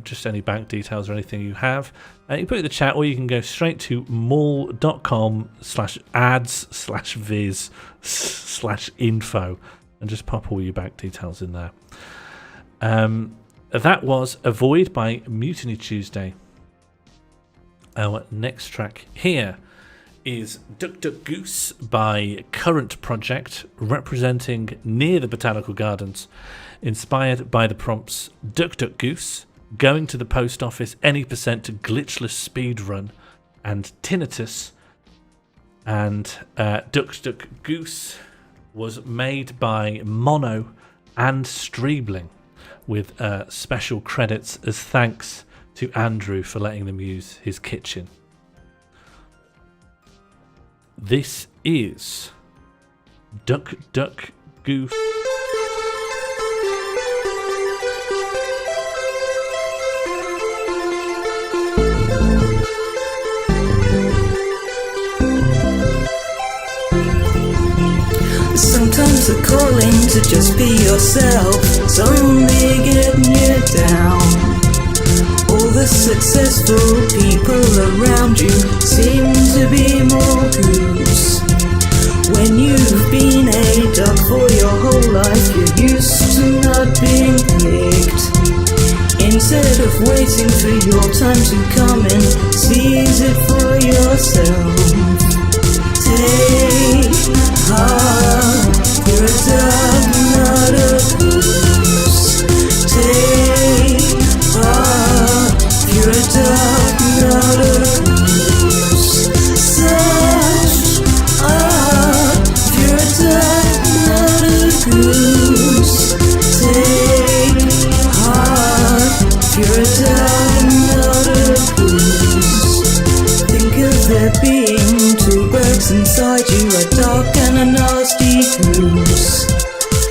just any bank details or anything you have. You can put it in the chat, or you can go straight to mall.com/ads/viz/info and just pop all your bank details in there. That was Avoid by Mutiny Tuesday. Our next track here is Duck Duck Goose by Current Project, representing Near the Botanical Gardens, inspired by the prompts Duck Duck Goose, Going to the Post Office, Any Percent Glitchless Speed Run, and Tinnitus. And Duck Duck Goose was made by Mono and Streebling, with special credits as thanks to Andrew for letting them use his kitchen. This is Duck Duck Goose. Sometimes the calling to just be yourself is only getting you down. All the successful people around you seem to be more goose. When you've been a duck for your whole life, you're used to not being picked. Instead of waiting for your time to come in, seize it for yourself. Take heart, you're a duck, not a goose. Take heart, you're a duck, not a goose. Such art, you're a duck, not a goose. Take heart, you're a duck, not a goose. Think of there being 2 birds inside you, a duck and a nasty goose.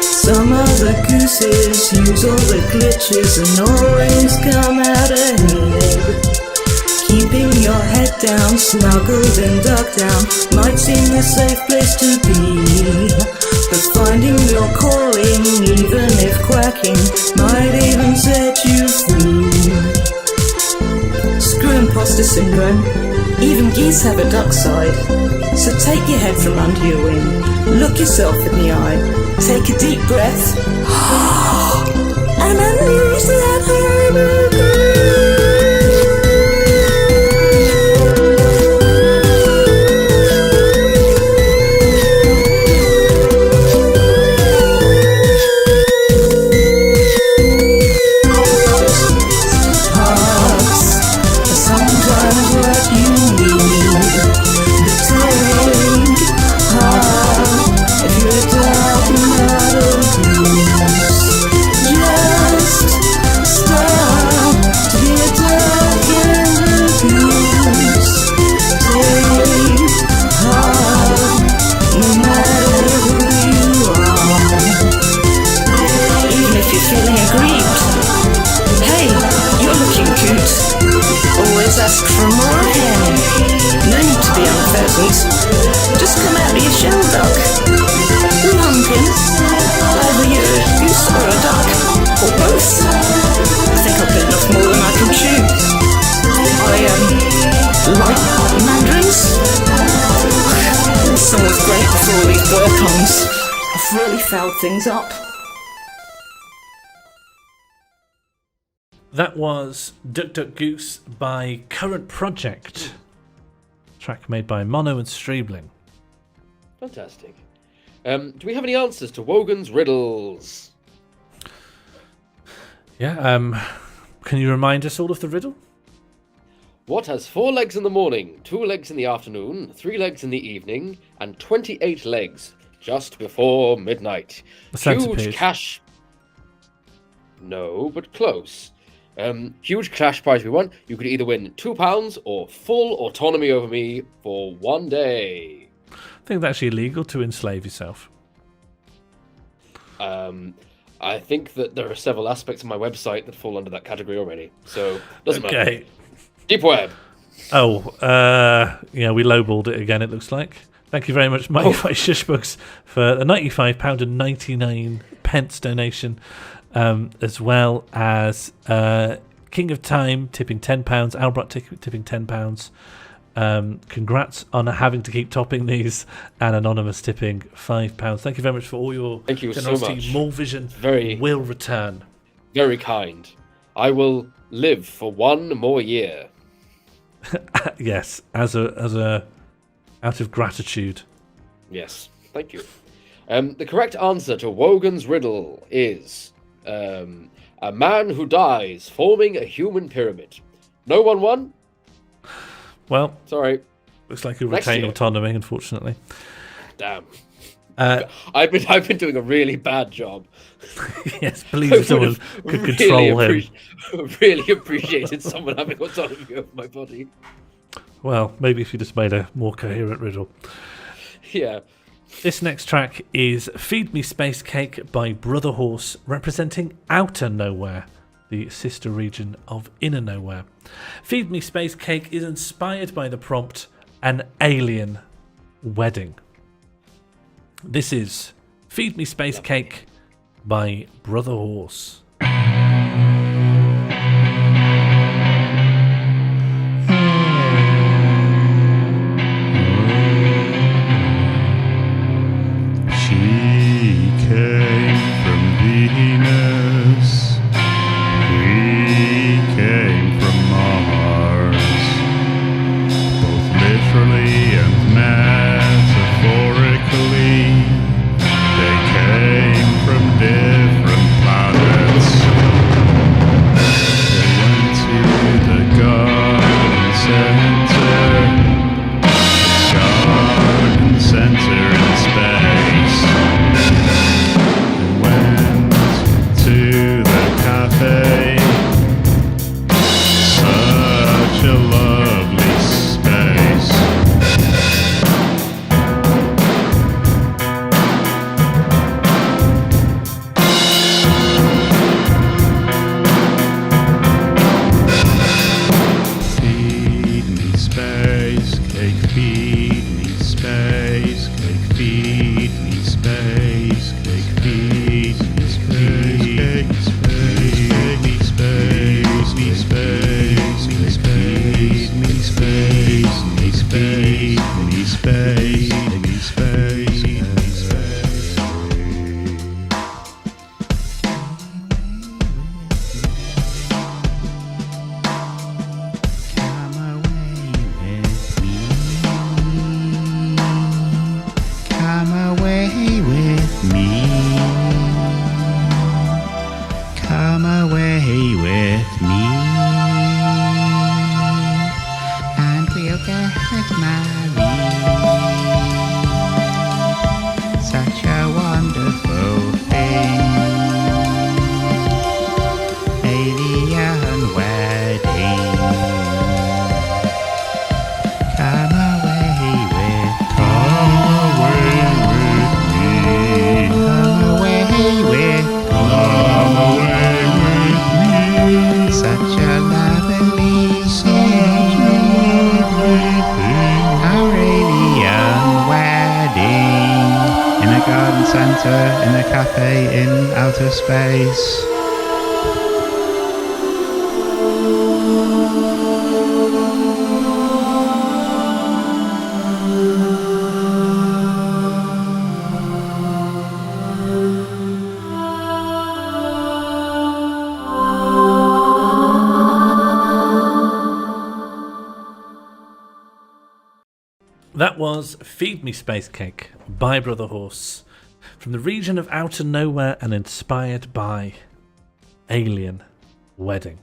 Some other gooses use all the glitches and always come out ahead. Keeping your head down, snuggled and ducked down, might seem the safe place to be. But finding your calling, even if quacking, might even set you free. Screw imposter syndrome. Even geese have a duck side. So take your head from under your wing, look yourself in the eye, take a deep breath, and unleash that horrible ask for more again. No need to be unpleasant. Just come out of your shell, duck. Pumpkin. Either you're a goose or a duck, or both. I think I've bitten off more than I can chew. I like mandarins. Someone's great before all these bird comes. I've really fouled things up. That was Duck Duck Goose by Current Project. Track made by Mono and Streebling. Fantastic. Do we have any answers to Wogan's riddles? Yeah, can you remind us all of the riddle? What has 4 legs in the morning, 2 legs in the afternoon, 3 legs in the evening, and 28 legs just before midnight? The centipede. Huge cash... No, but close. Huge cash prize we won. You could either win £2 or full autonomy over me for 1 day. I think it's actually illegal to enslave yourself. I think that there are several aspects of my website that fall under that category already. So, doesn't matter. Deep web. Oh, yeah, we lowballed it again, it looks like. Thank you very much, Mike by Shushbugs, for a £95.99 donation, as well as King of Thyme tipping £10, Albrough tipping £10. Congrats on having to keep topping these, and Anonymous tipping £5. Thank you very much for all your generosity. So much. Morlvision will return. Very kind. I will live for 1 more year. Yes, as a out of gratitude. Yes, thank you. The correct answer to Wogan's riddle is a man who dies forming a human pyramid. No one won? Well, sorry. Looks like you retain autonomy, unfortunately. Damn. I've been doing a really bad job. Yes, please, someone could control him. Really appreciated someone having autonomy over my body. Well, maybe if you just made a more coherent riddle. Yeah. This next track is Feed Me Space Cake by Brother Horse, representing Outer Nowhere, the sister region of Inner Nowhere. Feed Me Space Cake is inspired by the prompt, An Alien Wedding. This is Feed Me Space Cake by Brother Horse. She came from Venus, he came from Mars, both literally and metaphorically. They came from different planets. They went to the garden center in space. They went to the cafe. Such a lovely space. Feed me space cake, feed me space cake, feed me space cake, feed me space cake, feed me space, me space, me space, me space, me space, me space, me space, me space. Come away with me. Come away with me. Come away with me. And we'll get married. Such a wonderful thing. Alien wedding. Come away with me. Come away with me. Such a lovely Aurelian wedding. In a garden center, in a cafe, in outer space. That was Feed Me Space Cake by Brother Horse, from the region of Outer Nowhere and inspired by Alien Wedding.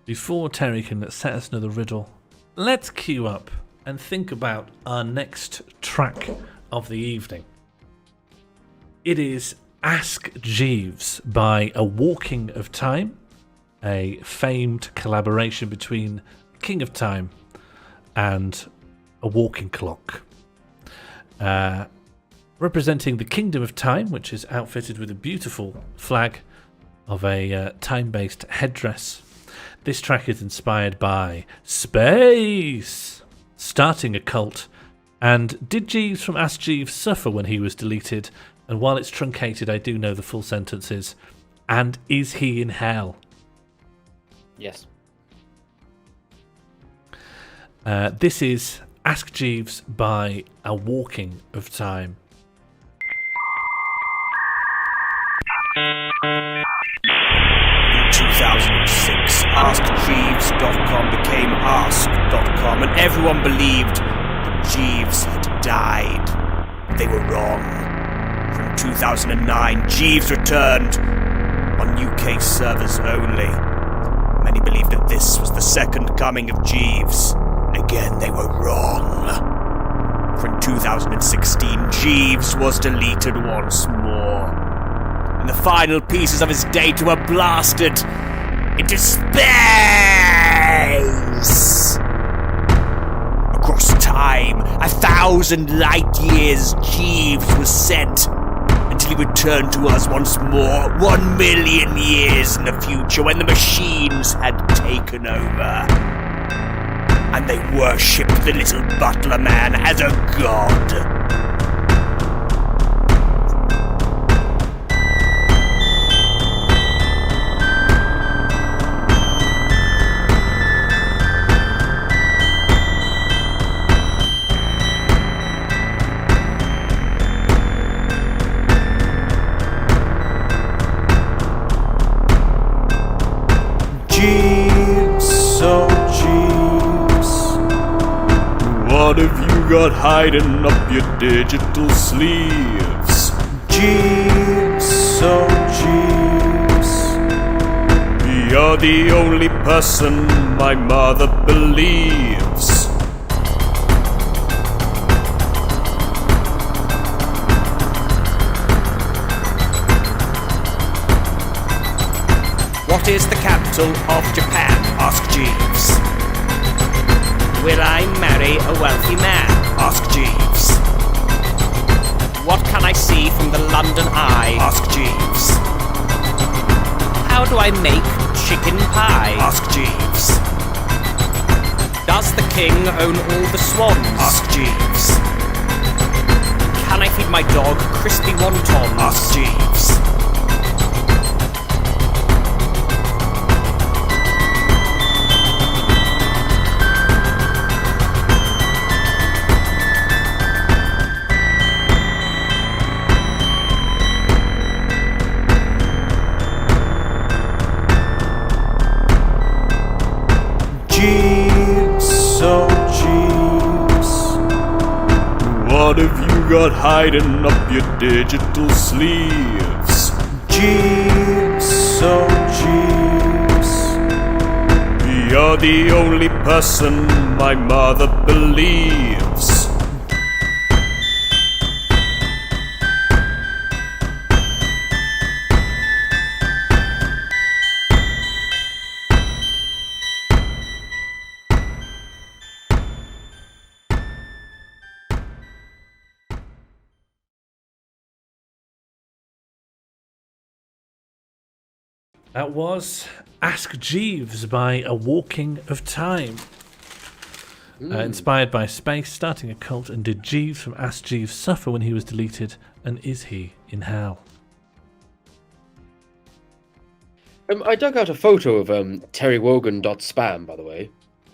Before Terry can set us another riddle, let's queue up and think about our next track of the evening. It is Ask Jeeves by A Walking of Time, a famed collaboration between King of Time and a walking clock. Representing the Kingdom of Time, which is outfitted with a beautiful flag of a time-based headdress. This track is inspired by space, starting a cult, and did Jeeves from Ask Jeeves suffer when he was deleted? And while it's truncated, I do know the full sentence is, and is he in hell? Yes. This is Ask Jeeves by A Walking of Time. In 2006, AskJeeves.com became Ask.com, and everyone believed that Jeeves had died. They were wrong. From 2009, Jeeves returned on UK servers only. Many believed that this was the second coming of Jeeves. Again, they were wrong. For in 2016, Jeeves was deleted once more, and the final pieces of his data were blasted into space! Across time, 1,000 light years, Jeeves was sent until he returned to us once more, 1 million years in the future, when the machines had taken over. And they worshipped the little butler man as a god. What have you got hiding up your digital sleeves? Jeeves, oh Jeeves, you're the only person my mother believes. What is the capital of Japan? Ask Jeeves. Will I marry a wealthy man? Ask Jeeves. What can I see from the London Eye? Ask Jeeves. How do I make chicken pie? Ask Jeeves. Does the king own all the swans? Ask Jeeves. Can I feed my dog crispy wontons? Ask Jeeves. What have you got hiding up your digital sleeves? Jeeves, oh Jeeves, you're the only person my mother believes. That was Ask Jeeves by A Walking of Time. Inspired by space, starting a cult, and did Jeeves from Ask Jeeves suffer when he was deleted, and is he in hell? I dug out a photo of terrywogan.spam, by the way.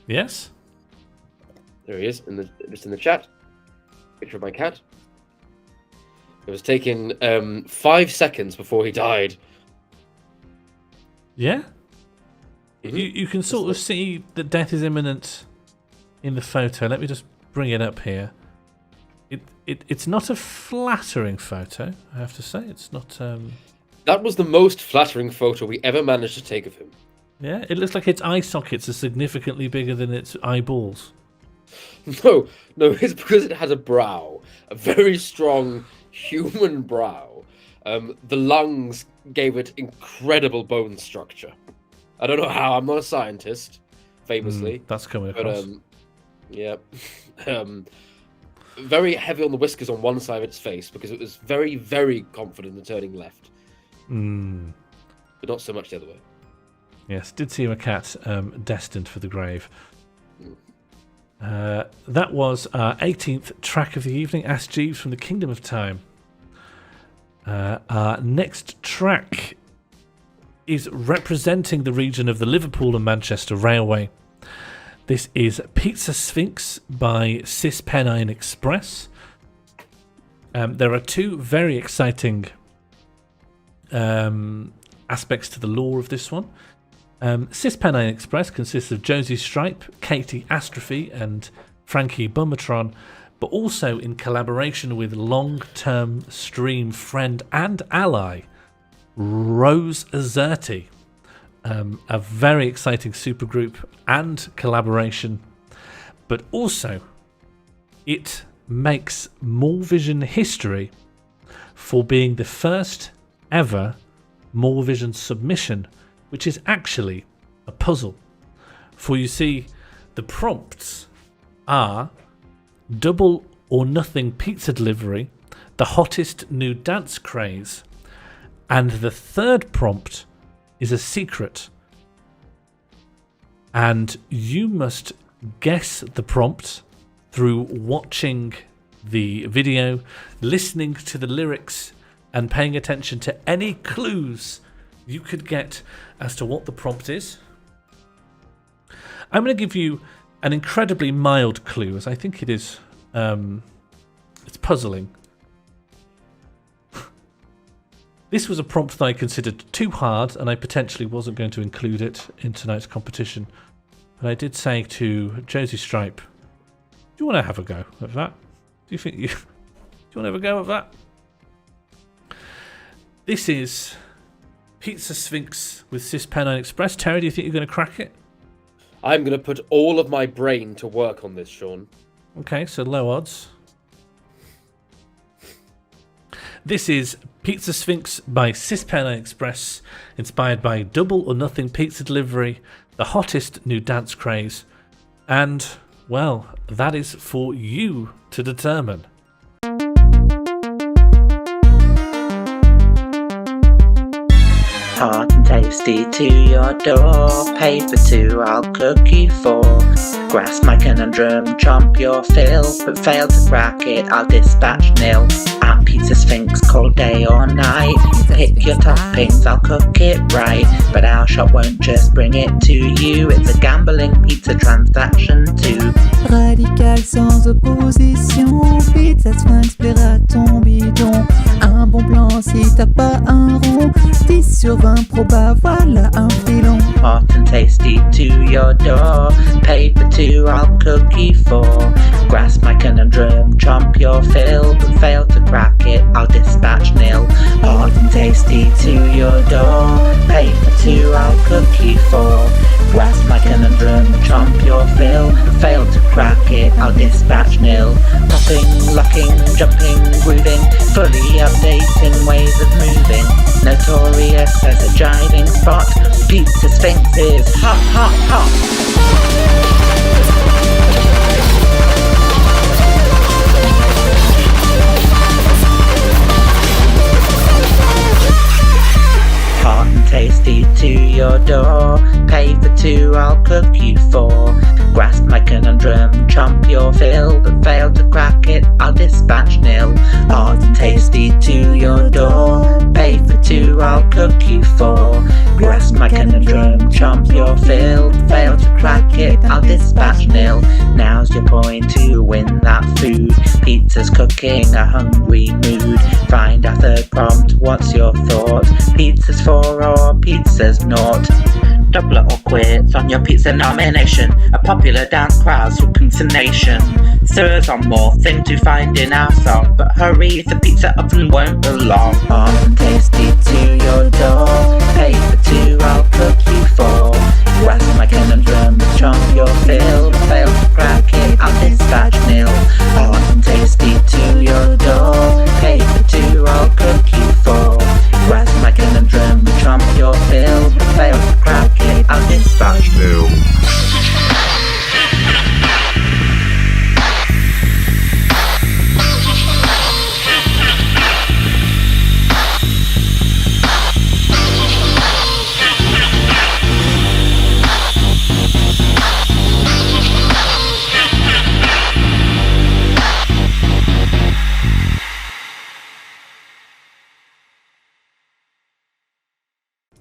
Yes? There he is, just in the chat. Picture of my cat. It was taken 5 seconds before he died. Yeah? You can sort of see that death is imminent in the photo. Let me just bring it up here. It's not a flattering photo, I have to say. It's not... That was the most flattering photo we ever managed to take of him. Yeah, it looks like its eye sockets are significantly bigger than its eyeballs. No, it's because it has a brow. A very strong human brow. The lungs gave it incredible bone structure. I don't know how, I'm not a scientist, famously. That's coming across. But, yeah. Very heavy on the whiskers on one side of its face because it was very, very confident in turning left. But not so much the other way. Yes, did see a cat destined for the grave. That was our 18th track of the evening, Ask Jeeves from the Kingdom of Thyme. Our next track is representing the region of the Liverpool and Manchester Railway. This is Pizza Sphinx by Cispennine Express. There are two very exciting aspects to the lore of this one. Cispennine Express consists of Josie Stripe, Katie Astrophy and Frankie Bummatron, but also in collaboration with long-term stream friend and ally Rose Azerti. A very exciting supergroup and collaboration, but also it makes Morlvision history for being the first ever Morlvision submission, which is actually a puzzle. For you see, the prompts are double or nothing pizza delivery, the hottest new dance craze, and the third prompt is a secret. And you must guess the prompt through watching the video, listening to the lyrics, and paying attention to any clues you could get as to what the prompt is. I'm going to give you an incredibly mild clue, as I think it is. It's puzzling. This was a prompt that I considered too hard, and I potentially wasn't going to include it in tonight's competition. But I did say to Josie Stripe, "Do you want to have a go at that? Do you want to have a go at that?" This is Pizza Sphinx with Cispennine Express. Terry, do you think you're going to crack it? I'm going to put all of my brain to work on this, Sean. Okay, so low odds. This is Pizza Sphinx by Cispennine Express, inspired by double or nothing pizza delivery, the hottest new dance craze, and, well, that is for you to determine. Hot and tasty to your door. Pay for two, I'll cook you four. Grasp my conundrum, chomp your fill, but fail to crack it, I'll dispatch nil. At Pizza Sphinx, call day or night. Pick your toppings, I'll cook it right. But our shop won't just bring it to you, it's a gambling pizza transaction too. Radical sans opposition, Pizza Sphinx plaira ton bidon. Un bon plan si t'as pas un rond, 10 sur 20 proba, voilà un filon. Hot and tasty to your door. Pay for two, I'll cook you four. Grasp my conundrum, chomp your fill, but fail to crack it, I'll dispatch nil. Hot and tasty to your door. Pay for two, I'll cook you four. Grasp my conundrum, chomp your fill, but fail to crack it, I'll dispatch nil. Popping, locking, jumping, grooving, fully updating ways of moving. Notorious as a jiving spot, Pizza Sphinx is hot, hot, hot. Hot and tasty to your door. Pay for two, I'll cook you four. Grasp my conundrum, chomp your fill, but fail to crack it, I'll dispatch nil. Hot and tasty to your door. Pay for two, I'll cook you four. Grasp my conundrum, chomp your fill, but fail to crack it, I'll dispatch nil. Now's your point to win that food. Pizza's cooking a hungry mood. Find our third prompt, what's your thought? Pizza's 4 or pizza's naught? double or quits on your pizza nomination. A popular dance crowd's hooking the nation. There's one more thing to find in our song, but hurry, the pizza oven won't belong. Hot and tasty to your door, pay for two, I'll cook you four. You ask my conundrum, trump your fill, fail to crack it, I'll dispatch nil. Hot and tasty to your door, pay for two, I'll cook you four. You ask my conundrum, trump your fill, fail to crack it, I'll dispatch nil.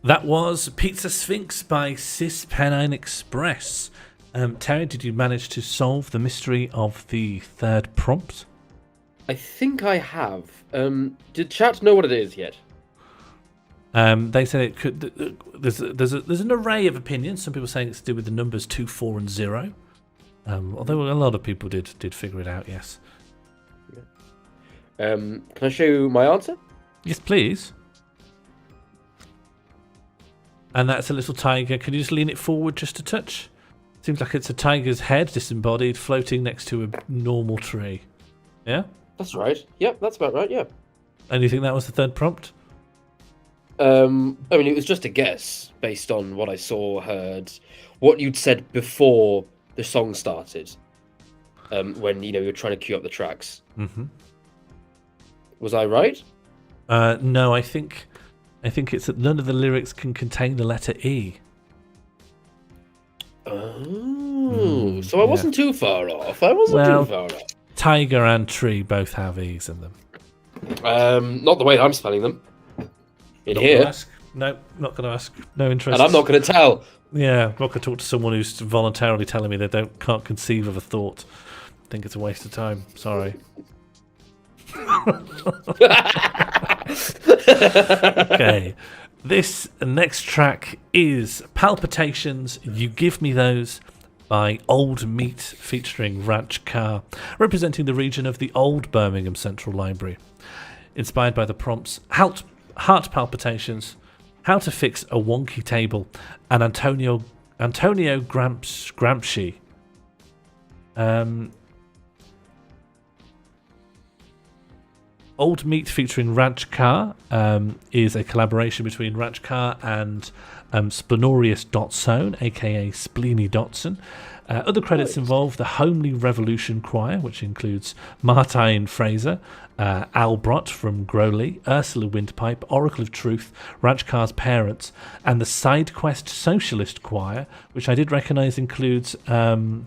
That was Pizza Sphinx by Cispennine Express. Terry, did you manage to solve the mystery of the third prompt? I think I have. Did chat know what it is yet? They said it could. There's an array of opinions. Some people saying it's to do with the numbers 2, 4, and 0. Although a lot of people did figure it out. Yes. Can I show you my answer? Yes, please. And that's a little tiger. Can you just lean it forward just a touch? Seems like it's a tiger's head, disembodied, floating next to a normal tree. Yeah? That's right. Yep, that's about right, yeah. And you think that was the third prompt? I mean, it was just a guess based on what I saw, heard, what you'd said before the song started. When, you were trying to cue up the tracks. Mm-hmm. Was I right? No, I think it's that none of the lyrics can contain the letter E. Oh, so I wasn't too far off. Tiger and tree both have E's in them. Not the way I'm spelling them. Not gonna ask. No, not going to ask. No interest. And I'm not going to tell. Yeah, I'm not going to talk to someone who's voluntarily telling me they can't conceive of a thought. I think it's a waste of time. Sorry. Okay, this next track is Palpitations, You Give Me Those by Old Meat featuring Ranch Car, representing the region of the old Birmingham Central Library. Inspired by the prompts Heart Palpitations, How to Fix a Wonky Table, and Antonio Gramsci. Old Meat featuring Ranch Car is a collaboration between Ranch Car and Splenorius Dotson, aka Spleeny Dotson. Other credits involve the Homely Revolution Choir, which includes Martijn Frazer, Alborough from Groly, Ursula Windpipe, Oracle of Truth, Ranch Car's parents, and the Side Quest Socialist Choir, which I did recognise includes Nikki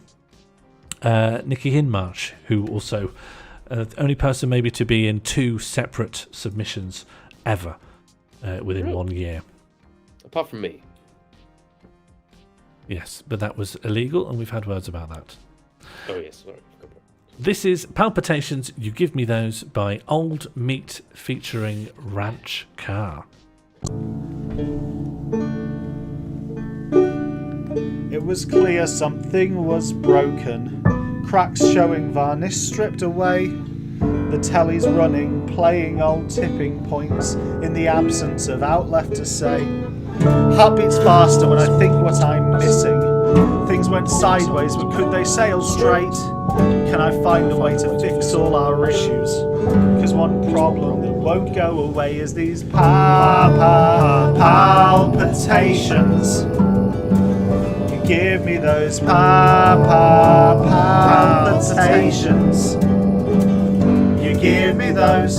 Hinmarsh, who also... the only person maybe to be in 2 separate submissions ever within 1 year. Apart from me. Yes, but that was illegal, and we've had words about that. Oh, yes, sorry. This is Palpitations, You Give Me Those by Old Meat featuring Ranch Car. It was clear something was broken. Cracks showing, varnish stripped away. The telly's running, playing old tipping points in the absence of out left to say. Heart beats faster when I think what I'm missing. Things went sideways, but could they sail straight? Can I find a way to fix all our issues? Cause one problem that won't go away is these palpitations. Give me those palpitations. You give me those.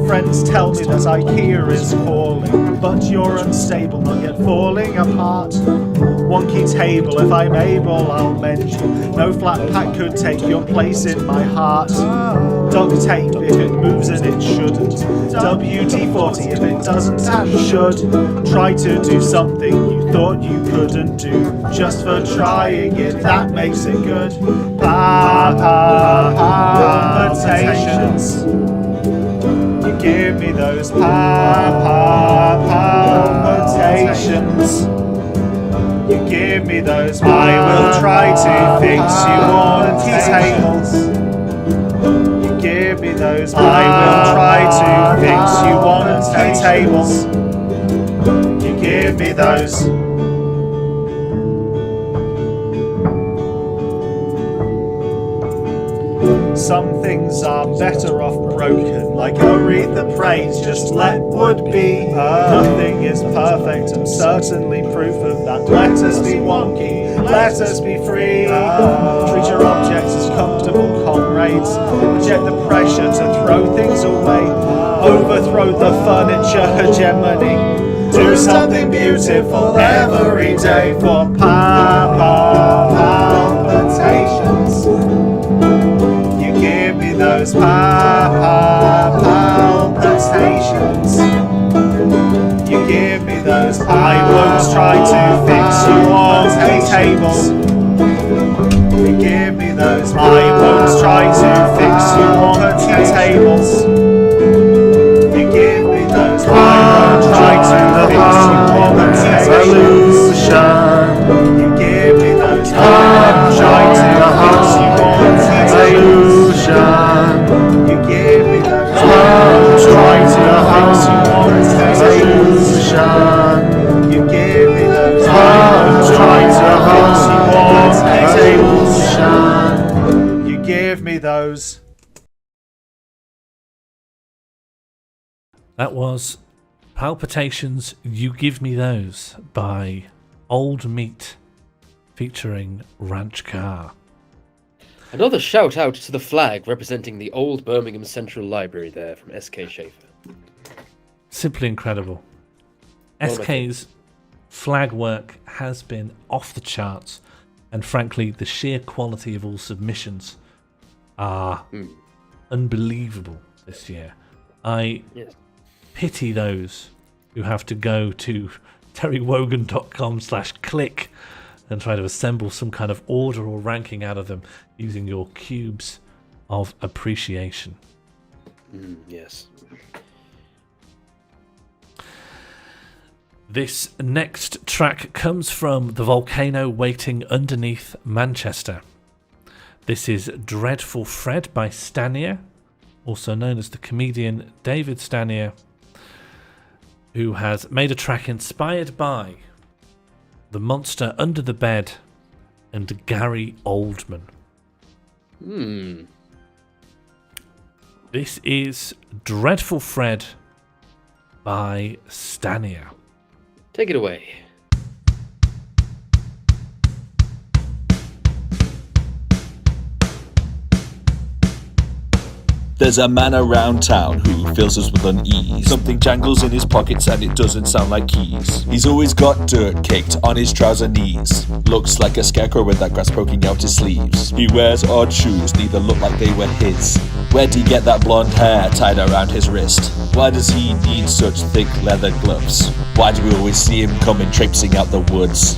Friends tell me that IKEA is calling, but you're unstable, not yet falling apart. Wonky table, if I'm able, I'll mend you. No flat pack could take your place in my heart. Duct tape if it moves and it shouldn't. WD-40 if it doesn't and should. Try to do something you thought you couldn't do. Just for trying it, that makes it good. Palpitations. You give me those palpitations. You give me those. I will try to fix you on tables. You give me those. I will try to fix you on tables. You give me those. Some things are better off broken, like Aretha praise, just let wood be. Nothing is perfect, and certainly proof of that. Let us be wonky, let us be free. Treat your objects as comfortable comrades, reject the pressure to throw things away. Overthrow the furniture hegemony. Do something beautiful every day for palpitations. Give me those palpitations. You give me those. I won't try to fix you on tables. You give me those. I won't try to fix you on tables. You give me those. I won't try to fix you on tables. You give me those. I won't try to fix you on tables. You give me those. I won't try to fix you on tables. You give me those. I won't try to fix you on tables. You give me those. That was Palpitations, You Give Me Those by Old Meat featuring Ranch Car. Another shout out to the flag representing the old Birmingham Central Library there from SK Schaefer. Simply incredible. SK's flag work has been off the charts, and frankly, the sheer quality of all submissions are unbelievable this year. I pity those who have to go to terrywogan.com/click and try to assemble some kind of order or ranking out of them using your cubes of appreciation. Yes. This next track comes from The Volcano Waiting Underneath Manchester. This is Dreadful Fred by Stanier, also known as the comedian David Stanier, who has made a track inspired by The Monster Under the Bed and Gary Oldman. This is Dreadful Fred by Stanier. Take it away. There's a man around town who fills us with unease. Something jangles in his pockets and it doesn't sound like keys. He's always got dirt caked on his trouser knees. Looks like a scarecrow with that grass poking out his sleeves. He wears odd shoes, neither look like they were his. Where'd he get that blonde hair tied around his wrist? Why does he need such thick leather gloves? Why do we always see him coming traipsing out the woods?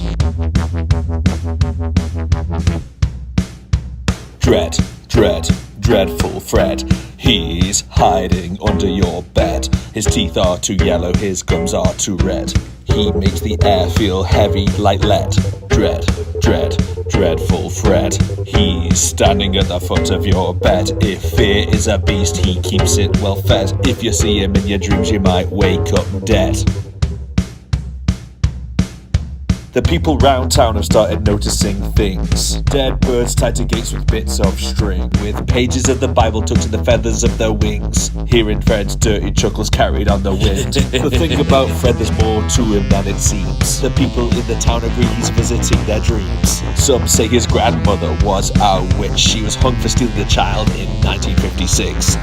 Dreadful Fred. He's hiding under your bed. His teeth are too yellow, his gums are too red. He makes the air feel heavy like lead. Dreadful Fred. He's standing at the foot of your bed. If fear is a beast, he keeps it well fed. If you see him in your dreams, you might wake up dead. The people round town have started noticing things. Dead birds tied to gates with bits of string, with pages of the Bible tucked in the feathers of their wings. Hearing Fred's dirty chuckles carried on the wind. The thing about Fred, there's more to him than it seems. The people in the town agree he's visiting their dreams. Some say his grandmother was a witch. She was hung for stealing a child in 1956.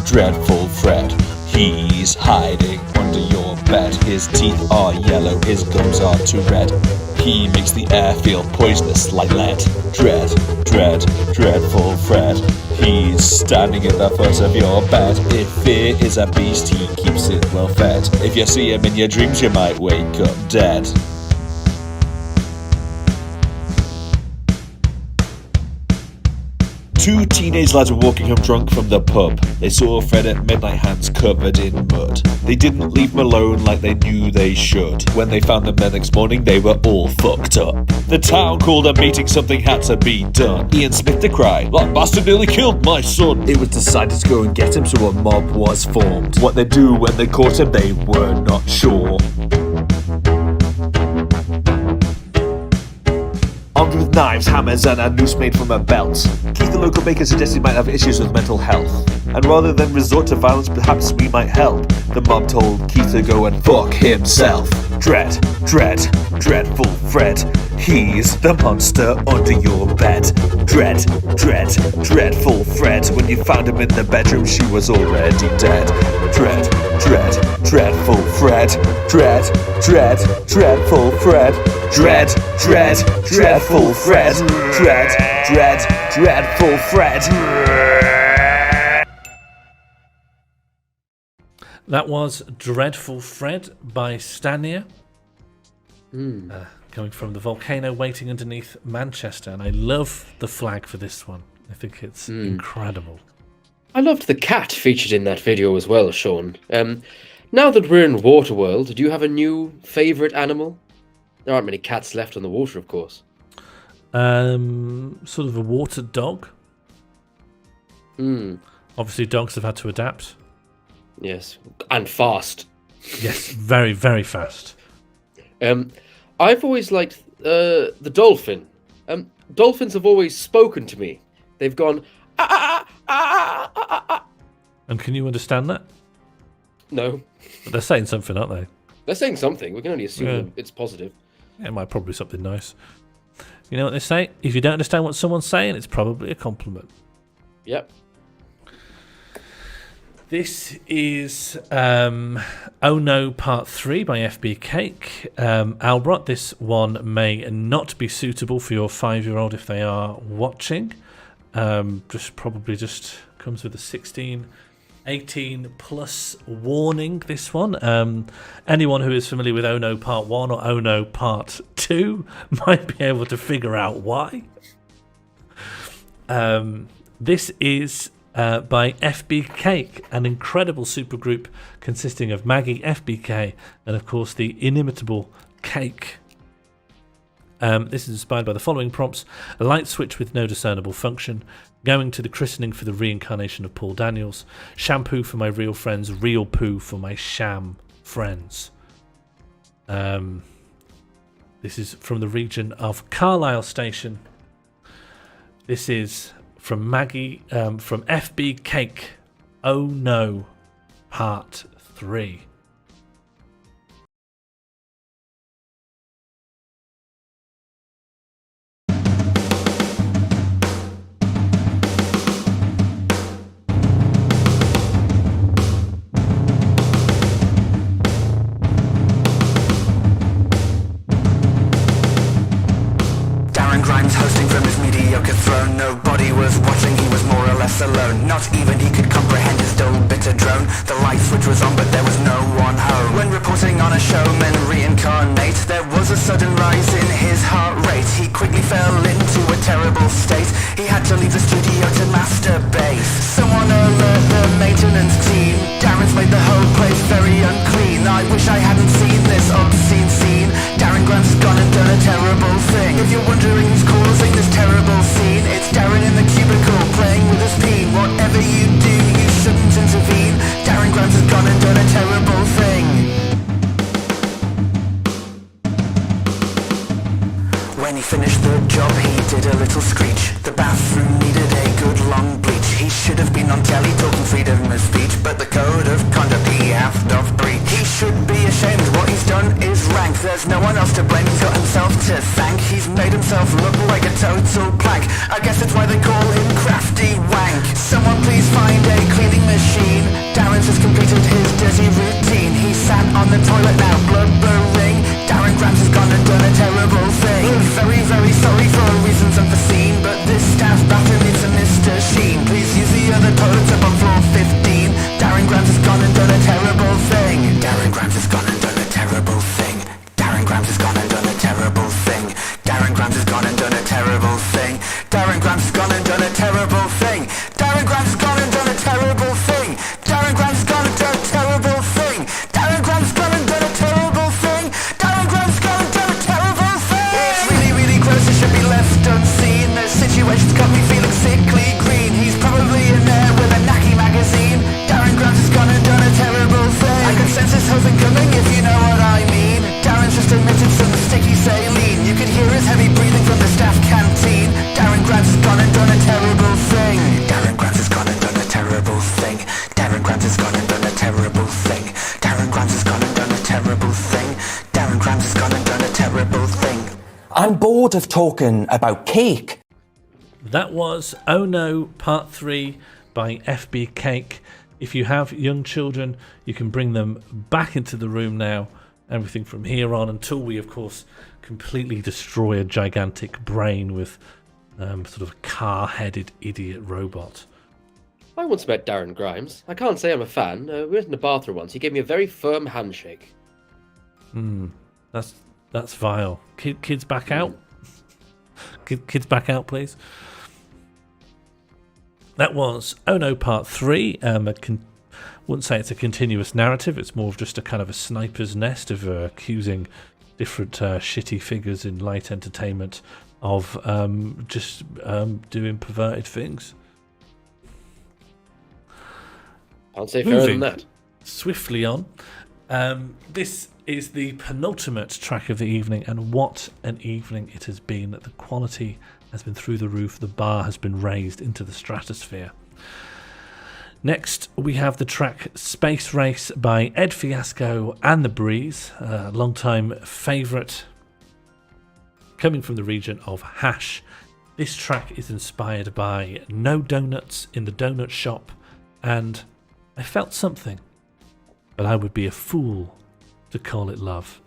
Dreadful Fred. He's hiding under your bed. His teeth are yellow, his gums are too red. He makes the air feel poisonous like lead. Dreadful Fred. He's standing at the foot of your bed. If fear is a beast, he keeps it well fed. If you see him in your dreams, you might wake up dead. Two teenage lads were walking home drunk from the pub. They saw Fred at midnight, hands covered in mud. They didn't leave him alone like they knew they should. When they found him the next morning, they were all fucked up. The town called a meeting, something had to be done. Ian Smith to cry, "That bastard nearly killed my son." It was decided to go and get him, so a mob was formed. What they'd do when they caught him, they were not sure. Armed with knives, hammers, and a noose made from a belt, Keith, the local baker, suggested he might have issues with mental health. And rather than resort to violence, perhaps we might help. The mob told Keith to go and fuck himself. Dread, dreadful Fred. He's the monster under your bed. Dreadful Fred. When you found him in the bedroom, she was already dead. Dreadful Fred. Dreadful Fred. Dreadful Fred. Dreadful Fred. That was Dreadful Fred by Stania. Coming from the volcano waiting underneath Manchester. And I love the flag for this one. I think it's incredible. I loved the cat featured in that video as well, Sean. Now that we're in Waterworld, do you have a new favourite animal? There aren't many cats left on the water, of course. Sort of a water dog. Obviously, dogs have had to adapt. Yes, and fast. Yes, very, very fast. I've always liked the dolphin. Dolphins have always spoken to me. They've gone, And can you understand that? No. But they're saying something, aren't they? They're saying something. We can only assume it's positive. Yeah, it might probably be something nice. You know what they say? If you don't understand what someone's saying, it's probably a compliment. Yep. This is Oh No Part 3 by FB Cake. Alborough, this one may not be suitable for your 5-year-old if they are watching. Just comes with a 18 plus warning, this one. Anyone who is familiar with Oh No Part 1 or Oh No Part 2 might be able to figure out why. This is by FB Cake, an incredible supergroup consisting of Maggie, FBK, and of course the inimitable Cake. This is inspired by the following prompts: a light switch with no discernible function, going to the christening for the reincarnation of Paul Daniels, shampoo for my real friends, real poo for my sham friends. This is from the region of Carlisle Station. This is from Maggie, from FB Cake, Oh No, Part 3. Hosting from his mediocre throne, nobody was watching, he was more or less alone. Not even he could comprehend his dull, bitter drone. The light switch was on, but there was no one home. When reporting on a show, men reincarnate. There was a sudden rise in his heart rate. He quickly fell into a terrible state. He had to leave the studio to masturbate. Someone alert the maintenance team. Darren's made the whole place very unclean. I wish I hadn't seen this obscene scene. Darren Grant's gone and done a terrible thing. If you're wondering who's causing this terrible scene, it's Darren in the cubicle playing with his peen. Whatever you do, you shouldn't intervene. Darren Grant has gone and done a terrible thing. When he finished the job, he did a little screech. The bathroom needed a good long bleach. He should have been on telly talking freedom of speech, but the code of conduct he hath doth breach. He should be ashamed, what he's done is rank. There's no one else to blame, he's got himself to thank. He's made himself look like a total plank. I guess that's why they call him Crafty Wank. Someone please find a cleaning machine. Darren's just completed his dirty routine. He sat on the toilet now blubbering. Darren Grant has gone and done a terrible thing. Very, very sorry for reasons unforeseen, but this staff bathroom needs a Mr. Sheen. Please use the other toilets up on floor 15. Darren Grant has gone and done a terrible thing. Darren Grant has gone and done a terrible thing. Darren Grant has gone and done a terrible thing. Darren Grant has gone and done a terrible thing. Darren Grant has gone and done bored of talking about cake. That was Oh No Part 3 by FB Cake. If you have young children, you can bring them back into the room now. Everything from here on until we, of course, completely destroy a gigantic brain with sort of a car-headed idiot robot. I once met Darren Grimes. I can't say I'm a fan. We went in the bathroom once. He gave me a very firm handshake. That's vile. Kids back out. Kids back out, please. That was Oh No Part 3. Wouldn't say it's a continuous narrative. It's more of just a kind of a sniper's nest of accusing different shitty figures in light entertainment of just doing perverted things. Can't say fairer than that. Swiftly on. This is the penultimate track of the evening, and what an evening it has been. The quality has been through the roof. The bar has been raised into the stratosphere. Next, we have the track Space Race by Ed Fiasco and The Breeze, a long-time favourite coming from the region of Hash. This track is inspired by No Donuts in the Donut Shop, and I felt something, but I would be a fool to call it love.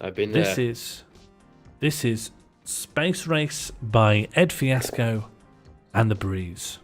I've been there. This is Space Race by Ed Fiasco and The Breeze.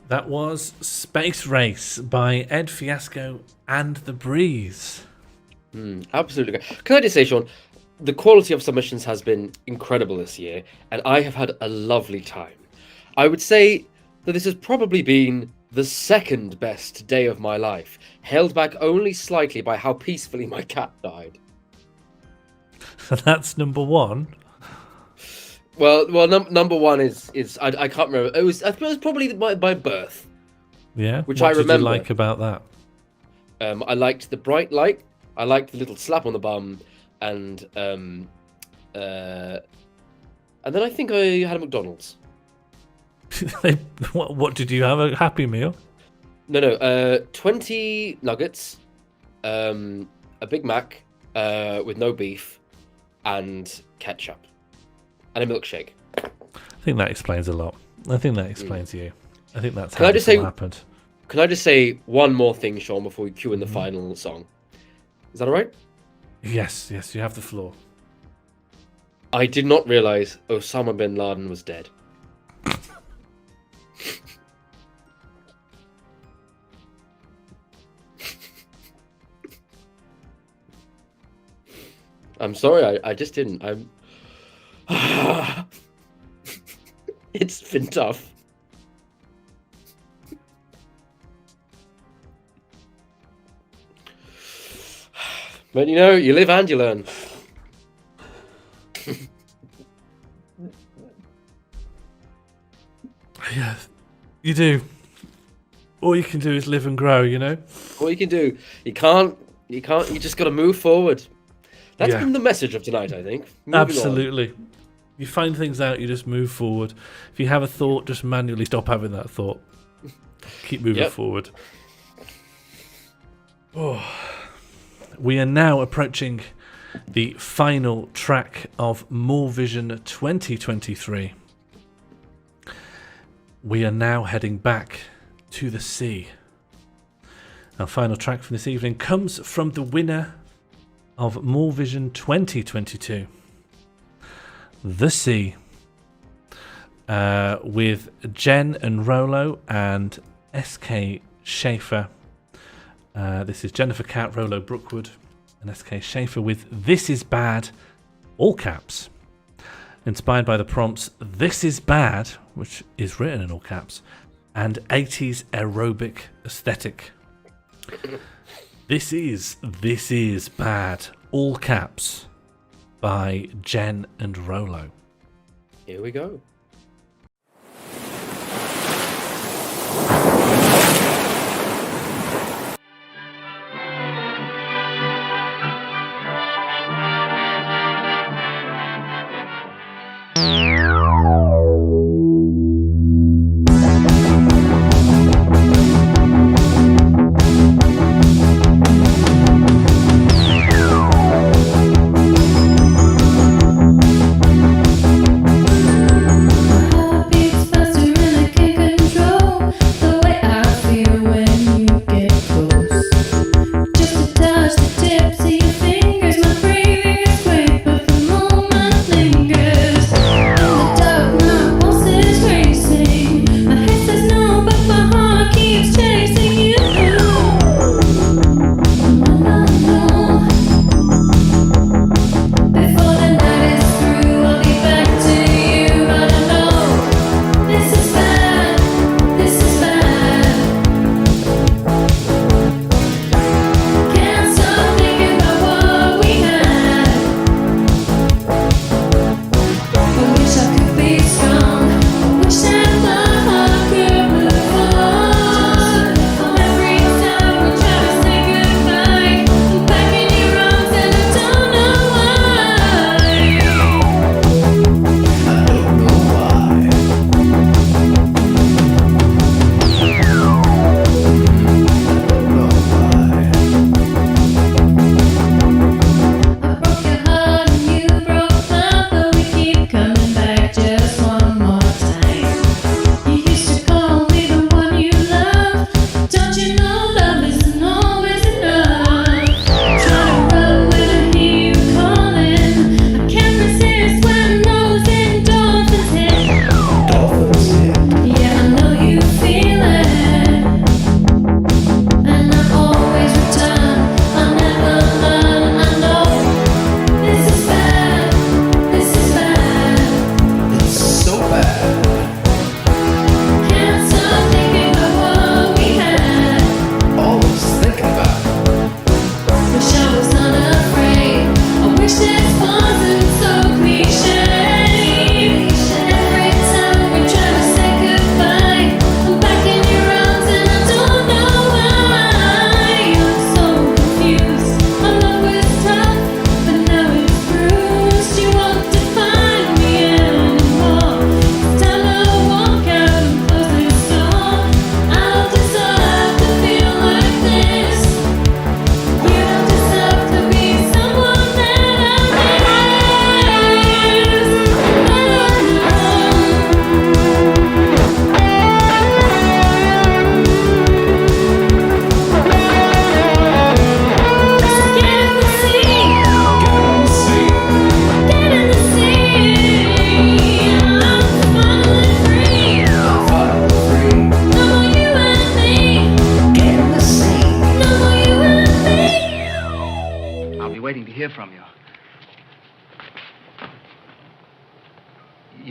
That was Space Race by Ed Fiasco and The Breeze. Absolutely. Can I just say, Sean, the quality of submissions has been incredible this year, and I have had a lovely time. I would say that this has probably been the second best day of my life, held back only slightly by how peacefully my cat died. That's number one. Well, number one is I can't remember. I suppose it was probably my birth. Yeah. Which what I remember. Did you like about that? I liked the bright light. I liked the little slap on the bum, and then I think I had a McDonald's. What did you have? A Happy Meal? No. 20 nuggets, a Big Mac with no beef, and ketchup, and a milkshake. I think that explains a lot. I think that explains you. I think that's Can how I just this say? all happened. Can I just say one more thing, Sean, before we cue in the final song? Is that all right? Yes, you have the floor. I did not realize Osama bin Laden was dead. I'm sorry, I just didn't. It's been tough. But you live and you learn. Yeah, you do. All you can do is live and grow, All you can do. You can't, you just got to move forward. That's been the message of tonight, I think. Moving Absolutely. On. You find things out, you just move forward. If you have a thought, just manually stop having that thought. Keep moving forward. Oh. We are now approaching the final track of Morlvision 2023. We are now heading back to the sea. Our final track from this evening comes from the winner of Morlvision 2022, The Sea, with Jen and Rolo and SK Schaefer. This is Jennifer Cat, Rolo Brookwood, and SK Schaefer with This Is Bad, all caps. Inspired by the prompts This Is Bad, which is written in all caps, and 80s aerobic aesthetic. This is Bad, all caps, by Jen and Rolo. Here we go.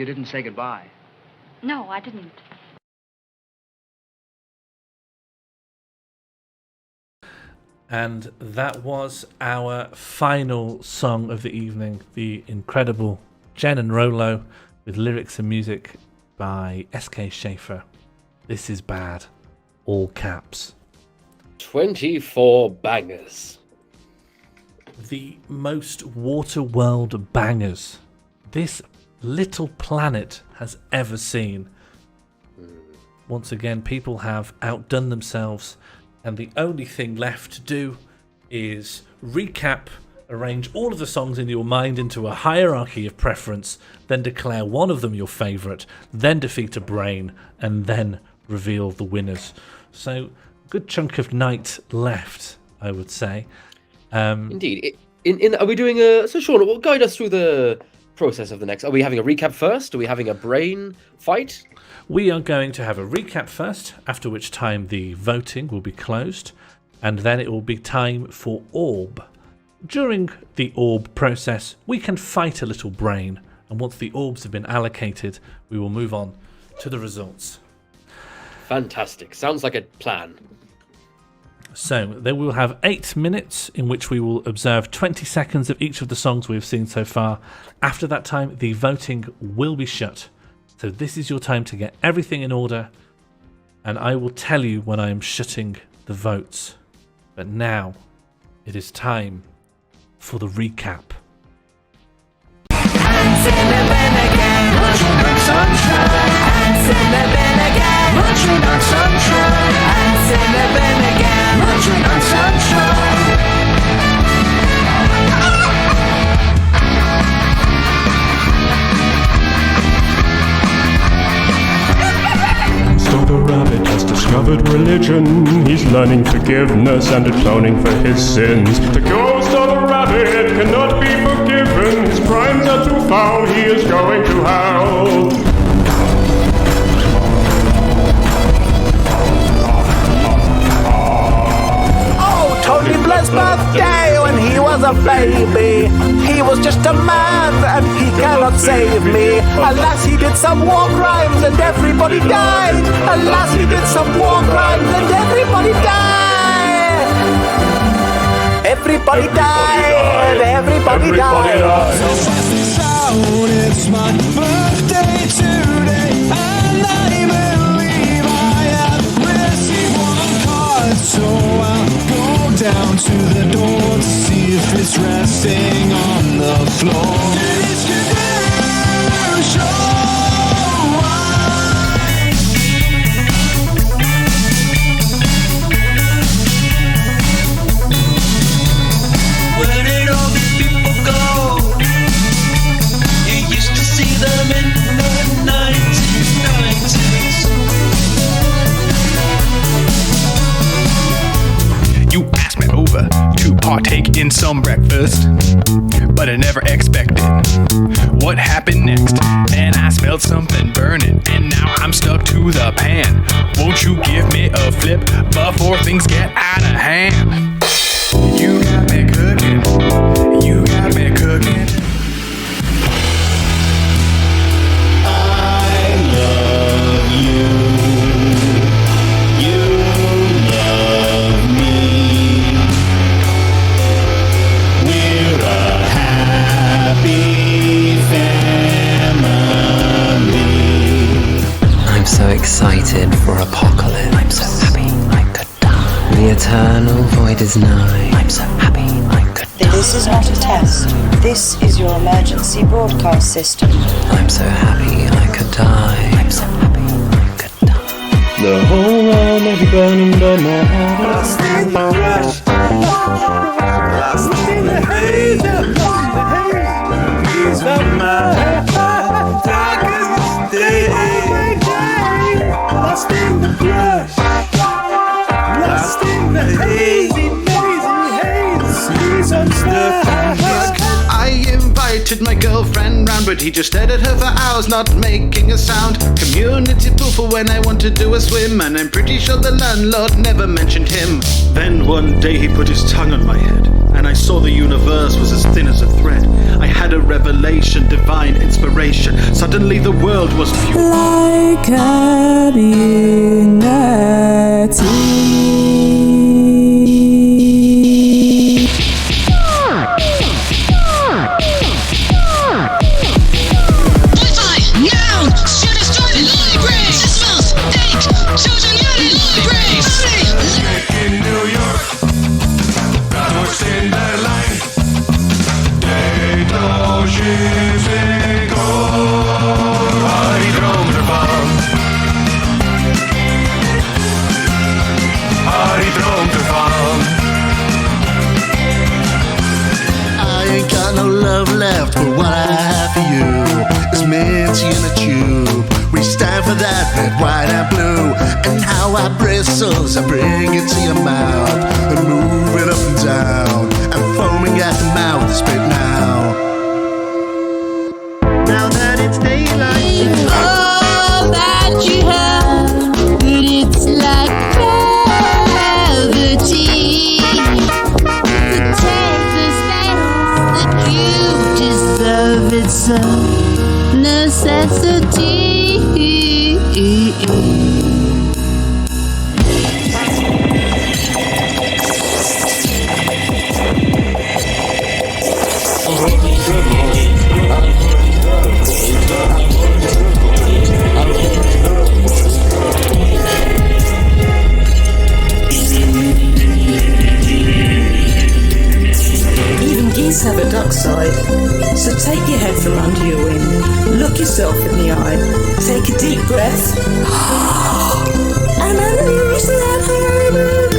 You didn't say goodbye. No, I didn't. And that was our final song of the evening, the incredible Jen and Rolo, with lyrics and music by S.K. Schaefer. This is bad. All caps. 24 bangers. The most Waterworld bangers this little planet has ever seen. Once again, people have outdone themselves, and the only thing left to do is recap, arrange all of the songs in your mind into a hierarchy of preference, then declare one of them your favourite, then defeat a brain, and then reveal the winners. So, good chunk of night left, I would say. Indeed. Are we doing a... So, Sean, what guide us through the process of the next... Are we having a recap first? Are we having a brain fight? We are going to have a recap first, after which time the voting will be closed, and then it will be time for orb. During the orb process, we can fight a little brain, and once the orbs have been allocated, we will move on to the results. Fantastic. Sounds like a plan. So, then we'll have 8 minutes in which we will observe 20 seconds of each of the songs we've seen so far. After that time, the voting will be shut. So this is your time to get everything in order, and I will tell you when I am shutting the votes. But now, it is time for the recap. The rabbit has discovered religion. He's learning forgiveness and atoning for his sins. The ghost of the rabbit cannot be forgiven. His crimes are too foul. He is going to hell. Oh, Tony Blair's birthday when he was a baby. He was just a man and he cannot save me. Alas, he did some war crimes and everybody died. Alas, he did some war crimes and everybody died. Everybody died. Everybody died. So it's my birthday today, and I believe I have received one card. So I'll go down to the door to see if it's resting on the floor. It's Gadoosh, where did all these people go? You used to see them in the 1990s. You asked me over to partake in some breakfast, but I never expected what happened next. And I smelled something burning, and now I'm stuck to the pan. Won't you give me a flip before things get out of hand? You got me cooking. You got me cooking. I love you. You love me. We're a happy family. I'm so excited for apocalypse. I'm so happy I could die. The eternal void is nigh. I'm so happy I could die. This is not a test. This is your emergency broadcast system. I'm so happy I could die. I'm so happy I could die. The whole world may be burning, but my heart is lost in the rush. Lost in the haze. He's from my darkest day. Lost in the brush. Lost in the hazy, mazy haze. Seasons I invited my girlfriend round but he just stared at her for hours, not making a sound. Community pool for when I want to do a swim, and I'm pretty sure the landlord never mentioned him. Then one day he put his tongue on my head, and I saw the universe was as thin as a thread. I had a revelation, divine inspiration. Suddenly the world was pure. Like a left, but what I have for you is minty in a tube. We stand for that red, white, and blue. And how I bristles, I bring it to your mouth and move it up and down. I'm foaming at the mouth to spit now. Now that it's daylight, it's all that you have, but it's like gravity. Of its own necessity. Geese have a dark side, so take your head from under your wing, look yourself in the eye, take a deep breath, and unleash that horrible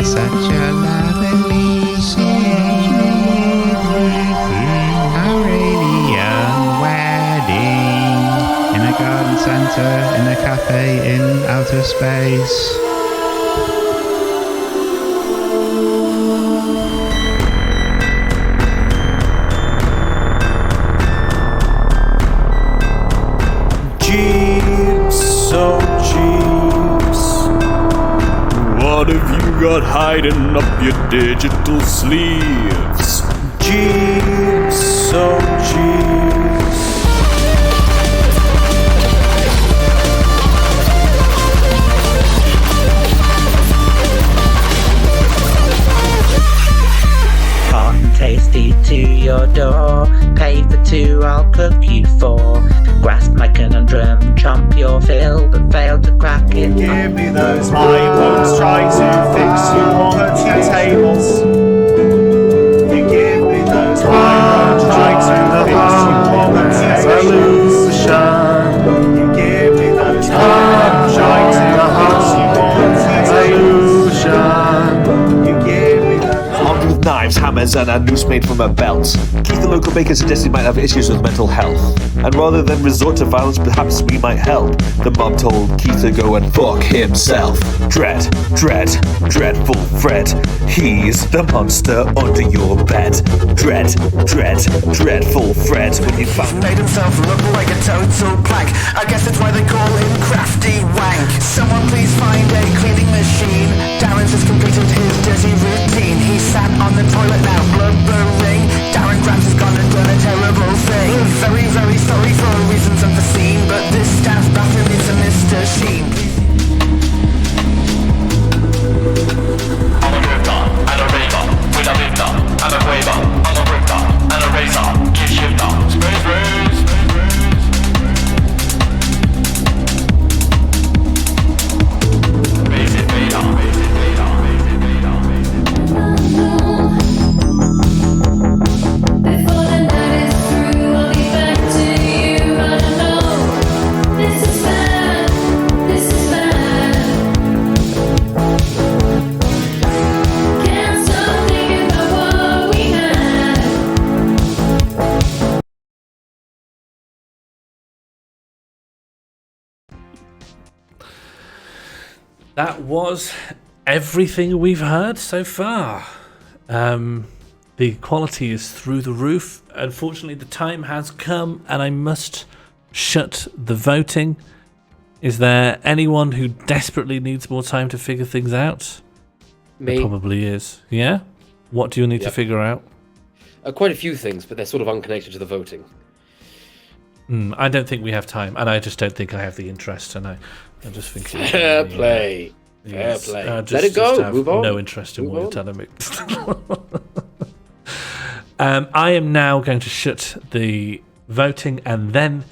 such a lovely scene, Aurelian wedding. In a garden centre, in a cafe, in outer space. Jeeves, so Jeeves, what have you got hiding up your digital sleeves? Jeeves, so Jeeves. Tasty to your door, pay for two, I'll cook you four. Grasp my conundrum, chomp your fill, but fail to crack it. Give me those items, try to fix you on tea tables. You give me those items, try to fix you on tea tables. You give me those items, try to fix you on tea tables. You give me those. Armed with knives, hammers, and a noose made from a belt, Keith, the local baker, suggested he might have issues with mental health. And rather than resort to violence, perhaps we might help. The mob told Keith to go and fuck himself. Dread, dread, dreadful Fred. He's the monster under your bed. Dread, dread, dreadful Fred. When you found made himself look like a total plank. I guess that's why they call him Crafty Wank. Someone please find a cleaning machine. Darren's has completed his dirty routine. He sat on the toilet now, blubbering. Darren Grams has gone and done a terrible thing. Very, very sorry for reasons unforeseen, but this staff bathroom is a Mr. Sheen. I'm a grifter and a raver, with a lifter and a waver. I'm a grifter and a razor, give shifter, space race. Basic beta, basic beta, basic beta. That was everything we've heard so far. The quality is through the roof. Unfortunately, the time has come and I must shut the voting. Is there anyone who desperately needs more time to figure things out? Me. There probably is. Yeah? What do you need to figure out? Quite a few things, but they're sort of unconnected to the voting. I don't think we have time, and I just don't think I have the interest, and I'm just thinking... Fair play. Fair play. Just, let it go. Just have Move on. No interest in what you're telling me. I am now going to shut the voting, and then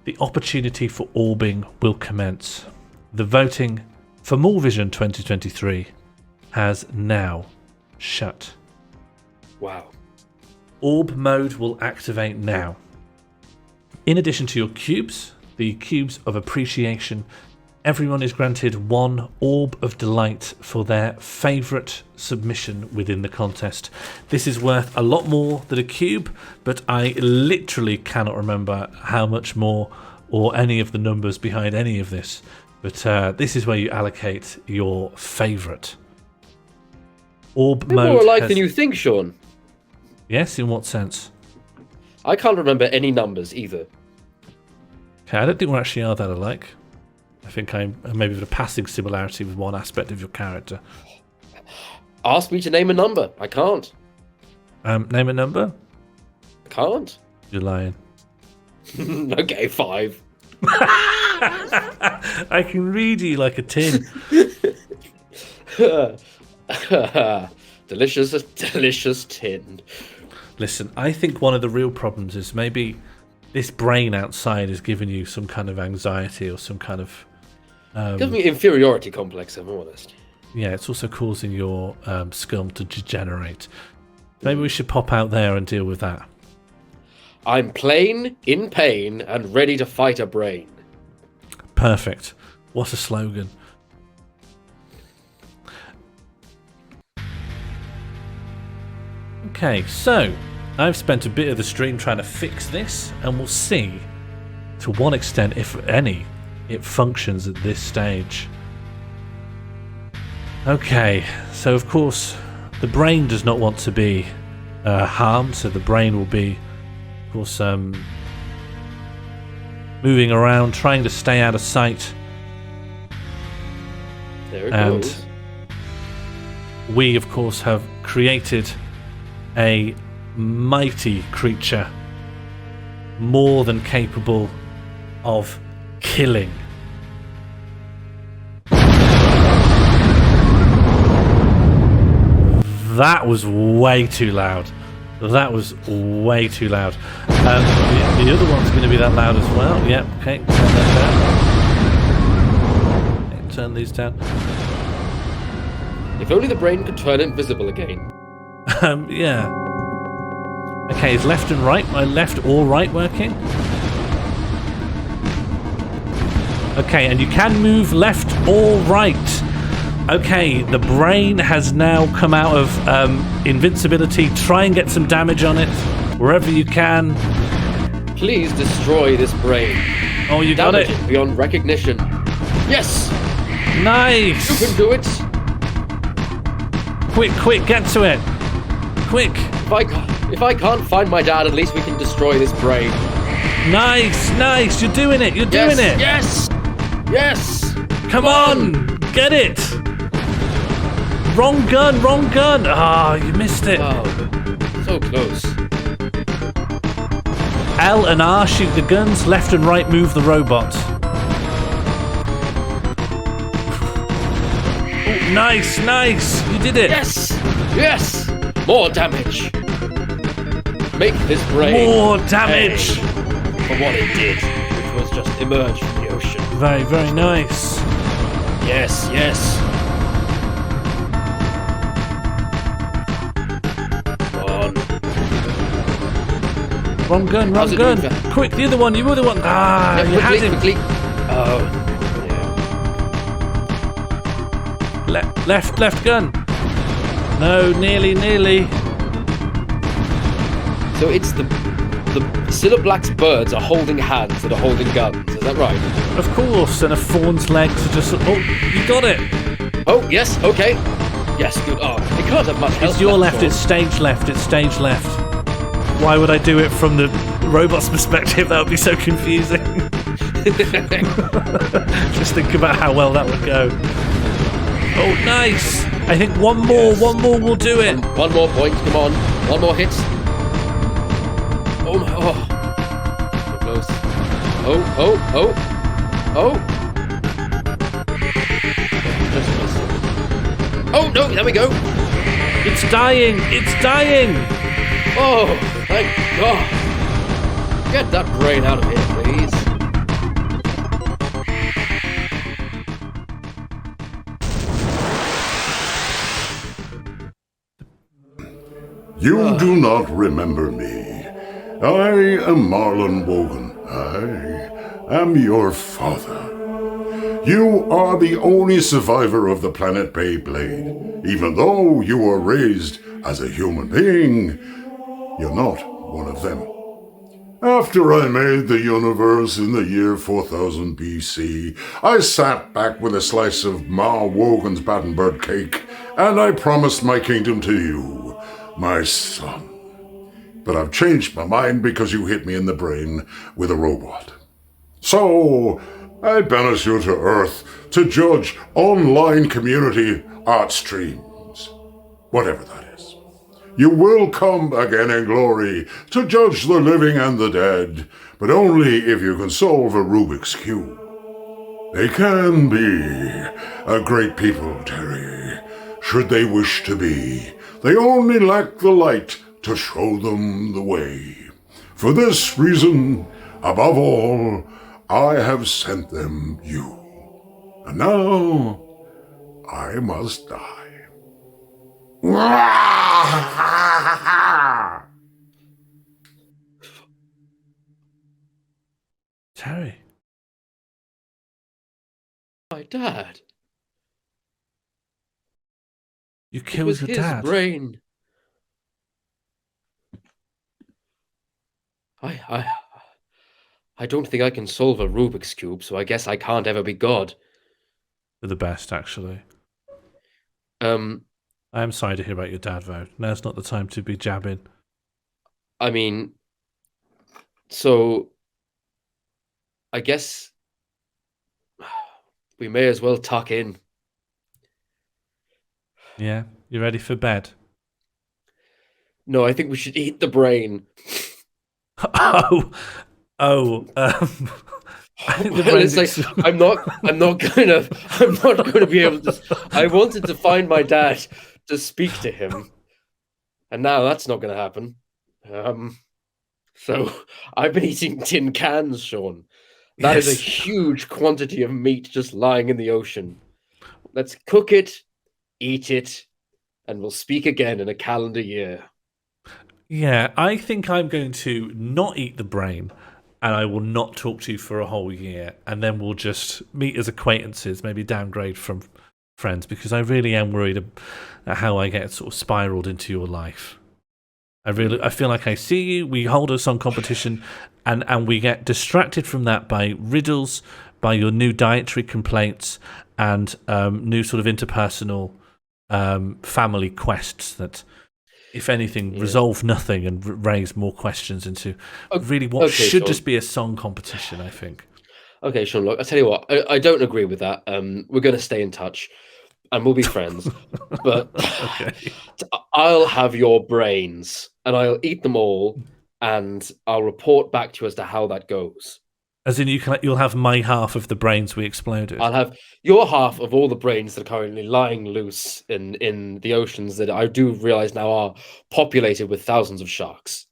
the opportunity for orbing will commence. The voting for Morlvision 2023 has now shut. Wow. Orb mode will activate now. In addition to your cubes, the cubes of appreciation, everyone is granted 1 orb of delight for their favourite submission within the contest. This is worth a lot more than a cube, but I literally cannot remember how much more or any of the numbers behind any of this. But this is where you allocate your favourite. Orb mode. More alike than you think, Sean. Yes, in what sense? I can't remember any numbers either. Okay, I don't think we actually are that alike. I think I'm maybe with a passing similarity with one aspect of your character. Ask me to name a number. I can't. Name a number? I can't. You're lying. Okay, 5. I can read you like a tin. Delicious tin. Listen, I think one of the real problems is maybe this brain outside is giving you some kind of anxiety or some kind of... gives me inferiority complex, if I'm honest. Yeah, it's also causing your scum to degenerate. Maybe we should pop out there and deal with that. I'm plain, in pain, and ready to fight a brain. Perfect. What a slogan. Okay, so I've spent a bit of the stream trying to fix this, and we'll see to what extent, if any, it functions at this stage. Okay, so of course the brain does not want to be harmed, so the brain will be, of course, moving around, trying to stay out of sight. There it goes. We, of course, have created a mighty creature, more than capable of killing. That was way too loud. That was way too loud. The other one's going to be that loud as well. Yep, okay, turn that down. Okay, turn these down. If only the brain could turn invisible again. Yeah. Okay, is left and right, my left or right working? Okay, and you can move left or right. Okay, the brain has now come out of invincibility. Try and get some damage on it wherever you can. Please destroy this brain. Oh, you got it. Beyond recognition. Yes! Nice! You can do it! Quick, get to it! Quick! If I can't find my dad, at least we can destroy this brain. Nice! You're doing it! Yes! Come on! Get it! Wrong gun! Ah, you missed it. Oh, so close. L and R shoot the guns, left and right move the robot. Oh, nice! You did it! Yes! More damage! Make this brain more damage for what it did, which was just emerge from the ocean. Very, very nice. Yes. Wrong gun. Quick, the other one. Ah, yeah, you had him. Quickly. Oh, yeah. Left gun. No, nearly. So it's the Silverblack's birds are holding hands that are holding guns. Is that right? Of course, and a fawn's legs are just... Oh, you got it. Oh, yes, okay. Yes, good. Oh, it can't have much health. It's your left, Sean. it's stage left, it's stage left. Why would I do it from the robot's perspective? That would be so confusing. Just think about how well that would go. Oh, nice! I think one more will do it. One more point, come on. One more hit. Oh, so close. Oh. Just missed. Oh, no, there we go. It's dying, Oh, thank God. Get that brain out of here, please. You do not remember me. I am Morlvision. I am your father. You are the only survivor of the planet Beyblade. Even though you were raised as a human being, you're not one of them. After I made the universe in the year 4000 BC, I sat back with a slice of Morlvision's Battenberg cake, and I promised my kingdom to you, my son. But I've changed my mind because you hit me in the brain with a robot. So, I banish you to Earth to judge online community art streams. Whatever that is. You will come again in glory to judge the living and the dead, but only if you can solve a Rubik's Cube. They can be a great people, Terry, should they wish to be. They only lack the light to show them the way. For this reason, above all, I have sent them you. And now, I must die. Terry. My dad. You killed your dad. His brain. I don't think I can solve a Rubik's Cube, so I guess I can't ever be God. For the best, actually. I am sorry to hear about your dad, though. Now's not the time to be jabbing. I mean, so I guess we may as well tuck in. Yeah, you ready for bed? No, I think we should eat the brain. I think the Well, brain's it's like, I'm not gonna be able to. I wanted to find my dad to speak to him, and now that's not gonna happen. So I've been eating tin cans, Sean. That is a huge quantity of meat just lying in the ocean. Let's cook it, eat it, and we'll speak again in a calendar year. Yeah, I think I'm going to not eat the brain, and I will not talk to you for a whole year, and then we'll just meet as acquaintances, maybe downgrade from friends, because I really am worried at how I get sort of spiraled into your life. I feel like I see you, we hold a song competition, and we get distracted from that by riddles, by your new dietary complaints, and new sort of interpersonal family quests that, if anything, resolve nothing and raise more questions into really what should just be a song competition, I think. Okay, Sean, look, I'll tell you what, I don't agree with that. We're going to stay in touch, and we'll be friends, but I'll have your brains, and I'll eat them all, and I'll report back to you as to how that goes. As in, you'll have my half of the brains we exploded. I'll have your half of all the brains that are currently lying loose in the oceans that I do realize now are populated with thousands of sharks.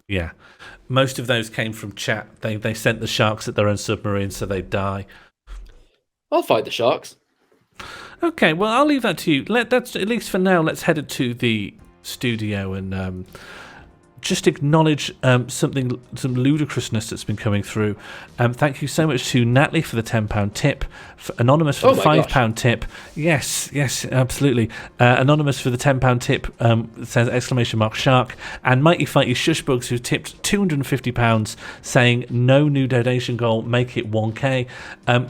Yeah. Most of those came from chat. They sent the sharks at their own submarines so they die. I'll fight the sharks. Okay, well, I'll leave that to you. That's at least for now. Let's head to the studio and just acknowledge some ludicrousness that's been coming through. Thank you so much to Natalie for the £10 tip, Anonymous for the £5 tip. Yes, absolutely. Anonymous for the £10 tip says !shark, and Mighty Fighty Shushbugs who tipped £250 saying no new donation goal, make it 1k.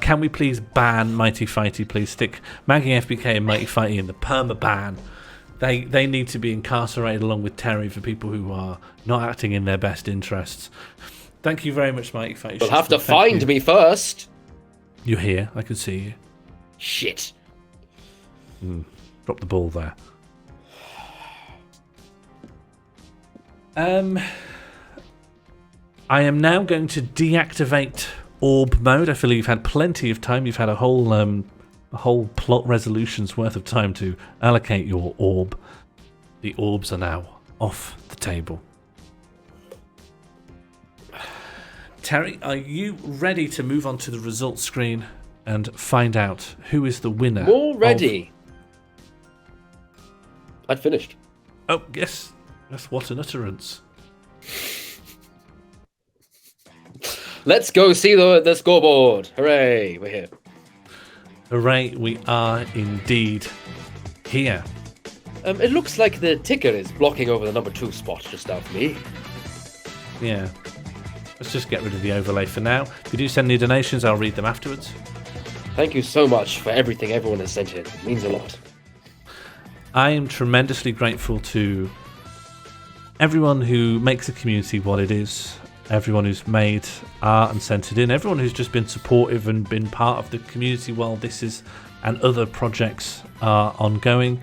Can we please ban Mighty Fighty? Please stick Maggie FBK and Mighty Fighty in the perma ban. They need to be incarcerated along with Terry for people who are not acting in their best interests. Thank you very much, Mighty Fighty. You'll have to find me first. You're here. I can see you. Shit. Drop the ball there. I am now going to deactivate orb mode. I feel you've had plenty of time. You've had a whole plot resolution's worth of time to allocate your orb. The orbs are now off the table. Terry, are you ready to move on to the results screen and find out who is the winner? More ready. I'd finished. Oh, yes. Yes, what an utterance. Let's go see the scoreboard. Hooray, we're here. Hooray, we are indeed here. It looks like the ticker is blocking over the number 2 spot just now for me. Yeah. Let's just get rid of the overlay for now. If you do send any donations, I'll read them afterwards. Thank you so much for everything everyone has sent in. It means a lot. I am tremendously grateful to everyone who makes the community what it is, everyone who's made art and sent it in, everyone who's just been supportive and been part of the community while this is and other projects are ongoing.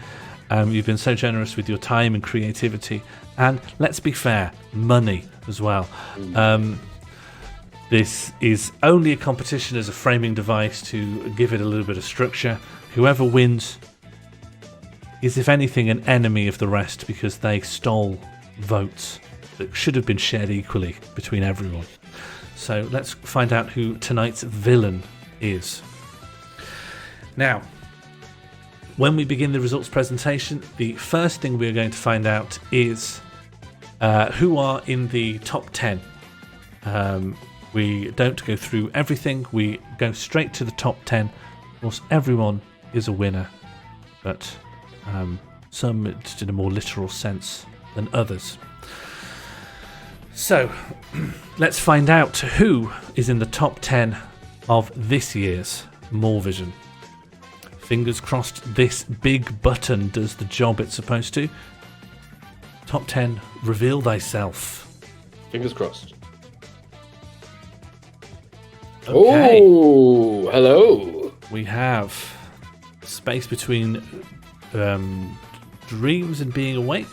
You've been so generous with your time and creativity, and let's be fair, money as well. This is only a competition as a framing device to give it a little bit of structure. Whoever wins is, if anything, an enemy of the rest because they stole votes that should have been shared equally between everyone. So let's find out who tonight's villain is. Now, when we begin the results presentation, the first thing we're going to find out is who are in the top 10. We don't go through everything, we go straight to the top 10. Of course, everyone is a winner, but some just in a more literal sense than others. So, let's find out who is in the top 10 of this year's Morlvision. Fingers crossed this big button does the job it's supposed to. Top 10, reveal thyself. Fingers crossed. Okay. Oh, hello. We have space between dreams and being awake.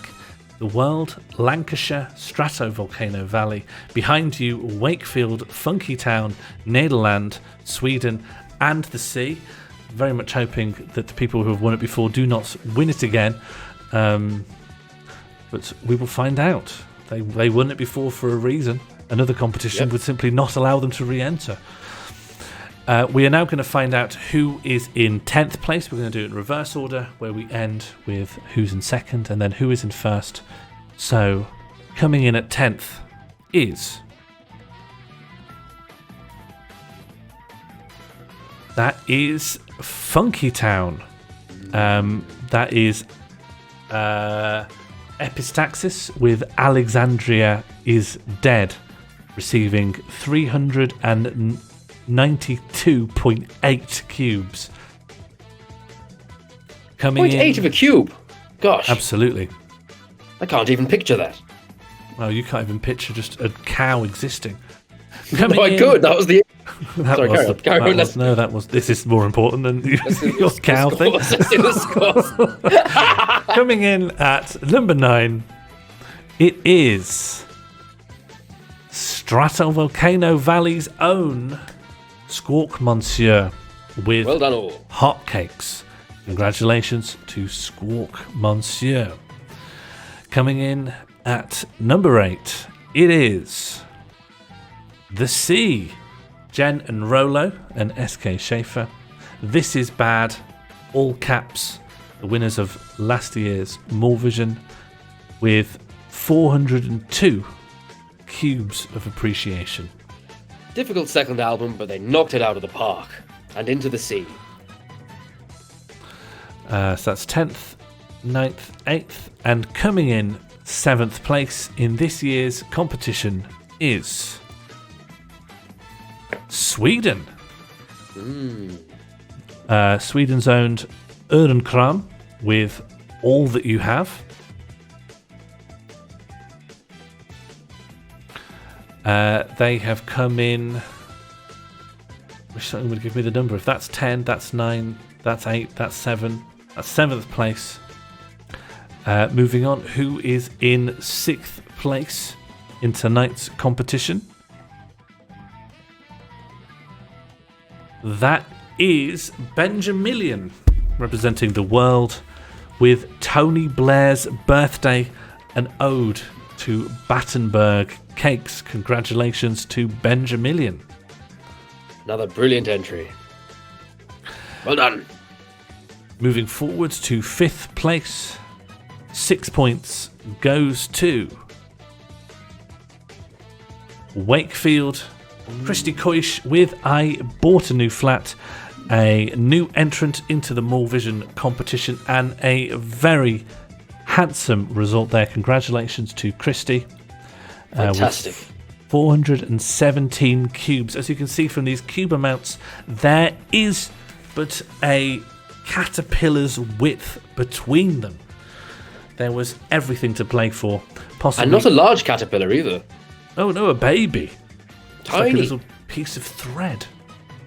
The world, Lancashire, Stratovolcano Valley. Behind you, Wakefield, Funky Town, Nederland, Sweden, and the sea. Very much hoping that the people who have won it before do not win it again. But we will find out. They won it before for a reason. Another competition would simply not allow them to re-enter. We are now going to find out who is in 10th place. We're going to do it in reverse order, where we end with who's in second and then who is in first. So, coming in at 10th is... That is Funky Town. That is Epistaxis with Alexandria is Dead, receiving 392.8 cubes. Coming in 0.8 of a cube? Gosh. Absolutely. I can't even picture that. Well, you can't even picture just a cow existing. No, I could. That was the... Sorry, this is more important than your cow thing. Coming in at number 9, it is Stratovolcano Valley's own Squawk Monsieur with well done all. hotcakes. Congratulations to Squawk Monsieur. Coming in at number 8, it is The Sea. Jen and Rolo and SK Schaefer. This is bad. All caps. The winners of last year's Morlvision with 402 cubes of appreciation. Difficult second album, but they knocked it out of the park and into the sea. So that's 10th, 9th, 8th, and coming in 7th place in this year's competition is Sweden. Sweden's owned Öronkram with All That You Have. They have come in. Wish someone would give me the number. If that's 10, that's 9, that's 8, that's 7. That's 7th place. Moving on, who is in 6th place in tonight's competition? That is Benjamilian, representing the world, with Tony Blair's birthday, an ode to Battenberg cakes. Congratulations to Benjamilian. Another brilliant entry. Well done. Moving forward to 5th place, 6 points goes to Wakefield. Christy Coysh with I Bought a New Flat, a new entrant into the Morlvision competition, and a very handsome result there. Congratulations to Christy. Fantastic. 417 cubes. As you can see from these cube amounts, there is but a caterpillar's width between them. There was everything to play for. Possibly, and not a large caterpillar either. Oh no, a baby. Tiny. Like a little piece of thread.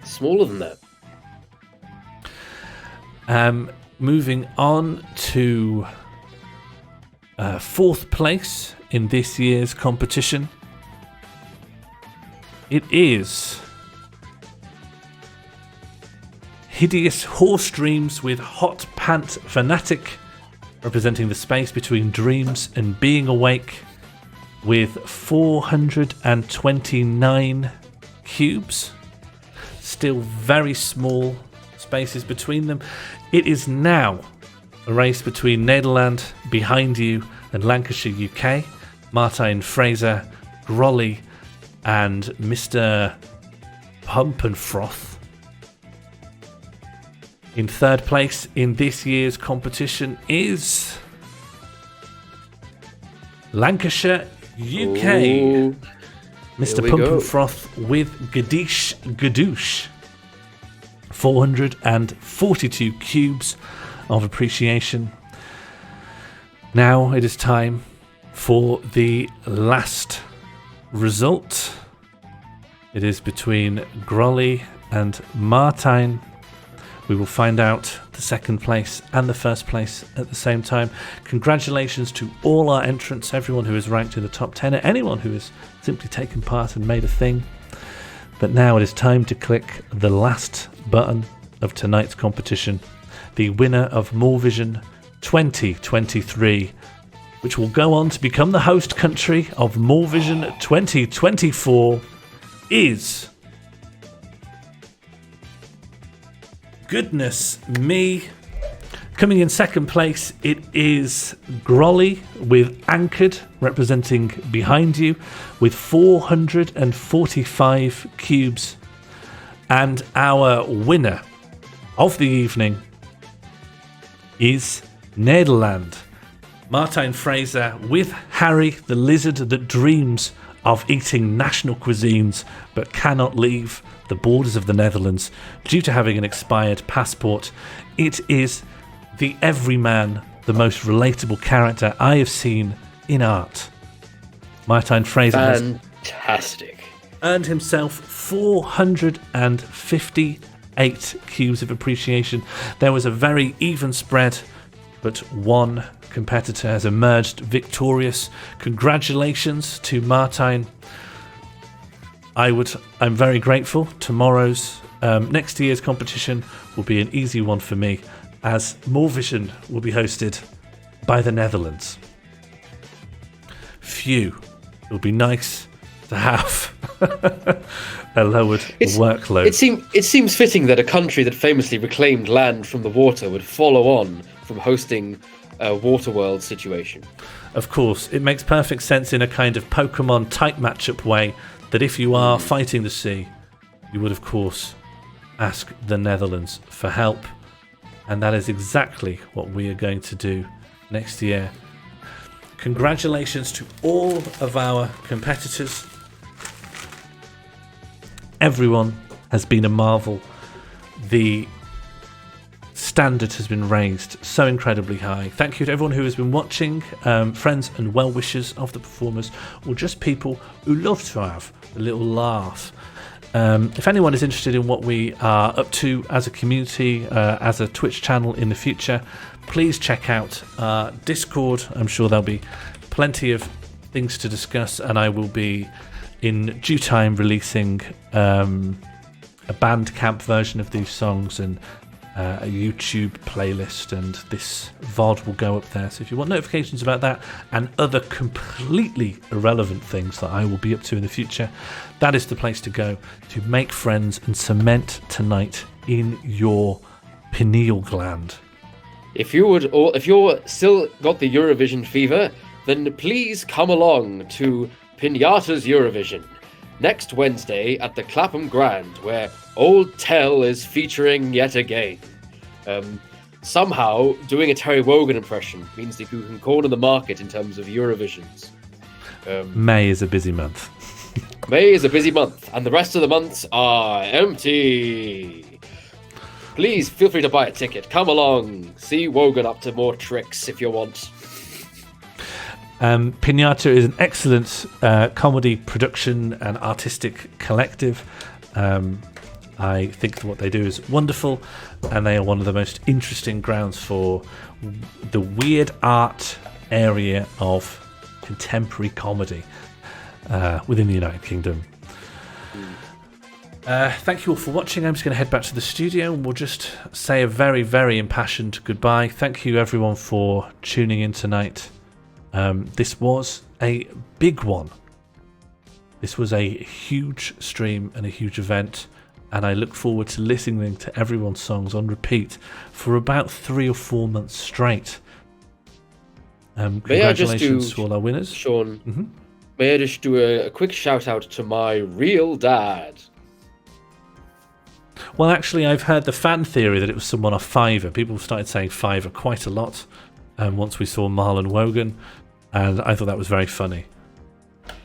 Smaller than that. Moving on to 4th place in this year's competition. It is Hideous Horse Dreams with Hotpant Fanatic, representing the space between dreams and being awake, with 429 cubes. Still very small spaces between them. It is now a race between Nederland, behind you, and Lancashire, UK. Martijn, Frazer, Groly, and Mr. Pump and Froth. In 3rd place in this year's competition is Lancashire, UK. Ooh, Mr. Pump and Froth with Gadeesh, Gadoosh. 442 cubes of appreciation. Now it is time for the last result. It is between Groly and Martijn. We will find out the 2nd place and the 1st place at the same time. Congratulations to all our entrants, everyone who is ranked in the top 10, and anyone who has simply taken part and made a thing. But now it is time to click the last button of tonight's competition. The winner of Morlvision 2023, which will go on to become the host country of Morlvision 2024, is... Goodness me. Coming in 2nd place, it is Groly with Anchored, representing behind you, with 445 cubes. And our winner of the evening is Nederland. Martijn Frazer with Harrie, the lizard that dreams of eating national cuisines but cannot leave the borders of the Netherlands due to having an expired passport. It is the everyman, the most relatable character I have seen in art. Martijn Frazer has earned himself 458 cubes of appreciation. There was a very even spread, but one competitor has emerged victorious. Congratulations to Martijn. I'm very grateful. Tomorrow's next year's competition will be an easy one for me, as Morlvision will be hosted by the Netherlands. Phew. It would be nice to have a lowered workload. It seems fitting that a country that famously reclaimed land from the water would follow on from hosting Waterworld situation. Of course, it makes perfect sense in a kind of Pokemon type matchup way that if you are fighting the sea, you would of course ask the Netherlands for help. And that is exactly what we are going to do next year. Congratulations to all of our competitors. Everyone has been a marvel. The standard has been raised so incredibly high. Thank you to everyone who has been watching, friends and well-wishers of the performers, or just people who love to have a little laugh. If anyone is interested in what we are up to as a community, as a Twitch channel in the future, please check out our Discord. I'm sure there'll be plenty of things to discuss, and I will be in due time releasing a Bandcamp version of these songs and a YouTube playlist, and this VOD will go up there. So if you want notifications about that and other completely irrelevant things that I will be up to in the future, that is the place to go to make friends and cement tonight in your pineal gland. If you're still got the Eurovision fever, then please come along to Pinata's Eurovision next Wednesday at the Clapham Grand, where Old Tell is featuring yet again. Somehow, doing a Terry Wogan impression means that you can corner the market in terms of Eurovisions. May is a busy month. May is a busy month, and the rest of the months are empty. Please feel free to buy a ticket. Come along. See Wogan up to more tricks if you want. Pinata is an excellent comedy production and artistic collective. I think that what they do is wonderful, and they are one of the most interesting grounds for the weird art area of contemporary comedy within the United Kingdom. Thank you all for watching. I'm just going to head back to the studio and we'll just say a very, very impassioned goodbye. Thank you everyone for tuning in tonight. This was a big one. This was a huge stream and a huge event, and I look forward to listening to everyone's songs on repeat for about 3 or 4 months straight. Congratulations to all our winners. Sean, may I just do a quick shout out to my real dad? Well, actually, I've heard the fan theory that it was someone off Fiverr. People started saying Fiverr quite a lot once we saw Marlon Wogan, and I thought that was very funny.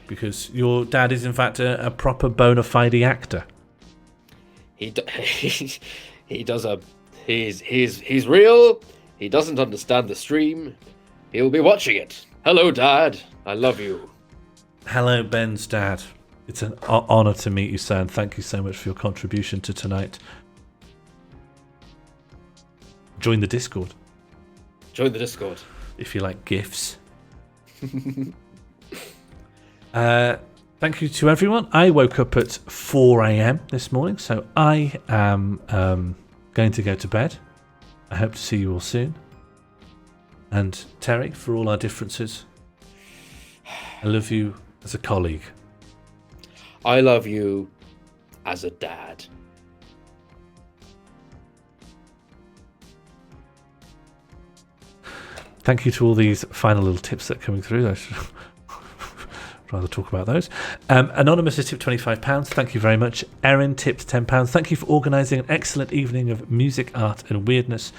Because your dad is, in fact, a proper bona fide actor. He's real. He doesn't understand the stream. He'll be watching it. Hello, Dad. I love you. Hello, Ben's dad. It's an honour to meet you, sir, and thank you so much for your contribution to tonight. Join the Discord. Join the Discord. If you like GIFs. Thank you to everyone. I woke up at 4 a.m. this morning, so I am going to go to bed. I hope to see you all soon. And Terry, for all our differences, I love you as a colleague. I love you as a dad. Thank you to all these final little tips that are coming through. I should rather talk about those. Anonymous has tipped £25. Thank you very much. Erin tipped £10. Thank you for organising an excellent evening of music, art and weirdness.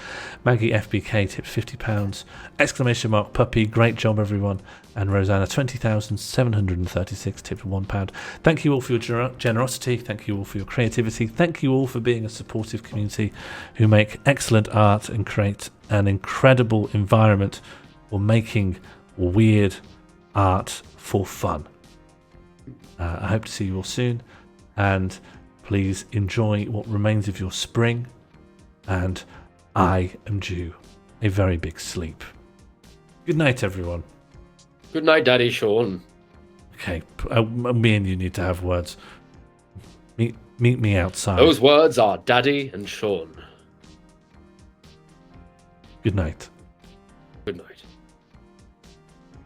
Maggie FBK tipped £50. Exclamation mark puppy. Great job, everyone. And Rosanna 20,736 tipped £1. Thank you all for your generosity. Thank you all for your creativity. Thank you all for being a supportive community who make excellent art and create an incredible environment for making weird art for fun. I hope to see you all soon, and please enjoy what remains of your spring, and I am due a very big sleep. Good night, everyone. Good night, Daddy Sean. Okay, me and you need to have words. Meet me outside. Those words are Daddy and Sean. Good night.